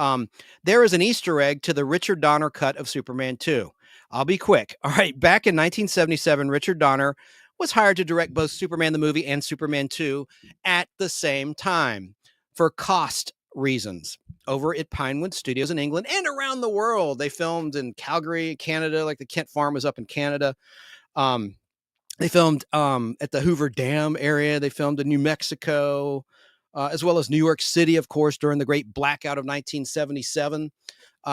Speaker 16: There is an Easter egg to the Richard Donner cut of Superman 2. I'll be quick. All right. Back in 1977, Richard Donner was hired to direct both Superman the movie and Superman 2 at the same time for cost reasons. Over at Pinewood Studios in England and around the world. They filmed in Calgary, Canada, like the Kent farm was up in Canada. They filmed at the Hoover Dam area. They filmed in New Mexico, as well as New York City, of course, during the great blackout of 1977,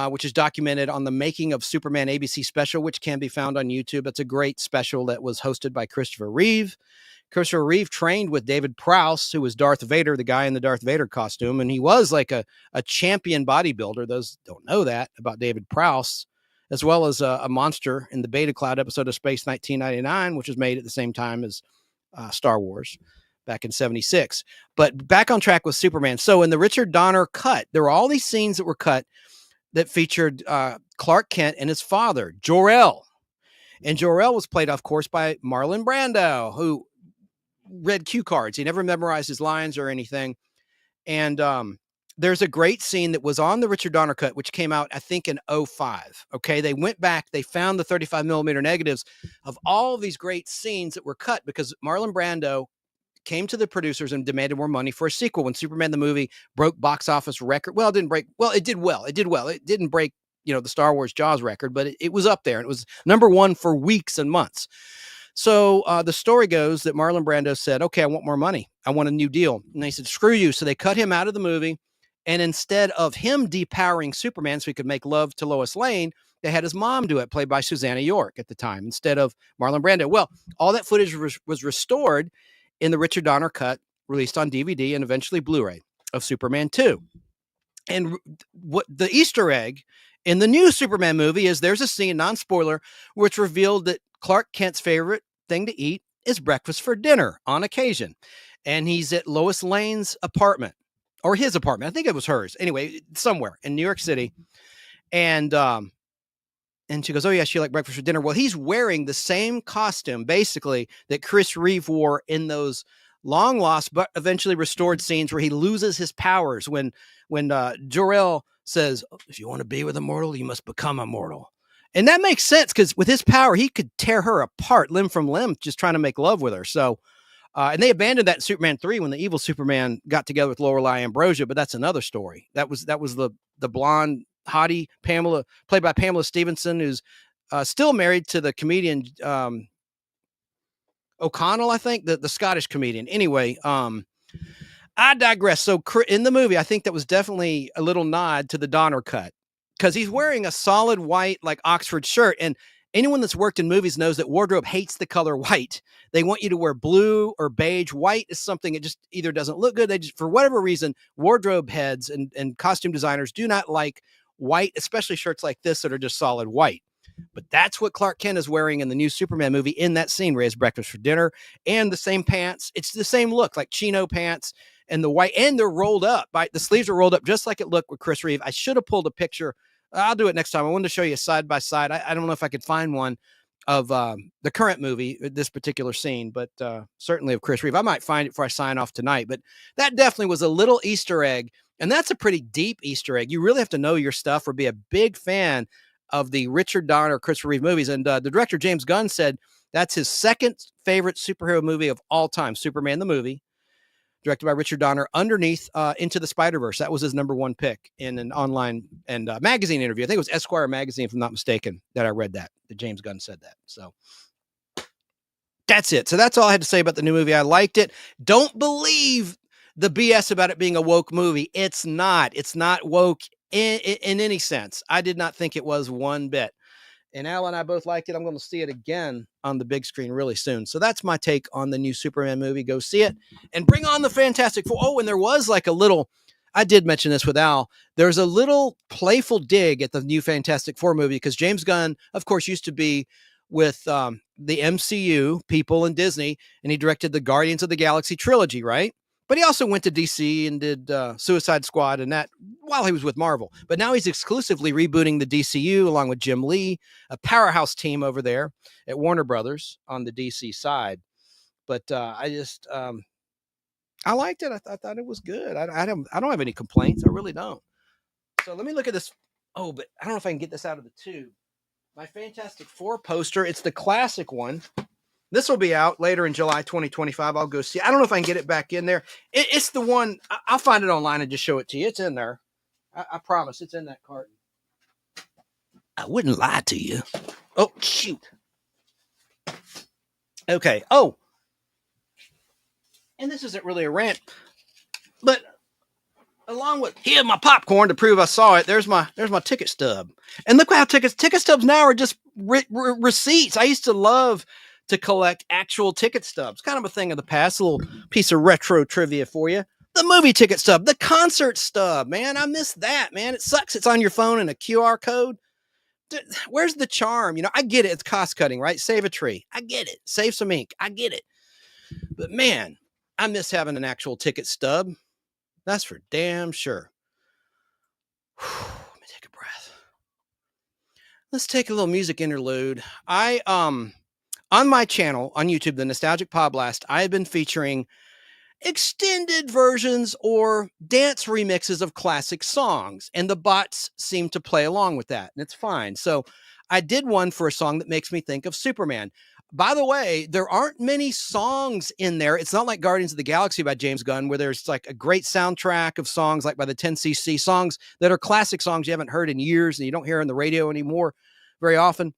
Speaker 16: which is documented on the Making of Superman ABC special, which can be found on YouTube. It's a great special that was hosted by Christopher Reeve. Christopher Reeve trained with David Prowse, who was Darth Vader, the guy in the Darth Vader costume. And he was like a champion bodybuilder. Those don't know that about David Prowse, as well as a monster in the Beta Cloud episode of Space 1999, which was made at the same time as Star Wars back in 76. But back on track with Superman. So in the Richard Donner cut, there were all these scenes that were cut that featured Clark Kent and his father, Jor-El. And Jor-El was played, of course, by Marlon Brando, who read cue cards. He never memorized his lines or anything. And there's a great scene that was on the Richard Donner cut, which came out, I think, in 2005. Okay. They went back, they found the 35 millimeter negatives of all of these great scenes that were cut because Marlon Brando came to the producers and demanded more money for a sequel when Superman the movie broke box office record. Well, it didn't break. Well, it did well. It did well. It didn't break, the Star Wars Jaws record, but it was up there. And it was #1 for weeks and months. So the story goes that Marlon Brando said, okay, I want more money. I want a new deal. And they said, screw you. So they cut him out of the movie. And instead of him depowering Superman so he could make love to Lois Lane, they had his mom do it, played by Susanna York at the time, instead of Marlon Brando. Well, all that footage was restored in the Richard Donner cut, released on DVD and eventually Blu-ray of Superman 2. And what the Easter egg in the new Superman movie is there's a scene, non-spoiler, where it's revealed that Clark Kent's favorite thing to eat is breakfast for dinner on occasion. And he's at Lois Lane's apartment, or his apartment. I think it was hers. Anyway, somewhere in New York City. And she goes, oh yeah, she liked breakfast for dinner. Well, he's wearing the same costume, basically, that Chris Reeve wore in those long lost, but eventually restored scenes where he loses his powers when Jor-El says, if you want to be with a mortal, you must become a mortal. And that makes sense because with his power, he could tear her apart limb from limb, just trying to make love with her. So And they abandoned that in Superman 3 when the evil Superman got together with Lorelei Ambrosia, but that's another story. That was the blonde hottie Pamela, played by Pamela Stevenson, who's still married to the comedian O'Connell, I think, the Scottish comedian. Anyway, I digress. So in the movie, I think that was definitely a little nod to the Donner cut, because he's wearing a solid white, like Oxford shirt. And anyone that's worked in movies knows that wardrobe hates the color white. They want you to wear blue or beige. White is something that just either doesn't look good. They just, for whatever reason, wardrobe heads and costume designers do not like white, especially shirts like this that are just solid white. But that's what Clark Kent is wearing in the new Superman movie in that scene where he has breakfast for dinner, and the same pants. It's the same look, like chino pants and the white, and they're rolled up. The sleeves are rolled up just like it looked with Chris Reeve. I should have pulled a picture. I'll do it next time. I wanted to show you side by side. I don't know if I could find one of the current movie, this particular scene, but certainly of Chris Reeve. I might find it before I sign off tonight, but that definitely was a little Easter egg. And that's a pretty deep Easter egg. You really have to know your stuff or be a big fan of the Richard Donner, Christopher Reeve movies. And the director, James Gunn, said that's his second favorite superhero movie of all time, Superman the movie, directed by Richard Donner, underneath Into the Spider-Verse. That was his number one pick in an online and magazine interview. I think it was Esquire magazine, if I'm not mistaken, that I read that James Gunn said that. So that's it. So that's all I had to say about the new movie. I liked it. Don't believe the BS about it being a woke movie. It's not woke in any sense. I did not think it was one bit. And Al and I both liked it. I'm going to see it again on the big screen really soon. So that's my take on the new Superman movie. Go see it and bring on the Fantastic Four. Oh, and there was like a little, I did mention this with Al, there's a little playful dig at the new Fantastic Four movie, because James Gunn, of course, used to be with the MCU people in Disney, and he directed the Guardians of the Galaxy trilogy, right? But he also went to DC and did Suicide Squad and that while he was with Marvel. But now he's exclusively rebooting the DCU along with Jim Lee, a powerhouse team over there at Warner Brothers on the DC side. But I liked it. I thought it was good. I don't have any complaints. I really don't. So let me look at this. Oh, but I don't know if I can get this out of the tube. My Fantastic Four poster. It's the classic one. This will be out later in July 2025. I'll go see. I don't know if I can get it back in there. It's the one. I'll find it online and just show it to you. It's in there. I promise. It's in that carton. I wouldn't lie to you. Oh, shoot. Okay. Oh. And this isn't really a rant, but along with here, my popcorn to prove I saw it, there's my ticket stub. And look how ticket stubs now are just receipts. I used to love to collect actual ticket stubs. Kind of a thing of the past. A little piece of retro trivia for you. The movie ticket stub, the concert stub, man. I miss that, man. It sucks. It's on your phone and a QR code. Where's the charm? You know, I get it. It's cost cutting, right? Save a tree. I get it. Save some ink. I get it. But man, I miss having an actual ticket stub. That's for damn sure. Let me take a breath. Let's take a little music interlude. On my channel on YouTube, the Nostalgic Podblast, I have been featuring extended versions or dance remixes of classic songs, and the bots seem to play along with that, and it's fine. So I did one for a song that makes me think of Superman. By the way, there aren't many songs in there. It's not like Guardians of the Galaxy by James Gunn, where there's like a great soundtrack of songs like by the 10cc, songs that are classic songs you haven't heard in years and you don't hear on the radio anymore very often.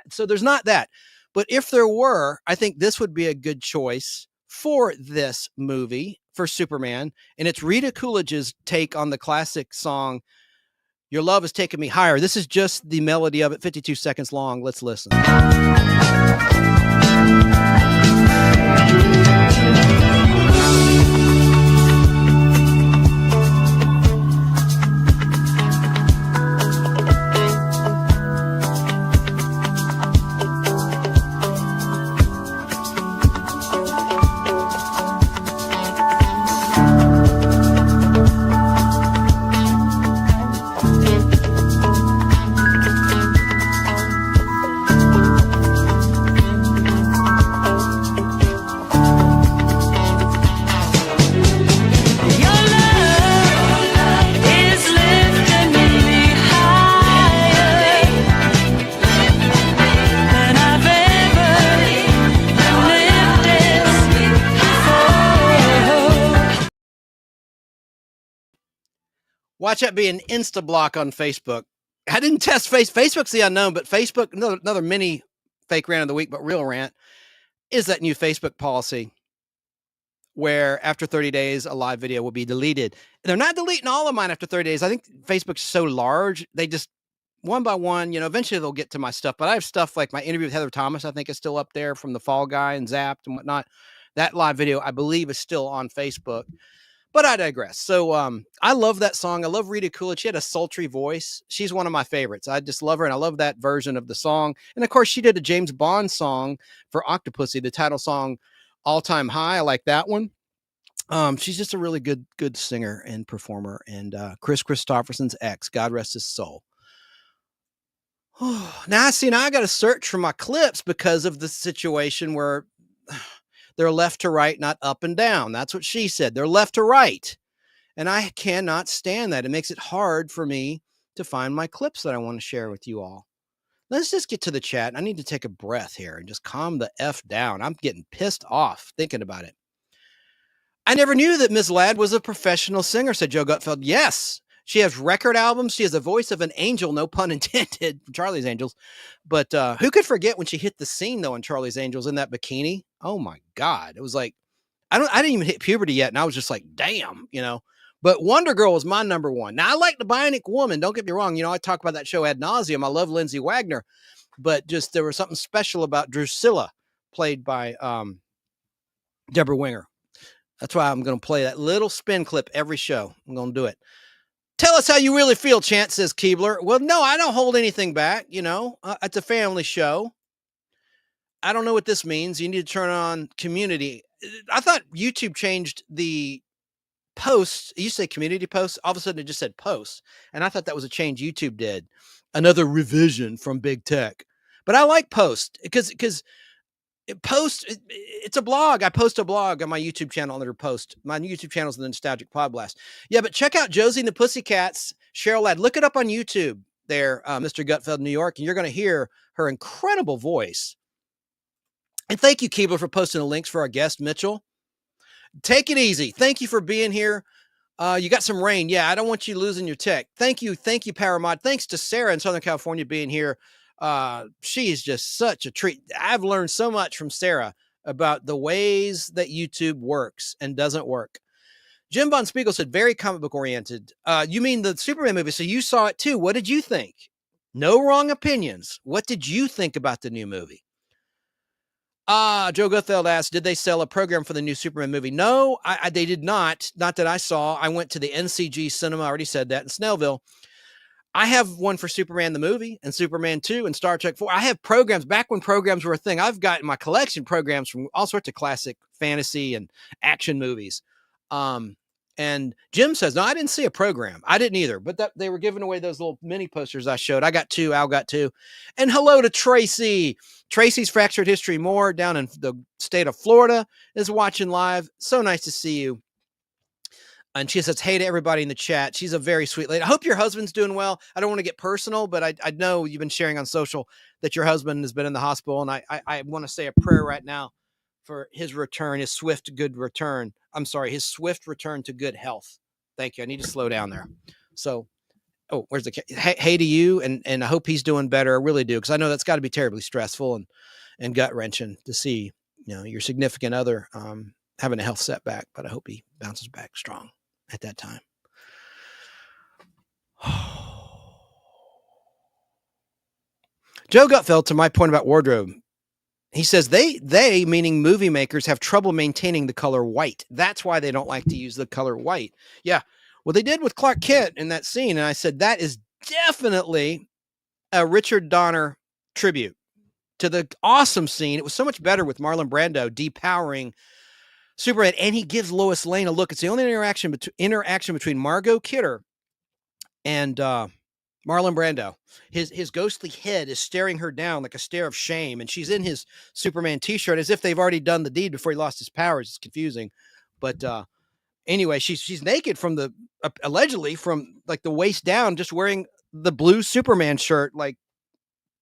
Speaker 16: So there's not that. But if there were, I think this would be a good choice for this movie, for Superman. And it's Rita Coolidge's take on the classic song, Your Love Has Taken Me Higher. This is just the melody of it, 52 seconds long. Let's listen. Watch that be an insta block on Facebook. I didn't test Facebook's the unknown, but Facebook, another mini fake rant of the week, but real rant, is that new Facebook policy where after 30 days, a live video will be deleted. And they're not deleting all of mine after 30 days. I think Facebook's so large, they just one by one, eventually they'll get to my stuff. But I have stuff like my interview with Heather Thomas, I think is still up there from the Fall Guy and Zapped and whatnot. That live video, I believe, is still on Facebook. But I digress. So I love that song. I love Rita Coolidge. She had a sultry voice. She's one of my favorites. I just love her, and I love that version of the song. And, of course, she did a James Bond song for Octopussy, the title song, All Time High. I like that one. She's just a really good singer and performer. And Chris Christopherson's ex, God rest his soul. Now I got to search for my clips because of the situation where they're left to right, not up and down. That's what she said. They're left to right. And I cannot stand that. It makes it hard for me to find my clips that I want to share with you all. Let's just get to the chat. I need to take a breath here and just calm the F down. I'm getting pissed off thinking about it. I never knew that Ms. Ladd was a professional singer, said Joe Gutfeld. Yes, she has record albums. She has the voice of an angel, no pun intended, from Charlie's Angels. But who could forget when she hit the scene, though, in Charlie's Angels in that bikini? Oh, my God. It was like, I didn't even hit puberty yet, and I was just like, damn, But Wonder Girl was my number one. Now, I like the Bionic Woman. Don't get me wrong. I talk about that show ad nauseum. I love Lindsay Wagner. But just there was something special about Drusilla, played by Deborah Winger. That's why I'm going to play that little spin clip every show. I'm going to do it. Tell us how you really feel, Chance, says Keebler. Well, no, I don't hold anything back. It's a family show. I don't know what this means. You need to turn on community. I thought YouTube changed the posts. You say community posts. All of a sudden it just said posts. And I thought that was a change YouTube did. Another revision from big tech. But I like post because it's a blog. I post a blog on my YouTube channel under post. My YouTube channel is the Nostalgic Podblast. Yeah, but check out Josie and the Pussycats, Cheryl Ladd. Look it up on YouTube there, Mr. Gutfeld, New York, and you're going to hear her incredible voice. And thank you, Keebler, for posting the links for our guest, Mitchell. Take it easy. Thank you for being here. You got some rain. Yeah, I don't want you losing your tech. Thank you, Paramod. Thanks to Sarah in Southern California being here. She is just such a treat. I've learned so much from Sarah about the ways that YouTube works and doesn't work. Jim Von Spiegel said, very comic book oriented. You mean the Superman movie? So you saw it too. What did you think? No wrong opinions. What did you think about the new movie? Joe Gutfeld asked, did they sell a program for the new Superman movie? No, they did not. Not that I saw. I went to the NCG Cinema. I already said that in Snellville. I have one for Superman the movie and Superman 2 and Star Trek 4. I have programs back when programs were a thing. I've got in my collection programs from all sorts of classic fantasy and action movies. And Jim says, no, I didn't see a program. I didn't either, but they were giving away those little mini posters I showed. I got 2. Al got 2. And hello to Tracy. Tracy's Fractured History More down in the state of Florida is watching live. So nice to see you. And she says, hey to everybody in the chat. She's a very sweet lady. I hope your husband's doing well. I don't want to get personal, but I know you've been sharing on social that your husband has been in the hospital. And I want to say a prayer right now for his return, his swift return to good health. Thank you. I need to slow down there. So, where's the hey to you? And I hope he's doing better. I really do. Because I know that's got to be terribly stressful and gut wrenching to see, your significant other having a health setback, but I hope he bounces back strong at that time. Joe Gutfeld, to my point about wardrobe, he says they meaning movie makers have trouble maintaining the color white. That's why they don't like to use the color white. Yeah. Well, they did with Clark Kent in that scene. And I said, that is definitely a Richard Donner tribute to the awesome scene. It was so much better with Marlon Brando depowering Superman, and he gives Lois Lane a look. It's the only interaction between Margot Kidder and Marlon Brando. His ghostly head is staring her down like a stare of shame, and she's in his Superman t-shirt as if they've already done the deed before he lost his powers. It's confusing, but anyway, she's naked from allegedly from like the waist down, just wearing the blue Superman shirt, like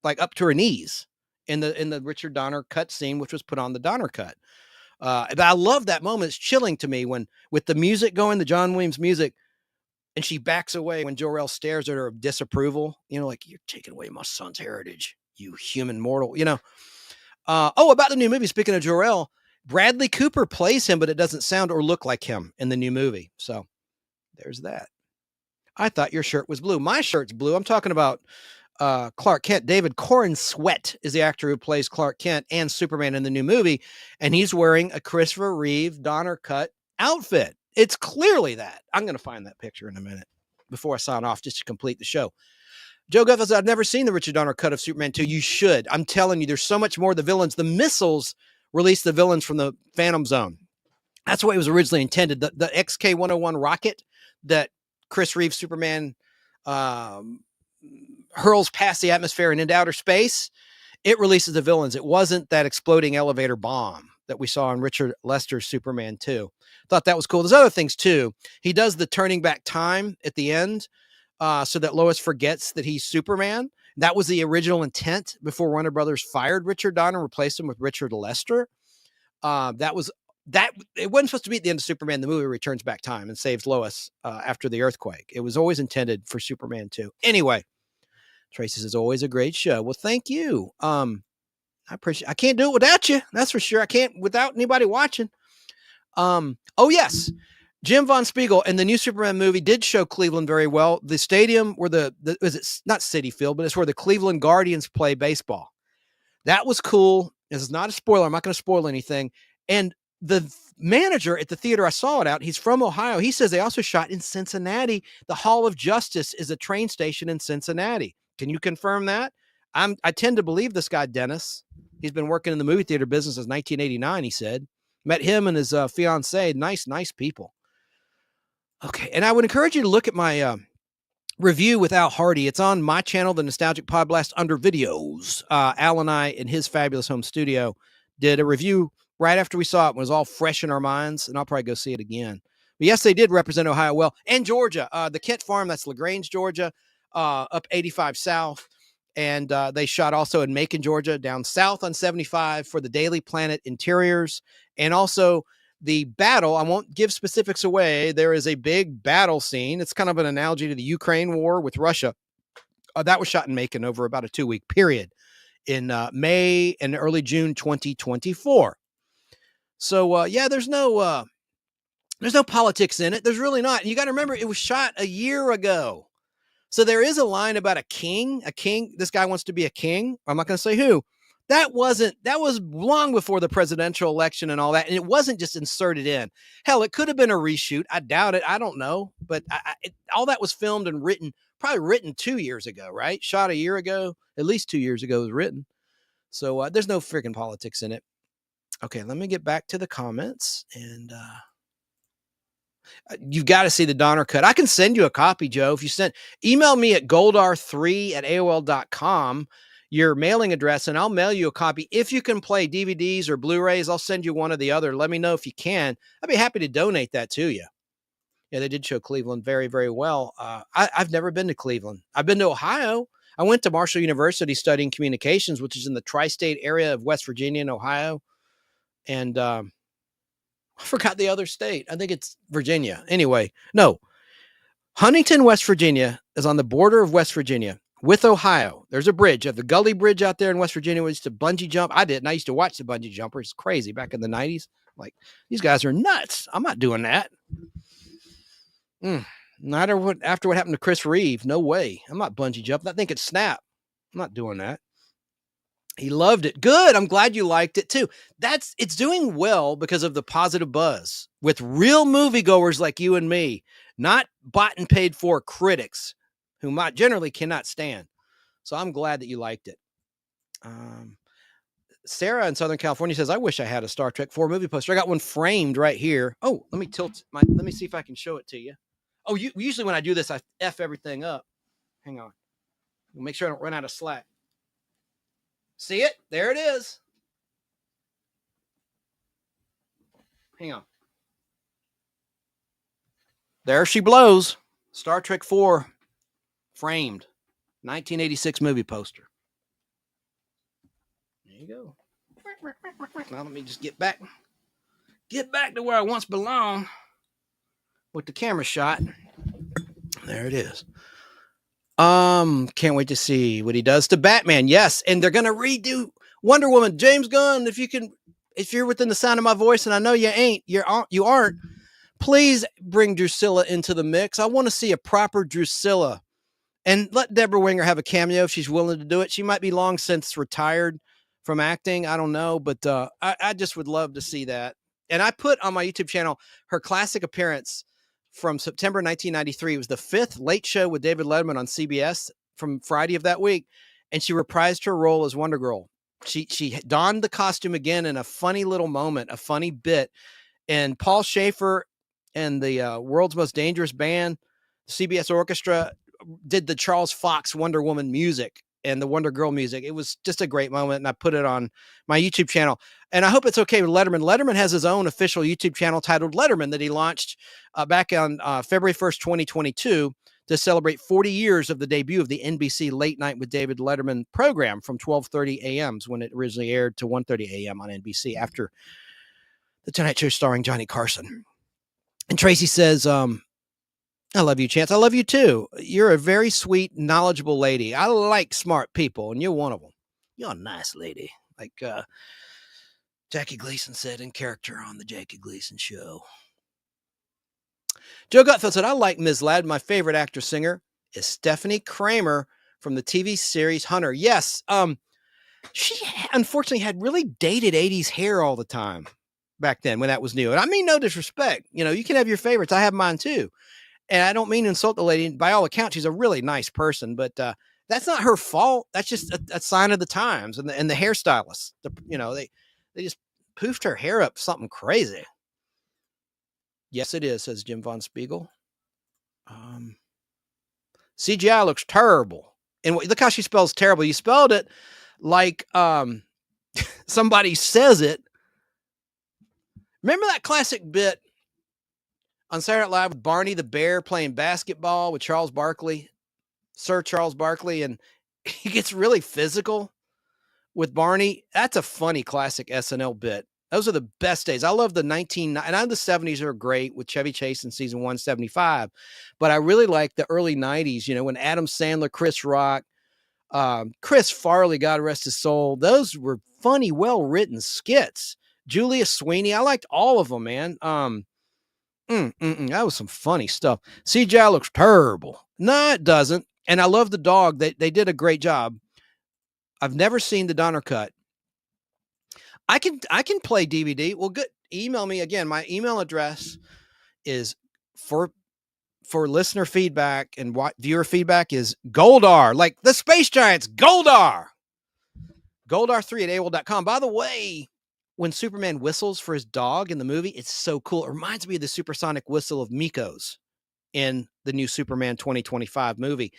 Speaker 16: up to her knees in the Richard Donner cut scene, which was put on the Donner cut. But I love that moment. It's chilling to me when with the music going, the John Williams music, And she backs away when Jor-El stares at her of disapproval. Like, you're taking away my son's heritage, you human mortal. About the new movie. Speaking of Jor-El, Bradley Cooper plays him, but it doesn't sound or look like him in the new movie. So there's that. I thought your shirt was blue. My shirt's blue. I'm talking about Clark Kent. David Corn Sweat is the actor who plays Clark Kent and Superman in the new movie, and he's wearing a Christopher Reeve Donner cut outfit. It's clearly that. I'm going to find that picture in a minute before I sign off just to complete the show. Joe Guff says, I've never seen the Richard Donner cut of Superman 2. You should. I'm telling you, there's so much more of the villains. The missiles released the villains from the Phantom Zone. That's the way it was originally intended. The XK-101 rocket that Chris Reeve Superman hurls past the atmosphere and into outer space, it releases the villains. It wasn't that exploding elevator bomb that we saw in Richard Lester's Superman 2. Thought that was cool. There's other things too. He does the turning back time at the end so that Lois forgets that he's Superman. That was the original intent before Warner Brothers fired Richard Donner and replaced him with Richard Lester. It wasn't supposed to be at the end of Superman. The movie returns back time and saves Lois after the earthquake. It was always intended for Superman 2. Anyway, Tracy says, always a great show. Well, thank you. I appreciate. I can't do it without you. That's for sure. I can't without anybody watching. Yes, Jim Von Spiegel and the new Superman movie did show Cleveland very well. The stadium where it's not Citi Field, but it's where the Cleveland Guardians play baseball. That was cool. This is not a spoiler. I'm not going to spoil anything. And the manager at the theater I saw it out, he's from Ohio. He says they also shot in Cincinnati. The Hall of Justice is a train station in Cincinnati. Can you confirm that? I tend to believe this guy, Dennis. He's been working in the movie theater business since 1989, he said. Met him and his fiancée. Nice people. Okay, and I would encourage you to look at my review with Al Hardy. It's on my channel, The Nostalgic Podblast, under videos. Al and I, in his fabulous home studio, did a review right after we saw it. It was all fresh in our minds, and I'll probably go see it again. But yes, they did represent Ohio well. And Georgia. The Kent Farm, that's LaGrange, Georgia, up 85 South. And they shot also in Macon, Georgia, down south on 75 for the Daily Planet interiors. And also the battle, I won't give specifics away. There is a big battle scene. It's kind of an analogy to the Ukraine war with Russia. That was shot in Macon over about a 2-week period in May and early June 2024. So, there's no politics in it. There's really not. And you got to remember, it was shot a year ago. So there is a line about a king. This guy wants to be a king. I'm not going to say who. That was long before the presidential election and all that. And it wasn't just inserted in. Hell, it could have been a reshoot. I doubt it. I don't know. But all that was filmed and probably written 2 years ago, right? Shot a year ago, at least 2 years ago it was written. So there's no freaking politics in it. Okay, let me get back to the comments. And you've got to see the Donner cut. I can send you a copy, Joe. If you email me at goldar3@aol.com, your mailing address, and I'll mail you a copy. If you can play DVDs or Blu-rays, I'll send you one or the other. Let me know if you can. I'd be happy to donate that to you. Yeah, they did show Cleveland very, very well. I've never been to Cleveland. I've been to Ohio. I went to Marshall University studying communications, which is in the tri-state area of West Virginia and Ohio. And I forgot the other state. I think it's Virginia. Anyway, no. Huntington, West Virginia is on the border of West Virginia with Ohio. There's a bridge. You have the Gully Bridge out there in West Virginia. We used to bungee jump. I didn't. I used to watch the bungee jumpers. It's crazy back in the 90s. Like, these guys are nuts. I'm not doing that. Not after what happened to Chris Reeve. No way. I'm not bungee jumping. I think it's snap. I'm not doing that. He loved it. Good. I'm glad you liked it too. It's doing well because of the positive buzz with real moviegoers like you and me, not bought and paid for critics whom I generally cannot stand. So I'm glad that you liked it. Sarah in Southern California says, I wish I had a Star Trek 4 movie poster. I got one framed right here. Oh, let me let me see if I can show it to you. Oh, usually when I do this, I F everything up. Hang on. We'll make sure I don't run out of slack. See it? There it is. Hang on. There she blows. Star Trek 4 framed. 1986 movie poster. There you go. Now let me just get back to where I once belonged with the camera shot. There it is. Can't wait to see what he does to Batman. Yes, and they're gonna redo Wonder Woman. James Gunn, if you're within the sound of my voice, and I know you aren't. Please bring Drusilla into the mix. I want to see a proper Drusilla, and let Deborah Winger have a cameo if she's willing to do it. She might be long since retired from acting. I don't know, but I just would love to see that. And I put on my YouTube channel her classic appearance from September 1993. It was the 5th Late Show with David Letterman on CBS from Friday of that week, and she reprised her role as Wonder Girl. She donned the costume again in a funny little moment, a funny bit, and Paul Schaefer and the World's Most Dangerous Band, CBS Orchestra, did the Charles Fox Wonder Woman music and the Wonder Girl music. It was just a great moment, and I put it on my YouTube channel. And I hope it's okay with Letterman. Letterman has his own official YouTube channel titled Letterman that he launched back on February 1st, 2022 to celebrate 40 years of the debut of the NBC Late Night with David Letterman program from 12:30 a.m. when it originally aired to 1:30 a.m. on NBC after The Tonight Show starring Johnny Carson. And Tracy says, I love you, Chance. I love you too. You're a very sweet, knowledgeable lady. I like smart people, and you're one of them. You're a nice lady. Like Jackie Gleason said in character on the Jackie Gleason Show. Joe Gutfeld said, I like Ms. Ladd. My favorite actor-singer is Stephanie Kramer from the TV series Hunter. Yes, she unfortunately had really dated 80s hair all the time back then when that was new. And I mean no disrespect. You know, you can have your favorites. I have mine too. And I don't mean to insult the lady. By all accounts, she's a really nice person, but that's not her fault. That's just a sign of the times. And the hairstylists, they just poofed her hair up something crazy. Yes, it is, says Jim Von Spiegel. CGI looks terrible. And look how she spells terrible. You spelled it like somebody says it. Remember that classic bit on Saturday Night Live with Barney the Bear playing basketball with Charles Barkley, Sir Charles Barkley, and he gets really physical with Barney? That's a funny classic SNL bit. Those are the best days. I love the 70s are great with Chevy Chase in season 175, but I really like the early 90s, when Adam Sandler, Chris Rock, Chris Farley, God rest his soul. Those were funny, well-written skits. Julia Sweeney. I liked all of them, man. That was some funny stuff. CGI looks terrible. No, it doesn't. And I love the dog. They did a great job. I've never seen the Donner cut. I can play DVD. Well, good. Email me again. My email address is for listener feedback and viewer feedback is Goldar, like the Space Giants. Goldar 3 at AOL.com. By the way, when Superman whistles for his dog in the movie, it's so cool. It reminds me of the supersonic whistle of Miko's in the new Superman 2025 movie.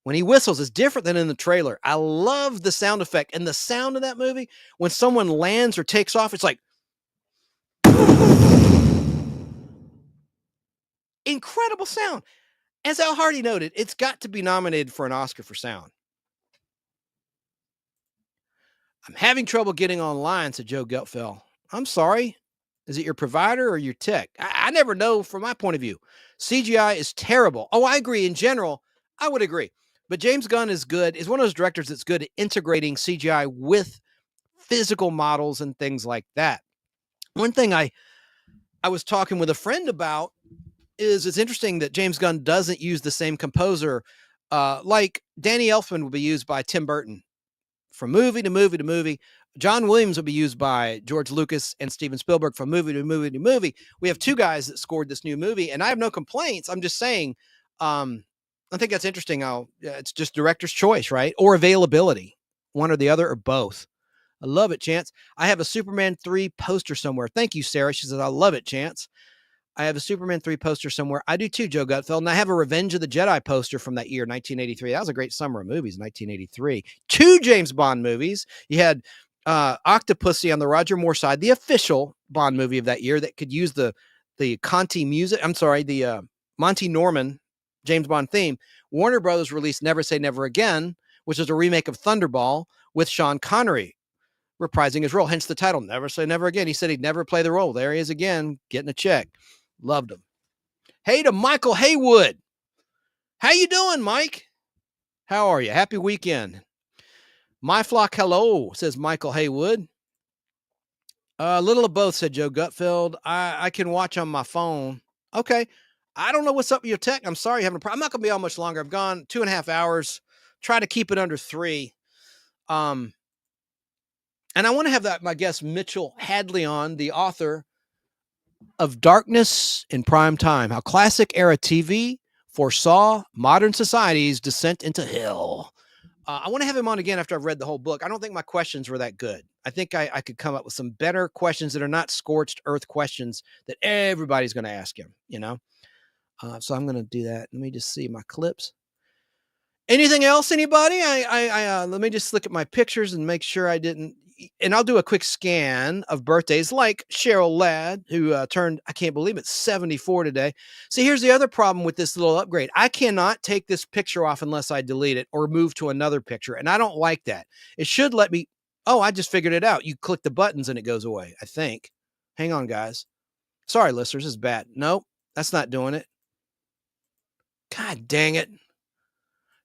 Speaker 16: When he whistles, it's different than in the trailer. I love the sound effect. And the sound of that movie, when someone lands or takes off, it's like incredible sound. As Al Hardy noted, it's got to be nominated for an Oscar for sound. I'm having trouble getting online, said Joe Gutfeld. I'm sorry. Is it your provider or your tech? I never know from my point of view. CGI is terrible. Oh, I agree. In general, I would agree. But James Gunn is one of those directors that's good at integrating CGI with physical models and things like that. One thing I was talking with a friend about is it's interesting that James Gunn doesn't use the same composer like Danny Elfman would be used by Tim Burton. From movie to movie to movie. John Williams will be used by George Lucas and Steven Spielberg from movie to movie to movie. We have two guys that scored this new movie, and I have no complaints. I'm just saying, I think that's interesting. It's just director's choice, right? Or availability, one or the other, or both. I love it, Chance. I have a Superman 3 poster somewhere. Thank you, Sarah. She says, I love it, Chance. I have a Superman 3 poster somewhere. I do too, Joe Gutfeld. And I have a Revenge of the Jedi poster from that year, 1983. That was a great summer of movies, 1983. 2 James Bond movies. You had Octopussy on the Roger Moore side, the official Bond movie of that year that could use the Conti music. I'm sorry, the Monty Norman James Bond theme. Warner Brothers released Never Say Never Again, which is a remake of Thunderball with Sean Connery reprising his role. Hence the title, Never Say Never Again. He said he'd never play the role. There he is again, getting a check. Loved him. Hey to Michael Haywood. How you doing, Mike? How are you? Happy weekend. My flock, hello, says Michael Haywood. A little of both, said Joe Gutfeld. I can watch on my phone. Okay. I don't know what's up with your tech. I'm sorry you're having a problem. I'm not going to be on much longer. I've gone 2.5 hours. Try to keep it under 3. And I want to have my guest Mitchell Hadley on, the author of Darkness in Prime Time, How Classic Era TV Foresaw Modern Society's Descent into Hell. I want to have him on again after I've read the whole book. I don't think my questions were that good. I think I could come up with some better questions that are not scorched earth questions that everybody's going to ask him, So I'm going to do that. Let me just see my clips. Anything else, anybody? Let me just look at my pictures and make sure I didn't. And I'll do a quick scan of birthdays like Cheryl Ladd, who turned, I can't believe it, 74 today. See, here's the other problem with this little upgrade. I cannot take this picture off unless I delete it or move to another picture. And I don't like that. It should let me. Oh, I just figured it out. You click the buttons and it goes away, I think. Hang on, guys. Sorry, listeners, this is bad. Nope, that's not doing it. God dang it.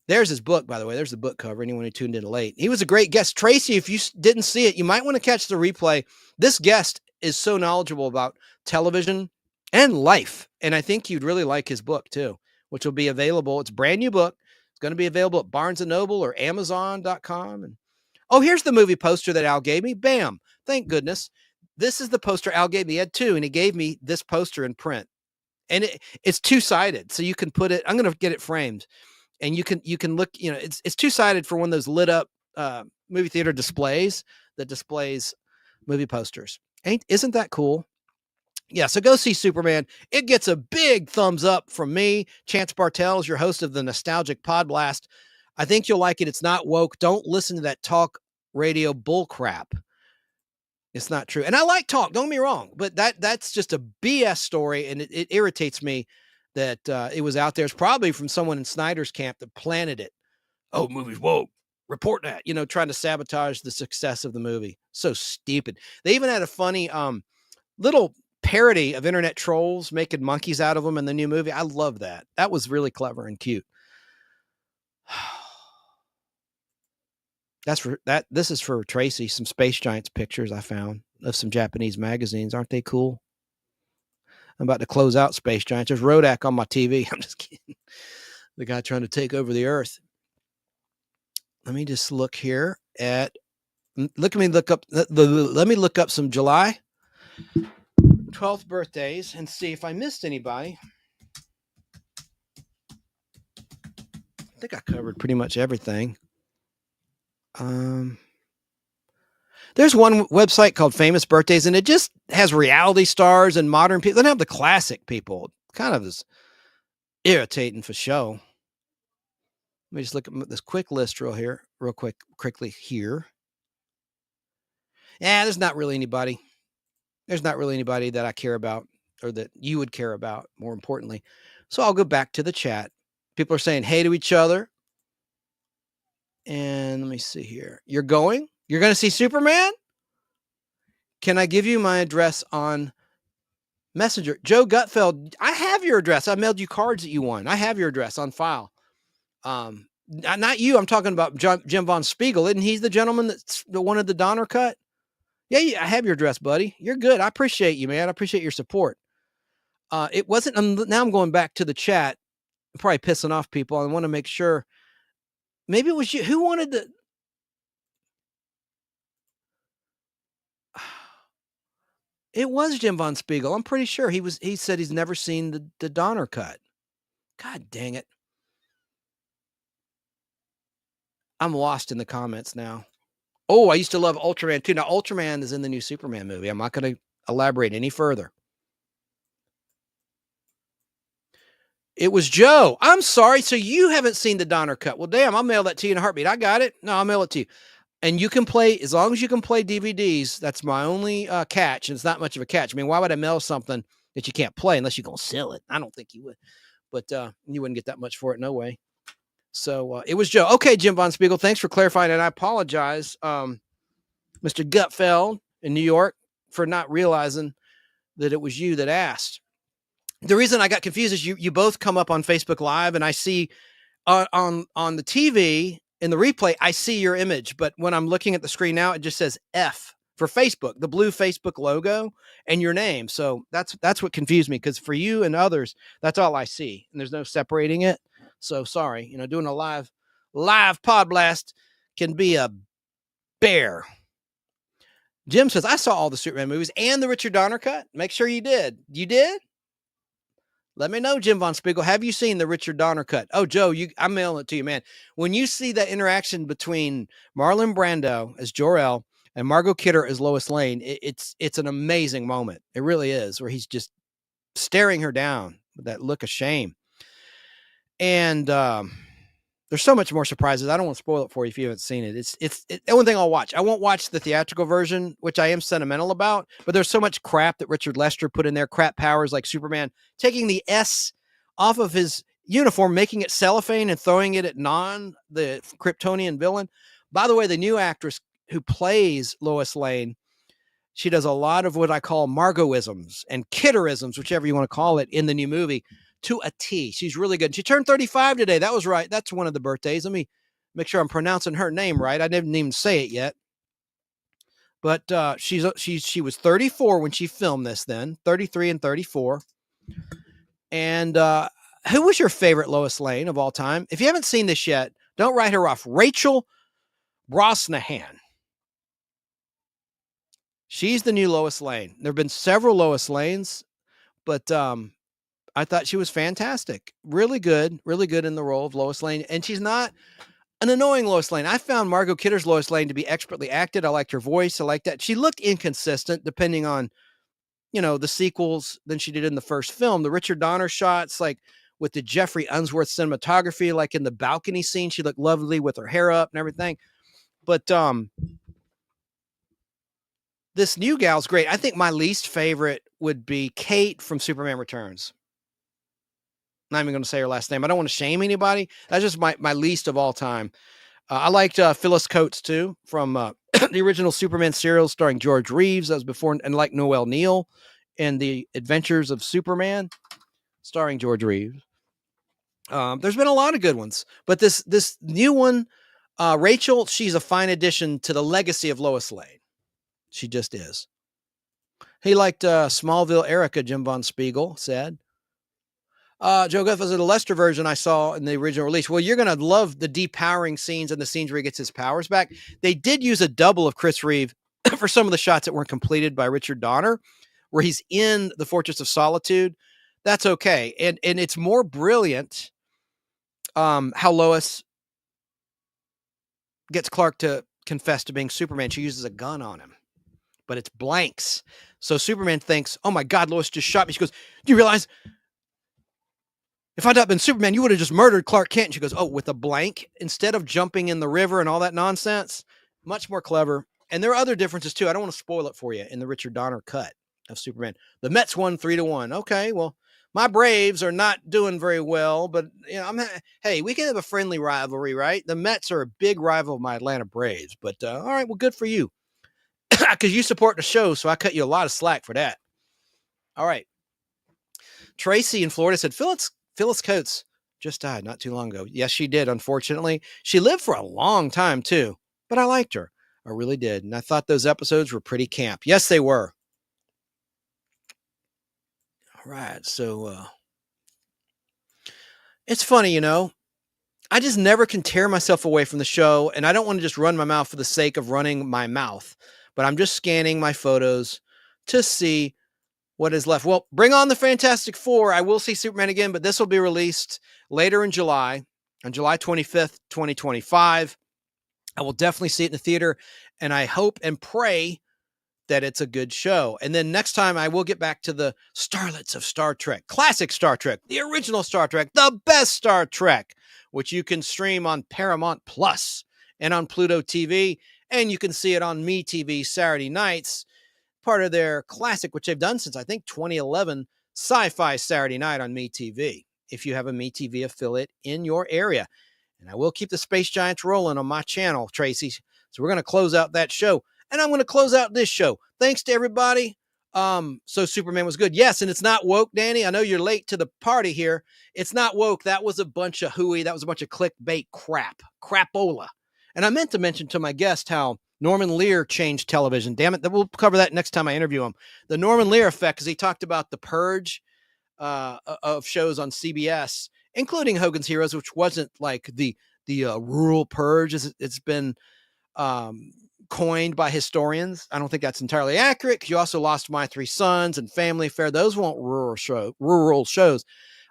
Speaker 16: There's his book, by the way. There's the book cover. Anyone who tuned in late. He was a great guest. Tracy, if you didn't see it, you might want to catch the replay. This guest is so knowledgeable about television and life. And I think you'd really like his book too, which will be available. It's a brand new book. It's going to be available at Barnes & Noble or Amazon.com. And oh, here's the movie poster that Al gave me. Bam. Thank goodness. This is the poster Al gave me. He had 2, and he gave me this poster in print. And it's 2-sided. So you can put it, I'm going to get it framed. And you can look, it's 2-sided for one of those lit up movie theater displays that displays movie posters. Isn't that cool? Yeah, so go see Superman. It gets a big thumbs up from me. Chance Bartels is your host of the Nostalgic Podblast. I think you'll like it. It's not woke. Don't listen to that talk radio bull crap. It's not true. And I like talk, don't get me wrong, but that's just a BS story, and it irritates me that it was out there. It's probably from someone in Snyder's camp that planted it. Oh, movie's woke. Report that, trying to sabotage the success of the movie. So stupid. They even had a funny little parody of internet trolls making monkeys out of them in the new movie. I love that. That was really clever and cute. That's for that. This is for Tracy. Some Space Giants pictures I found of some Japanese magazines. Aren't they cool? I'm about to close out Space Giants. There's Rodak on my TV. I'm just kidding. The guy trying to take over the earth. Let me just look here at. Let me look up some July 12th birthdays and see if I missed anybody. I think I covered pretty much everything. There's one website called Famous Birthdays, and it just has reality stars and modern people. They don't have the classic people. Kind of is irritating for show. Let me just look at this quick list quickly here. Yeah, there's not really anybody. There's not really anybody that I care about or that you would care about, more importantly. So I'll go back to the chat. People are saying hey to each other. And let me see here. You're going to see Superman? Can I give you my address on Messenger? Joe Gutfeld, I have your address. I mailed you cards that you won. I have your address on file. Not you. I'm talking about Jim Von Spiegel. Isn't he the gentleman that wanted the Donner cut? Yeah, I have your address, buddy. You're good. I appreciate you, man. I appreciate your support. It wasn't. Now I'm going back to the chat. I'm probably pissing off people. I want to make sure. Maybe it was you. Who wanted the... It was Jim Von Spiegel. I'm pretty sure he said he's never seen the Donner cut. God dang it. I'm lost in the comments now. Oh, I used to love Ultraman too. Now Ultraman is in the new Superman movie. I'm not going to elaborate any further. It was Joe. I'm sorry. So you haven't seen the Donner cut. Well, damn, I'll mail that to you in a heartbeat. I got it. No, I'll mail it to you. And you can play, as long as you can play DVDs, that's my only catch. And it's not much of a catch. I mean, why would I mail something that you can't play unless you're going to sell it? I don't think you would. But you wouldn't get that much for it. No way. So it was Joe. Okay, Jim Von Spiegel, thanks for clarifying. And I apologize, Mr. Gutfeld in New York, for not realizing that it was you that asked. the reason I got confused is you both come up on Facebook Live, and I see on the TV in the replay, I see your image, but when I'm looking at the screen now, it just says F for Facebook, the blue Facebook logo and your name. So that's what confused me, because for you and others, that's all I see, and there's no separating it. So sorry, doing a live Podblast can be a bear. Jim says, I saw all the Superman movies and the Richard Donner cut. Make sure you did. You did? Let me know, Jim Von Spiegel. Have you seen the Richard Donner cut? Oh, Joe, I'm mailing it to you, man. When you see that interaction between Marlon Brando as Jor-El and Margot Kidder as Lois Lane, it's an amazing moment. It really is, where he's just staring her down with that look of shame. And there's so much more surprises. I don't want to spoil it for you if you haven't seen it. It's the only thing I'll watch. I won't watch the theatrical version, which I am sentimental about, but there's so much crap that Richard Lester put in there, crap powers like Superman, taking the S off of his uniform, making it cellophane and throwing it at Non, the Kryptonian villain. By the way, the new actress who plays Lois Lane, she does a lot of what I call Margoisms and Kidderisms, whichever you want to call it, in the new movie, to a T. She's really good. She turned 35 today. That was right. That's one of the birthdays. Let me make sure I'm pronouncing her name right. I didn't even say it yet. But she was 34 when she filmed this then, 33 and 34. And who was your favorite Lois Lane of all time? If you haven't seen this yet, don't write her off. Rachel Brosnahan. She's the new Lois Lane. There have been several Lois Lanes, but I thought she was fantastic. Really good in the role of Lois Lane. And she's not an annoying Lois Lane. I found Margot Kidder's Lois Lane to be expertly acted. I liked her voice. I liked that. She looked inconsistent depending on, the sequels than she did in the first film. The Richard Donner shots, like with the Jeffrey Unsworth cinematography, like in the balcony scene, she looked lovely with her hair up and everything. But this new gal's great. I think my least favorite would be Kate from Superman Returns. Not even going to say her last name. I don't want to shame anybody. That's just my least of all time. I liked Phyllis Coates too, from the original Superman serial starring George Reeves. That was before, and like Noel Neal in The Adventures of Superman starring George Reeves. There's been a lot of good ones, but this new one, Rachel, she's a fine addition to the legacy of Lois Lane. She just is. He liked Smallville Erica, Jim Von Spiegel said. Joe Guff, was it a Lester version I saw in the original release? Well, you're going to love the depowering scenes and the scenes where he gets his powers back. They did use a double of Chris Reeve for some of the shots that weren't completed by Richard Donner, where he's in the Fortress of Solitude. That's okay. And it's more brilliant how Lois gets Clark to confess to being Superman. She uses a gun on him, but it's blanks. So Superman thinks, oh my God, Lois just shot me. She goes, do you realize if I'd not been Superman, you would have just murdered Clark Kent? And she goes, oh, with a blank instead of jumping in the river and all that nonsense. Much more clever. And there are other differences too. I don't want to spoil it for you in the Richard Donner cut of Superman. The Mets won 3-1. Okay, well, my Braves are not doing very well, but hey, we can have a friendly rivalry, right? The Mets are a big rival of my Atlanta Braves, but all right, well, good for you. Because you support the show, so I cut you a lot of slack for that. All right. Tracy in Florida said, Phyllis Coates just died not too long ago. Yes, she did, unfortunately. She lived for a long time, too, but I liked her. I really did. And I thought those episodes were pretty camp. Yes, they were. All right, so it's funny, I just never can tear myself away from the show, and I don't want to just run my mouth for the sake of running my mouth, but I'm just scanning my photos to see what is left. Well, bring on the Fantastic Four. I will see Superman again, but this will be released later in July, on July 25th, 2025. I will definitely see it in the theater, and I hope and pray that it's a good show. And then next time I will get back to the starlets of Star Trek, classic Star Trek, the original Star Trek, the best Star Trek, which you can stream on Paramount Plus and on Pluto TV, and you can see it on MeTV Saturday nights, part of their classic, which they've done since, I think, 2011, Sci-Fi Saturday Night on MeTV, if you have a MeTV affiliate in your area. And I will keep the Space Giants rolling on my channel, Tracy. So we're going to close out that show. And I'm going to close out this show. Thanks to everybody So Superman was good. Yes, and it's not woke, Danny. I know you're late to the party here. It's not woke. That was a bunch of hooey. That was a bunch of clickbait crapola. And I meant to mention to my guest how Norman Lear changed television. Damn it. We'll cover that next time I interview him. The Norman Lear effect, because he talked about the purge of shows on CBS, including Hogan's Heroes, which wasn't like the rural purge as it's been coined by historians. I don't think that's entirely accurate, because you also lost My Three Sons and Family Affair. Those weren't rural shows.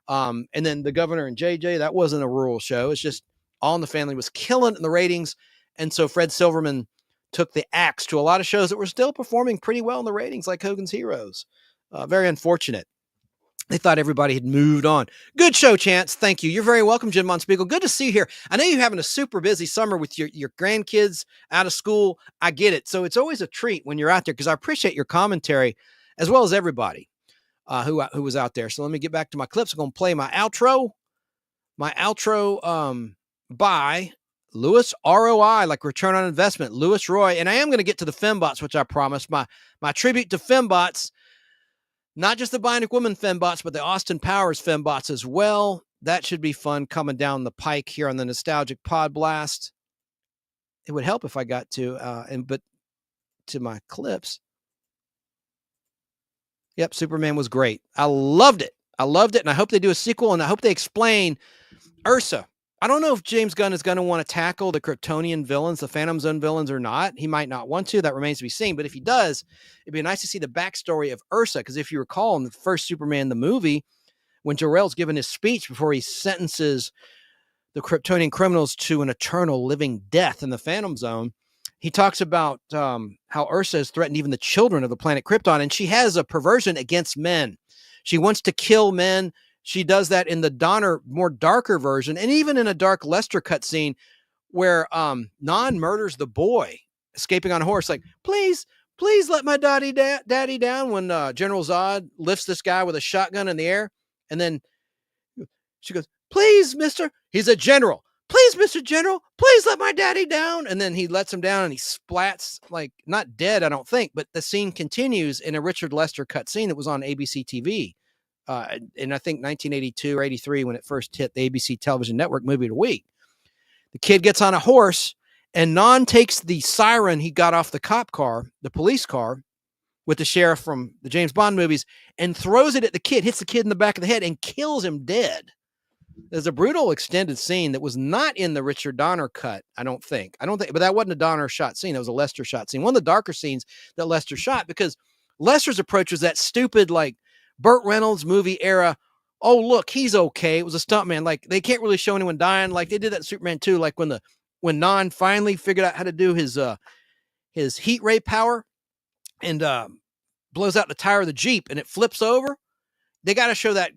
Speaker 16: And then The Governor and JJ, that wasn't a rural show. It's just All in the Family was killing in the ratings. And so Fred Silverman took the axe to a lot of shows that were still performing pretty well in the ratings, like Hogan's Heroes. Very unfortunate. They thought everybody had moved on. Good show, Chance. Thank you. You're very welcome, Jim Monspiegel. Good to see you here. I know you're having a super busy summer with your grandkids out of school. I get it. So it's always a treat when you're out there, because I appreciate your commentary, as well as everybody who was out there. So let me get back to my clips. I'm going to play my outro. By Louis ROI, like return on investment, Louis Roy. And I am going to get to the fembots, which I promised. My tribute to fembots. Not just the Bionic Woman fembots, but the Austin Powers fembots as well. That should be fun coming down the pike here on the Nostalgic Podblast. It would help if I got to my clips. Yep, Superman was great. I loved it. And I hope they do a sequel, and I hope they explain Ursa. I don't know if James Gunn is going to want to tackle the Kryptonian villains, the Phantom Zone villains, or not. He might not want to. That remains to be seen. But if he does, it'd be nice to see the backstory of Ursa. Because if you recall in the first Superman, the movie, when Jor-El's given his speech before he sentences the Kryptonian criminals to an eternal living death in the Phantom Zone, he talks about how Ursa has threatened even the children of the planet Krypton. And she has a perversion against men. She wants to kill men. She does that in the Donner, more darker version, and even in a Dark Lester cutscene where Non murders the boy escaping on a horse. Like, please let my daddy down, when General Zod lifts this guy with a shotgun in the air. And then she goes, please, mister, he's a general. Please, Mr. General, please let my daddy down. And then he lets him down and he splats, like, not dead, I don't think, but the scene continues in a Richard Lester cutscene that was on ABC TV. In I think 1982 or 83, when it first hit the ABC television network, Movie of the Week. The kid gets on a horse, and Non takes the siren he got off the cop car, the police car, with the sheriff from the James Bond movies, and throws it at the kid, hits the kid in the back of the head, and kills him dead. There's a brutal extended scene that was not in the Richard Donner cut, I don't think, but that wasn't a Donner shot scene. That was a Lester shot scene. One of the darker scenes that Lester shot, because Lester's approach was that stupid, like, Burt Reynolds movie era. Oh, look, he's okay. It was a stuntman. Like, they can't really show anyone dying. Like they did that in Superman 2. Like when Non finally figured out how to do his heat ray power and blows out the tire of the Jeep and it flips over. They got to show that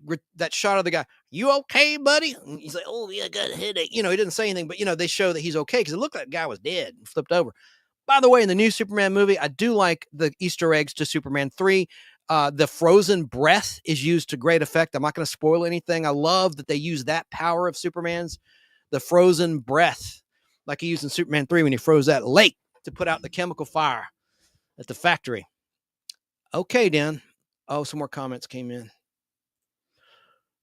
Speaker 16: shot of the guy. You okay, buddy? And he's like, oh yeah, I got a headache. He didn't say anything, but they show that he's okay because it looked like the guy was dead and flipped over. By the way, in the new Superman movie, I do like the Easter eggs to Superman 3. The frozen breath is used to great effect. I'm not going to spoil anything. I love that they use that power of Superman's, the frozen breath, like he used in Superman 3 when he froze that lake to put out the chemical fire at the factory. Okay, Dan. Oh, some more comments came in.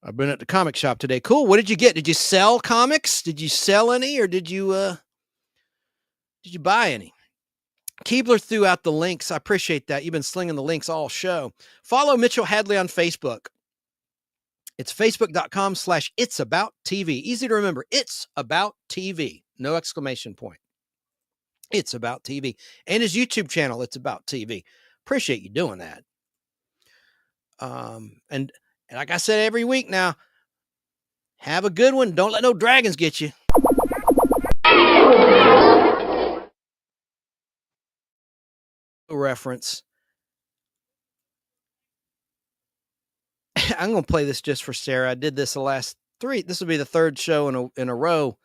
Speaker 16: I've been at the comic shop today. Cool. What did you get? Did you sell comics? Did you sell any, or did you buy any? Keebler threw out the links. I appreciate that. You've been slinging the links all show. Follow Mitchell Hadley on Facebook. It's facebook.com/itsabouttv. Easy to remember. It's About TV. No exclamation point. It's About TV. And his YouTube channel, It's About TV. Appreciate you doing that. And like I said every week now, have a good one. Don't let no dragons get you. Reference. I'm going to play this just for Sarah. I did this the last 3. This will be the 3rd show in a row.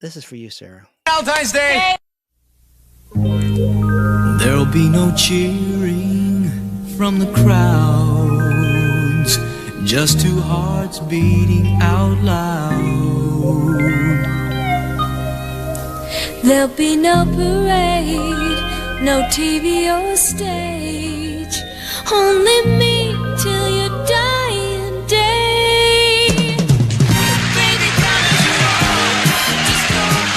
Speaker 16: This is for you, Sarah.
Speaker 2: Valentine's Day. There'll be no cheering from the crowds, just 2 hearts beating out loud.
Speaker 22: There'll be no parade, no TV or stage, Only me till your dying day. Baby, come as you are, just go on.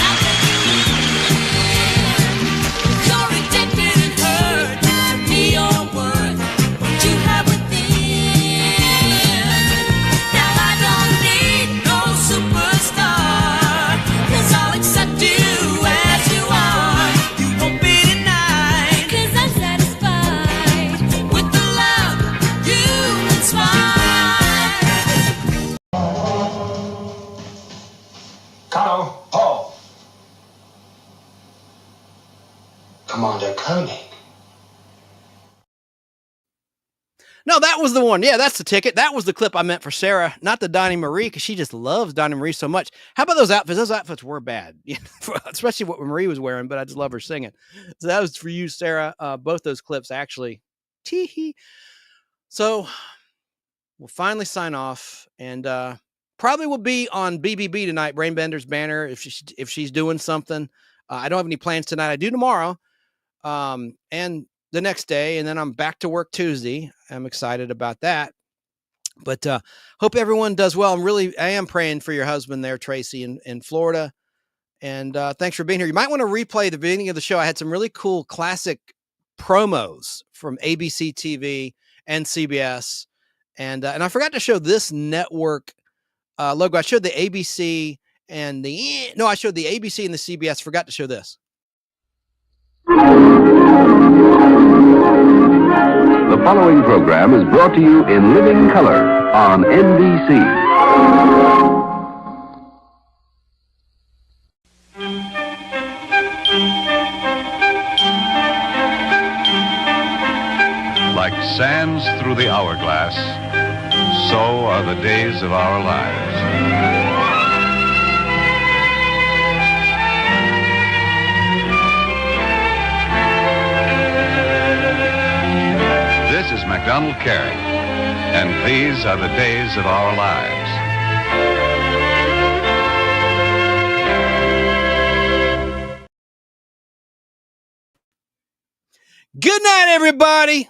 Speaker 22: I'll take you in. You're rejected and hurt. To me, your worth, what you have within. Now I don't need no superstar, 'cause I'll accept you as you are. You won't be denied, 'cause I'm satisfied with the love you inspire.
Speaker 10: Carl, Paul.
Speaker 14: Commander Koenig.
Speaker 16: No, that was the one. Yeah, that's the ticket. That was the clip I meant for Sarah, not the Donnie Marie, because she just loves Donnie Marie so much. How about those outfits? Those outfits were bad, especially what Marie was wearing, but I just love her singing. So that was for you, Sarah. Both those clips, actually. Tee-hee. So we'll finally sign off, and probably will be on BBB tonight, Brainbender's Banner, if she's doing something. I don't have any plans tonight. I do tomorrow. And the next day, and then I'm back to work Tuesday. I'm excited about that. But hope everyone does well. I am praying for your husband there, Tracy, in Florida. And thanks for being here. You might want to replay the beginning of the show. I had some really cool classic promos from ABC TV and CBS. And I forgot to show this network logo. I showed the ABC and I showed the ABC and the CBS. Forgot to show this.
Speaker 9: The following program is brought to you in living color on NBC.
Speaker 4: Like sands through the hourglass, so are the days of our lives. This is MacDonald Carey, and these are the days of our lives.
Speaker 16: Good night, everybody.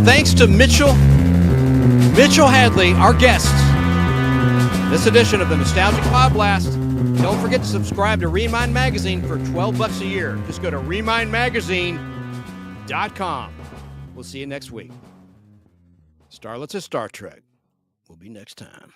Speaker 16: Thanks to Mitchell Hadley, our guest. This edition of the Nostalgic Podblast. Don't forget to subscribe to Remind Magazine for $12 a year. Just go to remindmagazine.com. We'll see you next week. Starlets of Star Trek. We'll be next time.